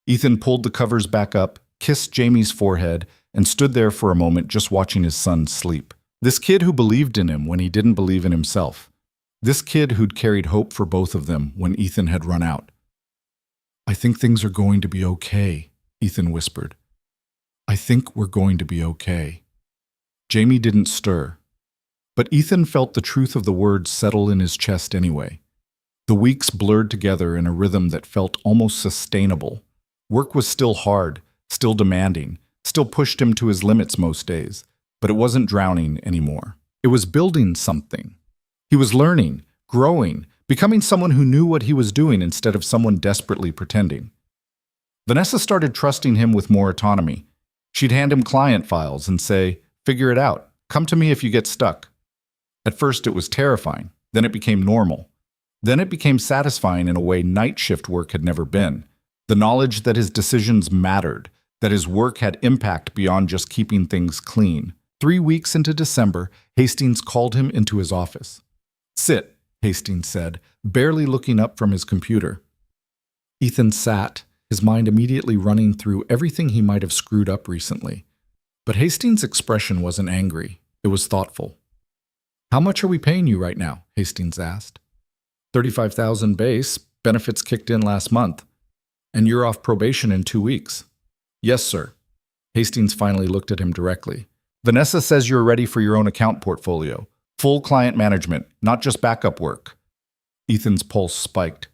Ethan pulled the covers back up, kissed Jamie's forehead, and stood there for a moment just watching his son sleep. This kid who believed in him when he didn't believe in himself. This kid who'd carried hope for both of them when Ethan had run out. "I think things are going to be okay," Ethan whispered. "I think we're going to be okay." Jamie didn't stir. But Ethan felt the truth of the words settle in his chest anyway. The weeks blurred together in a rhythm that felt almost sustainable. Work was still hard, still demanding, still pushed him to his limits most days, but it wasn't drowning anymore. It was building something. He was learning, growing, becoming someone who knew what he was doing instead of someone desperately pretending. Vanessa started trusting him with more autonomy. She'd hand him client files and say, "Figure it out. Come to me if you get stuck." At first it was terrifying, then it became normal. Then it became satisfying in a way night shift work had never been. The knowledge that his decisions mattered, that his work had impact beyond just keeping things clean. 3 weeks into December, Hastings called him into his office. "Sit," Hastings said, barely looking up from his computer. Ethan sat, his mind immediately running through everything he might have screwed up recently. But Hastings' expression wasn't angry, it was thoughtful. "How much are we paying you right now?" Hastings asked. $35,000 base, benefits kicked in last month. And you're off probation in 2 weeks. "Yes, sir." Hastings finally looked at him directly. "Vanessa says you're ready for your own account portfolio. Full client management, not just backup work." Ethan's pulse spiked.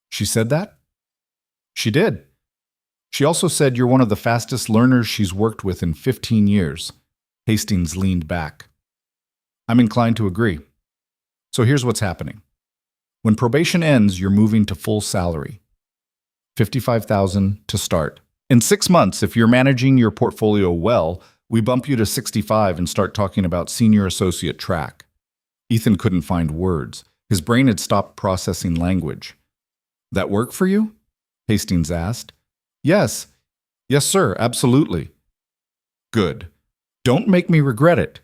"She said that?" "She did. She also said you're one of the fastest learners she's worked with in 15 years. Hastings leaned back. "I'm inclined to agree. So here's what's happening. When probation ends, you're moving to full salary. $55,000 to start. In 6 months, if you're managing your portfolio well, we bump you to 65 and start talking about senior associate track." Ethan couldn't find words. His brain had stopped processing language. "That work for you?" Hastings asked. "Yes. Yes, sir, absolutely." "Good. Don't make me regret it."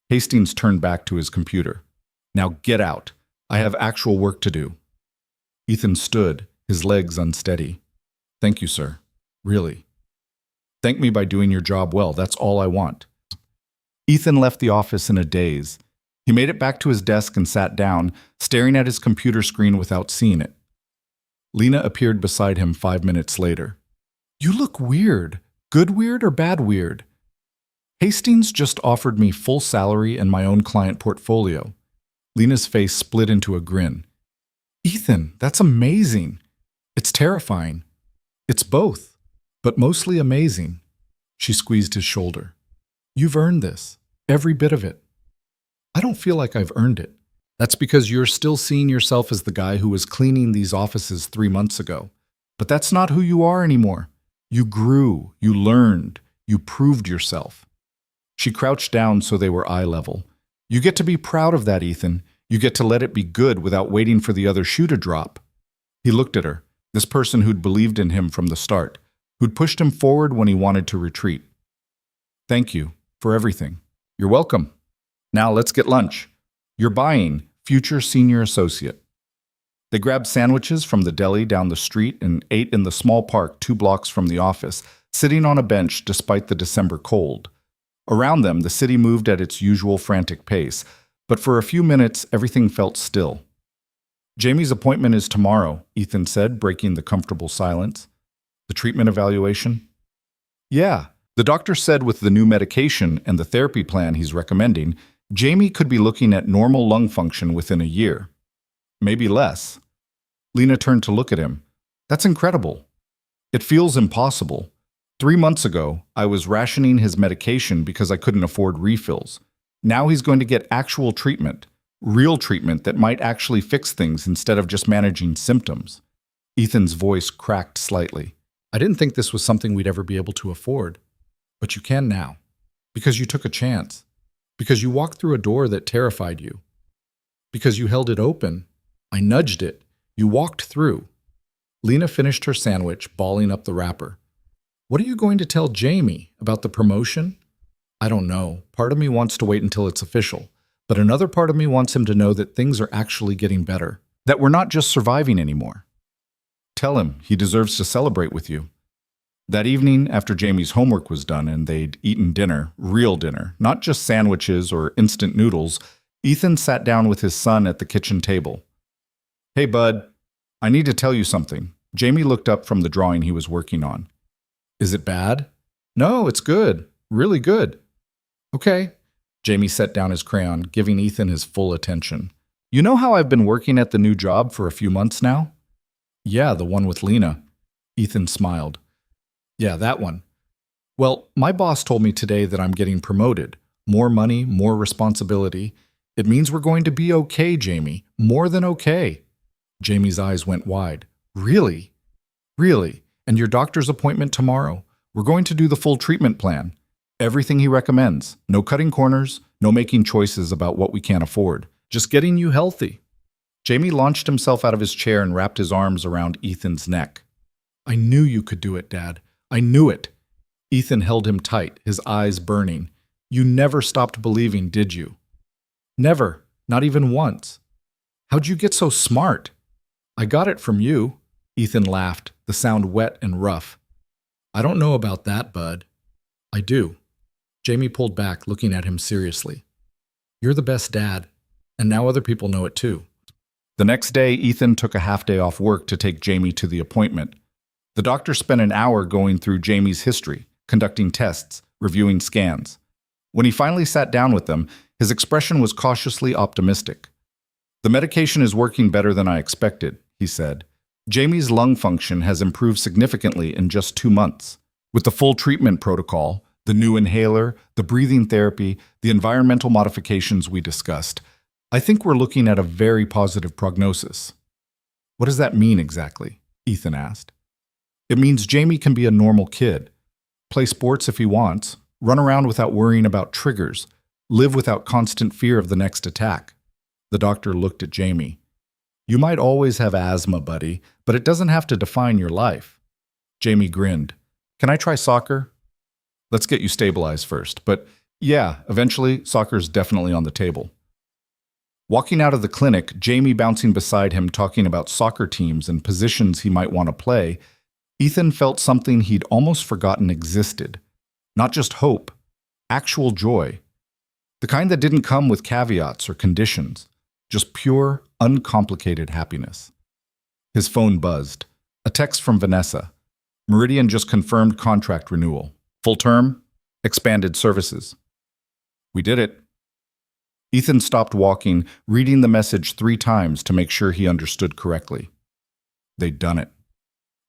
Hastings turned back to his computer. "Now get out. I have actual work to do." Ethan stood, his legs unsteady. "Thank you, sir. Really. Thank me by doing your job well. That's all I want." Ethan left the office in a daze. He made it back to his desk and sat down, staring at his computer screen without seeing it. Lena appeared beside him 5 minutes later. You look weird. Good weird or bad weird? Hastings just offered me full salary and my own client portfolio. Lena's face split into a grin. Ethan, that's amazing. It's terrifying. It's both, but mostly amazing. She squeezed his shoulder. You've earned this, every bit of it. I don't feel like I've earned it. That's because you're still seeing yourself as the guy who was cleaning these offices 3 months ago. But that's not who you are anymore. You grew, you learned, you proved yourself. She crouched down so they were eye level. You get to be proud of that, Ethan. You get to let it be good without waiting for the other shoe to drop. He looked at her, this person who'd believed in him from the start, who'd pushed him forward when he wanted to retreat. Thank you for everything. You're welcome. Now let's get lunch. You're buying, future senior associate. They grabbed sandwiches from the deli down the street and ate in the small park 2 blocks from the office, sitting on a bench despite the December cold. Around them, the city moved at its usual frantic pace, but for a few minutes, everything felt still. Jamie's appointment is tomorrow, Ethan said, breaking the comfortable silence. The treatment evaluation? Yeah, the doctor said with the new medication and the therapy plan he's recommending, Jamie could be looking at normal lung function within a year. Maybe less. Lena turned to look at him. That's incredible. It feels impossible. 3 months ago, I was rationing his medication because I couldn't afford refills. Now he's going to get actual treatment, real treatment that might actually fix things instead of just managing symptoms. Ethan's voice cracked slightly. I didn't think this was something we'd ever be able to afford. But you can now. Because you took a chance. Because you walked through a door that terrified you. Because you held it open. I nudged it. You walked through. Lena finished her sandwich, balling up the wrapper. What are you going to tell Jamie about the promotion? I don't know. Part of me wants to wait until it's official. But another part of me wants him to know that things are actually getting better. That we're not just surviving anymore. Tell him he deserves to celebrate with you. That evening, after Jamie's homework was done and they'd eaten dinner, real dinner, not just sandwiches or instant noodles, Ethan sat down with his son at the kitchen table. Hey, bud, I need to tell you something. Jamie looked up from the drawing he was working on. Is it bad? No, it's good. Really good. Okay. Jamie set down his crayon, giving Ethan his full attention. You know how I've been working at the new job for a few months now? Yeah, the one with Lena. Ethan smiled. Yeah, that one. Well, my boss told me today that I'm getting promoted. More money, more responsibility. It means we're going to be okay, Jamie. More than okay. Jamie's eyes went wide. Really? Really? And your doctor's appointment tomorrow? We're going to do the full treatment plan. Everything he recommends. No cutting corners, no making choices about what we can't afford. Just getting you healthy. Jamie launched himself out of his chair and wrapped his arms around Ethan's neck. I knew you could do it, Dad. I knew it. Ethan held him tight, his eyes burning. You never stopped believing, did you? Never. Not even once. How'd you get so smart? I got it from you. Ethan laughed, the sound wet and rough. I don't know about that, bud. I do. Jamie pulled back, looking at him seriously. You're the best dad, and now other people know it too. The next day, Ethan took a half day off work to take Jamie to the appointment. The doctor spent an hour going through Jamie's history, conducting tests, reviewing scans. When he finally sat down with them, his expression was cautiously optimistic. The medication is working better than I expected, he said. Jamie's lung function has improved significantly in just 2 months. With the full treatment protocol, the new inhaler, the breathing therapy, the environmental modifications we discussed, I think we're looking at a very positive prognosis. What does that mean exactly? Ethan asked. It means Jamie can be a normal kid, play sports if he wants, run around without worrying about triggers, live without constant fear of the next attack. The doctor looked at Jamie. You might always have asthma, buddy, but it doesn't have to define your life. Jamie grinned. Can I try soccer? Let's get you stabilized first, but yeah, eventually soccer's definitely on the table. Walking out of the clinic, Jamie bouncing beside him talking about soccer teams and positions he might want to play, Ethan felt something he'd almost forgotten existed. Not just hope, actual joy. The kind that didn't come with caveats or conditions, just pure, uncomplicated happiness. His phone buzzed. A text from Vanessa. Meridian just confirmed contract renewal. Full term, expanded services. We did it. Ethan stopped walking, reading the message 3 times to make sure he understood correctly. They'd done it.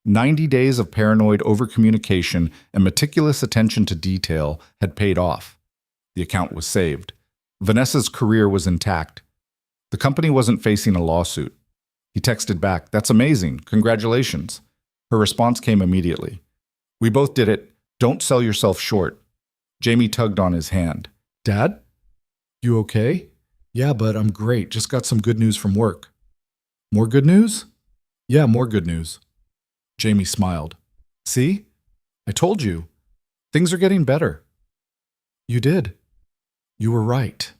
90 days of paranoid overcommunication and meticulous attention to detail had paid off. The account was saved. Vanessa's career was intact. The company wasn't facing a lawsuit. He texted back, "That's amazing. Congratulations." Her response came immediately. "We both did it. Don't sell yourself short." Jamie tugged on his hand. "Dad? You okay?" "Yeah, bud, I'm great. Just got some good news from work." "More good news?" "Yeah, more good news." Jamie smiled. "See? I told you. Things are getting better." "You did. You were right."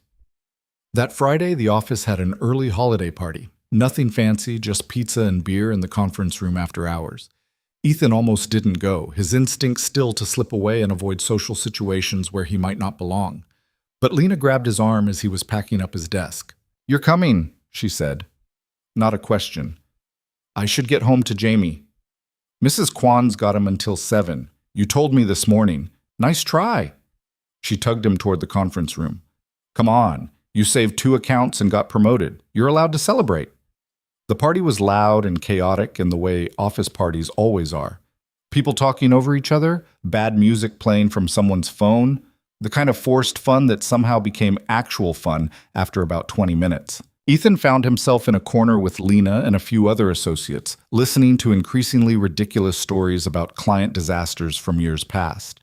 That Friday, the office had an early holiday party. Nothing fancy, just pizza and beer in the conference room after hours. Ethan almost didn't go, his instinct still to slip away and avoid social situations where he might not belong. But Lena grabbed his arm as he was packing up his desk. "You're coming," she said. Not a question. "I should get home to Jamie." "Mrs. Kwan's got him until 7. You told me this morning. Nice try." She tugged him toward the conference room. "Come on. You saved 2 accounts and got promoted. You're allowed to celebrate." The party was loud and chaotic in the way office parties always are. People talking over each other, bad music playing from someone's phone, the kind of forced fun that somehow became actual fun after about 20 minutes. Ethan found himself in a corner with Lena and a few other associates, listening to increasingly ridiculous stories about client disasters from years past.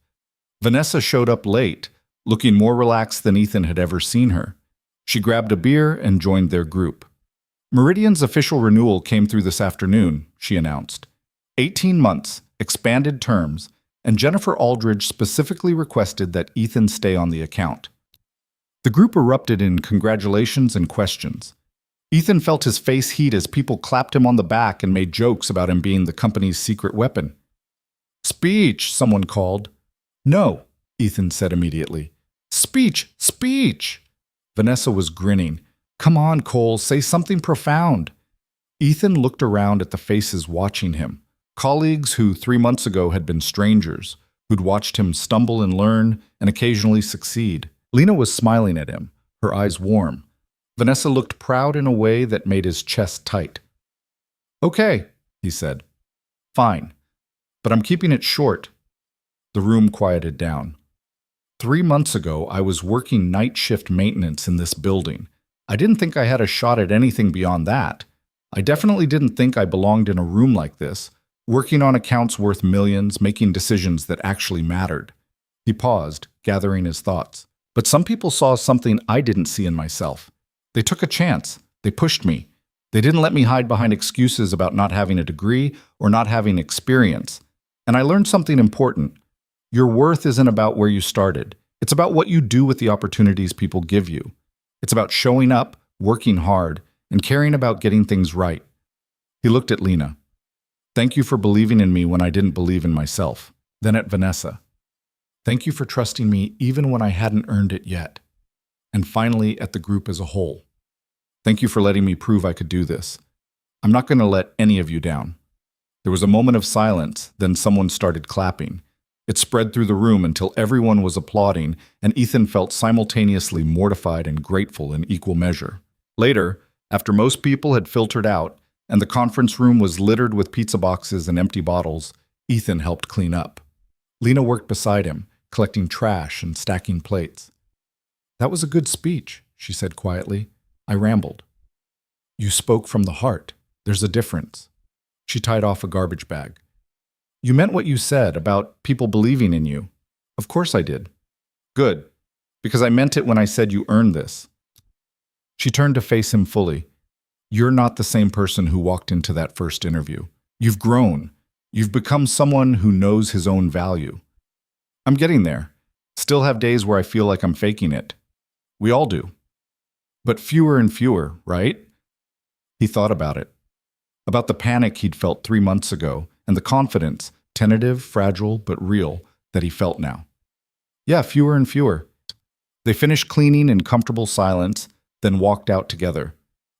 Vanessa showed up late, looking more relaxed than Ethan had ever seen her. She grabbed a beer and joined their group. "Meridian's official renewal came through this afternoon," she announced. 18 months, expanded terms, and Jennifer Aldridge specifically requested that Ethan stay on the account. The group erupted in congratulations and questions. Ethan felt his face heat as people clapped him on the back and made jokes about him being the company's secret weapon. "Speech," someone called. "No," Ethan said immediately. "Speech! Speech!" Vanessa was grinning. "Come on, Cole, say something profound." Ethan looked around at the faces watching him, colleagues who 3 months ago had been strangers, who'd watched him stumble and learn and occasionally succeed. Lena was smiling at him, her eyes warm. Vanessa looked proud in a way that made his chest tight. "Okay," he said. "Fine, but I'm keeping it short." The room quieted down. 3 months ago, I was working night shift maintenance in this building. I didn't think I had a shot at anything beyond that. I definitely didn't think I belonged in a room like this, working on accounts worth millions, making decisions that actually mattered. He paused, gathering his thoughts. But some people saw something I didn't see in myself. They took a chance. They pushed me. They didn't let me hide behind excuses about not having a degree or not having experience. And I learned something important. Your worth isn't about where you started. It's about what you do with the opportunities people give you. It's about showing up, working hard, and caring about getting things right. He looked at Lena. "Thank you for believing in me when I didn't believe in myself." Then at Vanessa. "Thank you for trusting me even when I hadn't earned it yet." And finally at the group as a whole. "Thank you for letting me prove I could do this. I'm not going to let any of you down." There was a moment of silence, then someone started clapping. It spread through the room until everyone was applauding, and Ethan felt simultaneously mortified and grateful in equal measure. Later, after most people had filtered out, and the conference room was littered with pizza boxes and empty bottles, Ethan helped clean up. Lena worked beside him, collecting trash and stacking plates. "That was a good speech," she said quietly. "I rambled." "You spoke from the heart. There's a difference." She tied off a garbage bag. "You meant what you said about people believing in you." "Of course I did." "Good, because I meant it when I said you earned this." She turned to face him fully. "You're not the same person who walked into that first interview. You've grown. You've become someone who knows his own value." "I'm getting there. Still have days where I feel like I'm faking it." "We all do." "But fewer and fewer, right?" He thought about it. About the panic he'd felt 3 months ago, and the confidence, tentative, fragile, but real, that he felt now. "Yeah, fewer and fewer." They finished cleaning in comfortable silence, then walked out together.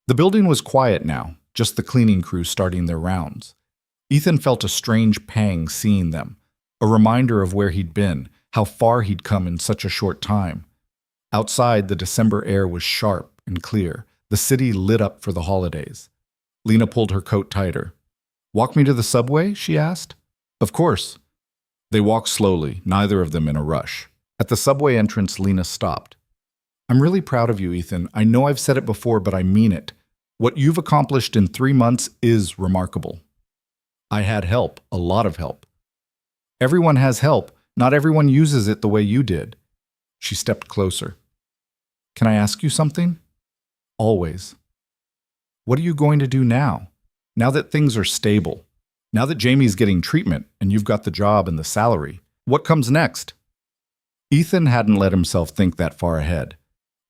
The building was quiet now, just the cleaning crew starting their rounds. Ethan felt a strange pang seeing them, a reminder of where he'd been, how far he'd come in such a short time. Outside, the December air was sharp and clear, the city lit up for the holidays. Lena pulled her coat tighter. "Walk me to the subway?" she asked. "Of course." They walked slowly, neither of them in a rush. At the subway entrance, Lena stopped. "I'm really proud of you, Ethan. I know I've said it before, but I mean it. What you've accomplished in 3 months is remarkable." "I had help, a lot of help." "Everyone has help. Not everyone uses it the way you did." She stepped closer. "Can I ask you something?" "Always." "What are you going to do now? Now that things are stable? Now that Jamie's getting treatment and you've got the job and the salary? What comes next?" Ethan hadn't let himself think that far ahead.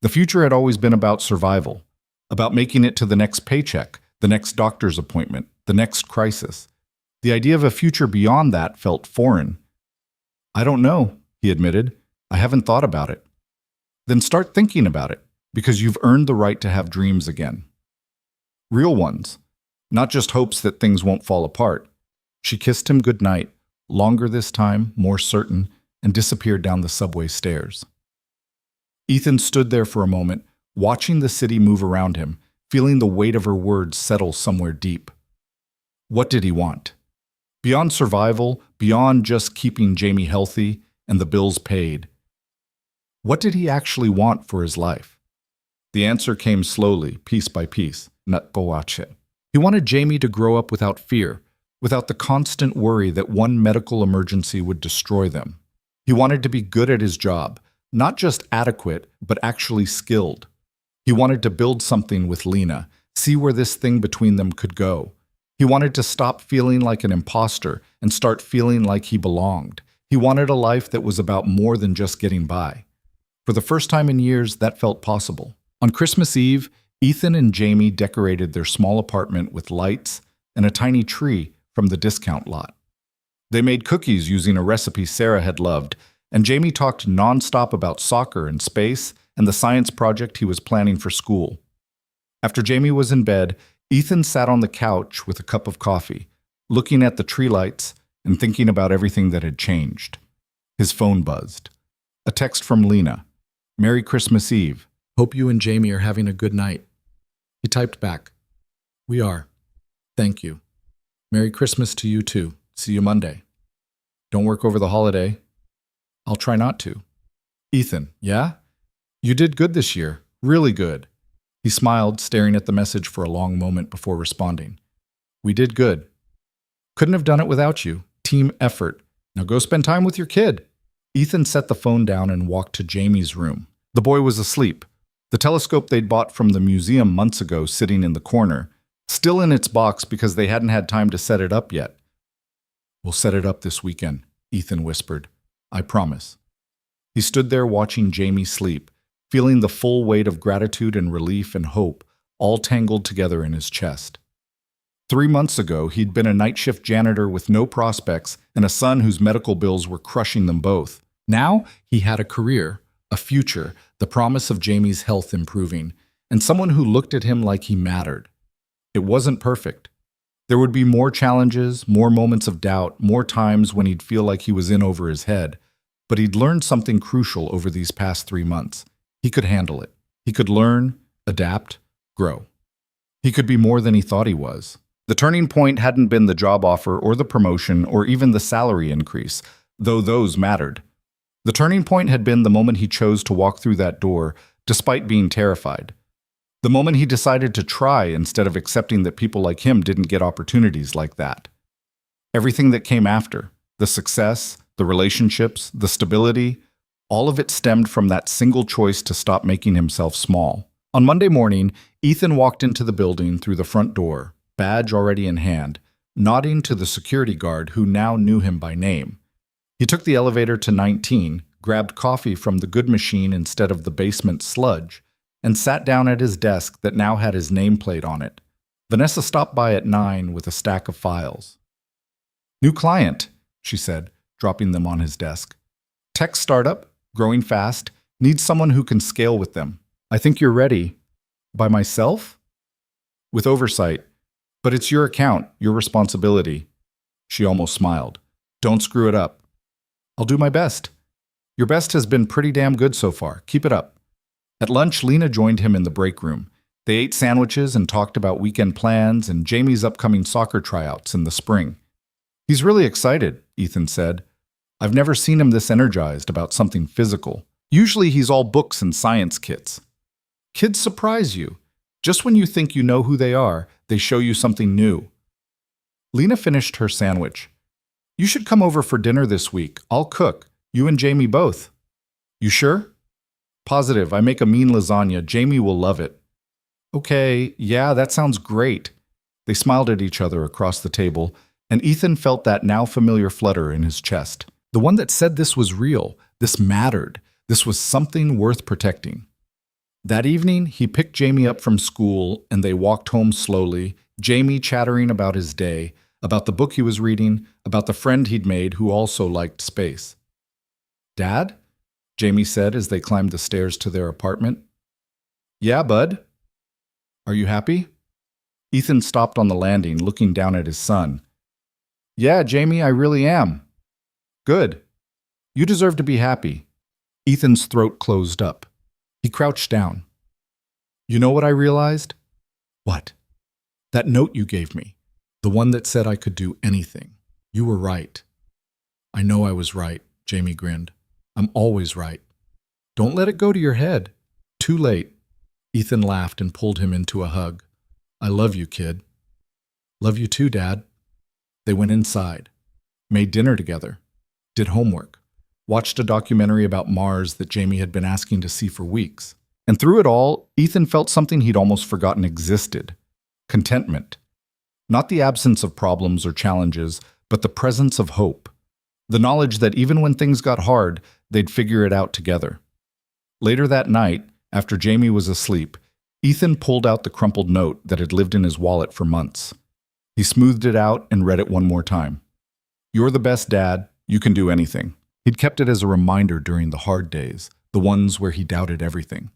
The future had always been about survival, about making it to the next paycheck, the next doctor's appointment, the next crisis. The idea of a future beyond that felt foreign. "I don't know," he admitted. "I haven't thought about it." "Then start thinking about it, because you've earned the right to have dreams again. Real ones, not just hopes that things won't fall apart." She kissed him goodnight, longer this time, more certain, and disappeared down the subway stairs. Ethan stood there for a moment, watching the city move around him, feeling the weight of her words settle somewhere deep. What did he want? Beyond survival, beyond just keeping Jamie healthy and the bills paid, what did he actually want for his life? The answer came slowly, piece by piece. He wanted Jamie to grow up without fear, without the constant worry that one medical emergency would destroy them. He wanted to be good at his job, not just adequate, but actually skilled. He wanted to build something with Lena, see where this thing between them could go. He wanted to stop feeling like an imposter and start feeling like he belonged. He wanted a life that was about more than just getting by. For the first time in years, that felt possible. On Christmas Eve, Ethan and Jamie decorated their small apartment with lights and a tiny tree from the discount lot. They made cookies using a recipe Sarah had loved, and Jamie talked nonstop about soccer and space and the science project he was planning for school. After Jamie was in bed, Ethan sat on the couch with a cup of coffee, looking at the tree lights and thinking about everything that had changed. His phone buzzed. A text from Lena. "Merry Christmas Eve. Hope you and Jamie are having a good night." He typed back. "We are. Thank you. Merry Christmas to you too. See you Monday. Don't work over the holiday." "I'll try not to." "Ethan, yeah? You did good this year. Really good." He smiled, staring at the message for a long moment before responding. "We did good. Couldn't have done it without you. Team effort. Now go spend time with your kid." Ethan set the phone down and walked to Jamie's room. The boy was asleep. The telescope they'd bought from the museum months ago sitting in the corner, still in its box because they hadn't had time to set it up yet. "We'll set it up this weekend," Ethan whispered. "I promise." He stood there watching Jamie sleep, feeling the full weight of gratitude and relief and hope all tangled together in his chest. 3 months ago, he'd been a night shift janitor with no prospects and a son whose medical bills were crushing them both. Now, he had a career, a future, the promise of Jamie's health improving, and someone who looked at him like he mattered. It wasn't perfect. There would be more challenges, more moments of doubt, more times when he'd feel like he was in over his head, but he'd learned something crucial over these past 3 months. He could handle it. He could learn, adapt, grow. He could be more than he thought he was. The turning point hadn't been the job offer or the promotion or even the salary increase, though those mattered. The turning point had been the moment he chose to walk through that door, despite being terrified. The moment he decided to try instead of accepting that people like him didn't get opportunities like that. Everything that came after, the success, the relationships, the stability, all of it stemmed from that single choice to stop making himself small. On Monday morning, Ethan walked into the building through the front door, badge already in hand, nodding to the security guard who now knew him by name. He took the elevator to 19, grabbed coffee from the good machine instead of the basement sludge, and sat down at his desk that now had his nameplate on it. Vanessa stopped by at 9 with a stack of files. "New client," she said, dropping them on his desk. "Tech startup, growing fast, needs someone who can scale with them. I think you're ready." "By myself?" "With oversight. But it's your account, your responsibility. She almost smiled. Don't screw it up. I'll do my best. Your best has been pretty damn good so far. Keep it up. At lunch, Lena joined him in the break room. They ate sandwiches and talked about weekend plans and Jamie's upcoming soccer tryouts in the spring. He's really excited, Ethan said. I've never seen him this energized about something physical. Usually he's all books and science kits. Kids surprise you. Just when you think you know who they are, they show you something new. Lena finished her sandwich. You should come over for dinner this week. I'll cook. You and Jamie both. You sure? Positive. I make a mean lasagna. Jamie will love it. Okay, yeah, that sounds great. They smiled at each other across the table, and Ethan felt that now familiar flutter in his chest. The one that said this was real, this mattered, this was something worth protecting. That evening, he picked Jamie up from school, and they walked home slowly, Jamie chattering about his day, about the book he was reading, about the friend he'd made who also liked space. Dad? Jamie said as they climbed the stairs to their apartment. Yeah, bud? Are you happy? Ethan stopped on the landing, looking down at his son. Yeah, Jamie, I really am. Good. You deserve to be happy. Ethan's throat closed up. He crouched down. You know what I realized? What? That note you gave me. The one that said I could do anything. You were right. I know I was right, Jamie grinned. I'm always right. Don't let it go to your head. Too late. Ethan laughed and pulled him into a hug. I love you, kid. Love you too, Dad. They went inside, made dinner together, did homework, watched a documentary about Mars that Jamie had been asking to see for weeks. And through it all, Ethan felt something he'd almost forgotten existed. Contentment. Not the absence of problems or challenges, but the presence of hope. The knowledge that even when things got hard, they'd figure it out together. Later that night, after Jamie was asleep, Ethan pulled out the crumpled note that had lived in his wallet for months. He smoothed it out and read it one more time. You're the best, Dad. You can do anything. He'd kept it as a reminder during the hard days, the ones where he doubted everything.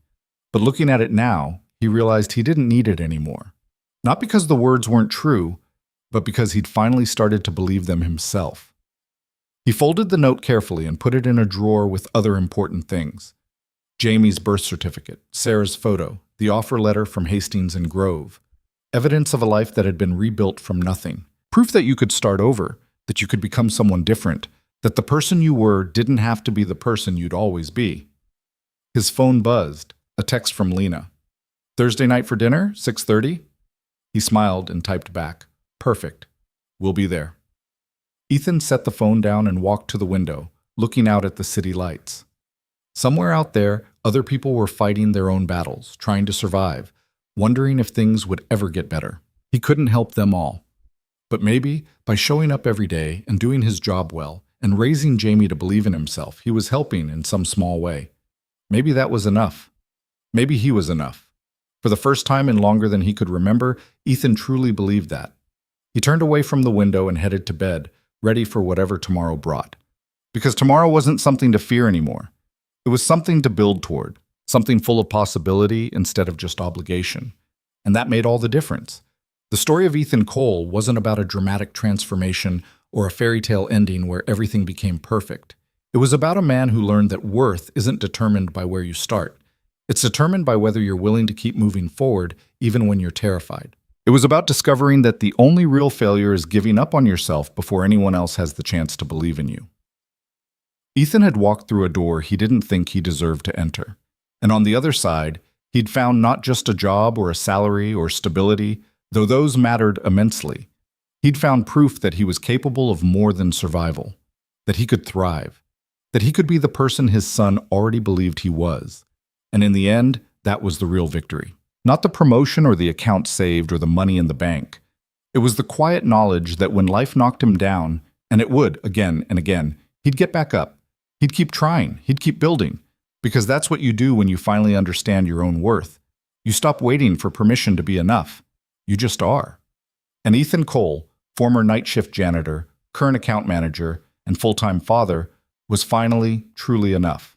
But looking at it now, he realized he didn't need it anymore. Not because the words weren't true, but because he'd finally started to believe them himself. He folded the note carefully and put it in a drawer with other important things. Jamie's birth certificate, Sarah's photo, the offer letter from Hastings and Grove. Evidence of a life that had been rebuilt from nothing. Proof that you could start over, that you could become someone different, that the person you were didn't have to be the person you'd always be. His phone buzzed, a text from Lena. Thursday night for dinner, 6:30? He smiled and typed back, Perfect. We'll be there. Ethan set the phone down and walked to the window, looking out at the city lights. Somewhere out there, other people were fighting their own battles, trying to survive, wondering if things would ever get better. He couldn't help them all. But maybe, by showing up every day and doing his job well, and raising Jamie to believe in himself, he was helping in some small way. Maybe that was enough. Maybe he was enough. For the first time in longer than he could remember, Ethan truly believed that. He turned away from the window and headed to bed, ready for whatever tomorrow brought. Because tomorrow wasn't something to fear anymore. It was something to build toward, something full of possibility instead of just obligation. And that made all the difference. The story of Ethan Cole wasn't about a dramatic transformation or a fairy tale ending where everything became perfect. It was about a man who learned that worth isn't determined by where you start. It's determined by whether you're willing to keep moving forward even when you're terrified. It was about discovering that the only real failure is giving up on yourself before anyone else has the chance to believe in you. Ethan had walked through a door he didn't think he deserved to enter. And on the other side, he'd found not just a job or a salary or stability, though those mattered immensely. He'd found proof that he was capable of more than survival, that he could thrive, that he could be the person his son already believed he was. And in the end, that was the real victory. Not the promotion or the account saved or the money in the bank. It was the quiet knowledge that when life knocked him down, and it would again and again, he'd get back up. He'd keep trying. He'd keep building. Because that's what you do when you finally understand your own worth. You stop waiting for permission to be enough. You just are. And Ethan Cole, former night shift janitor, current account manager, and full-time father, was finally truly enough.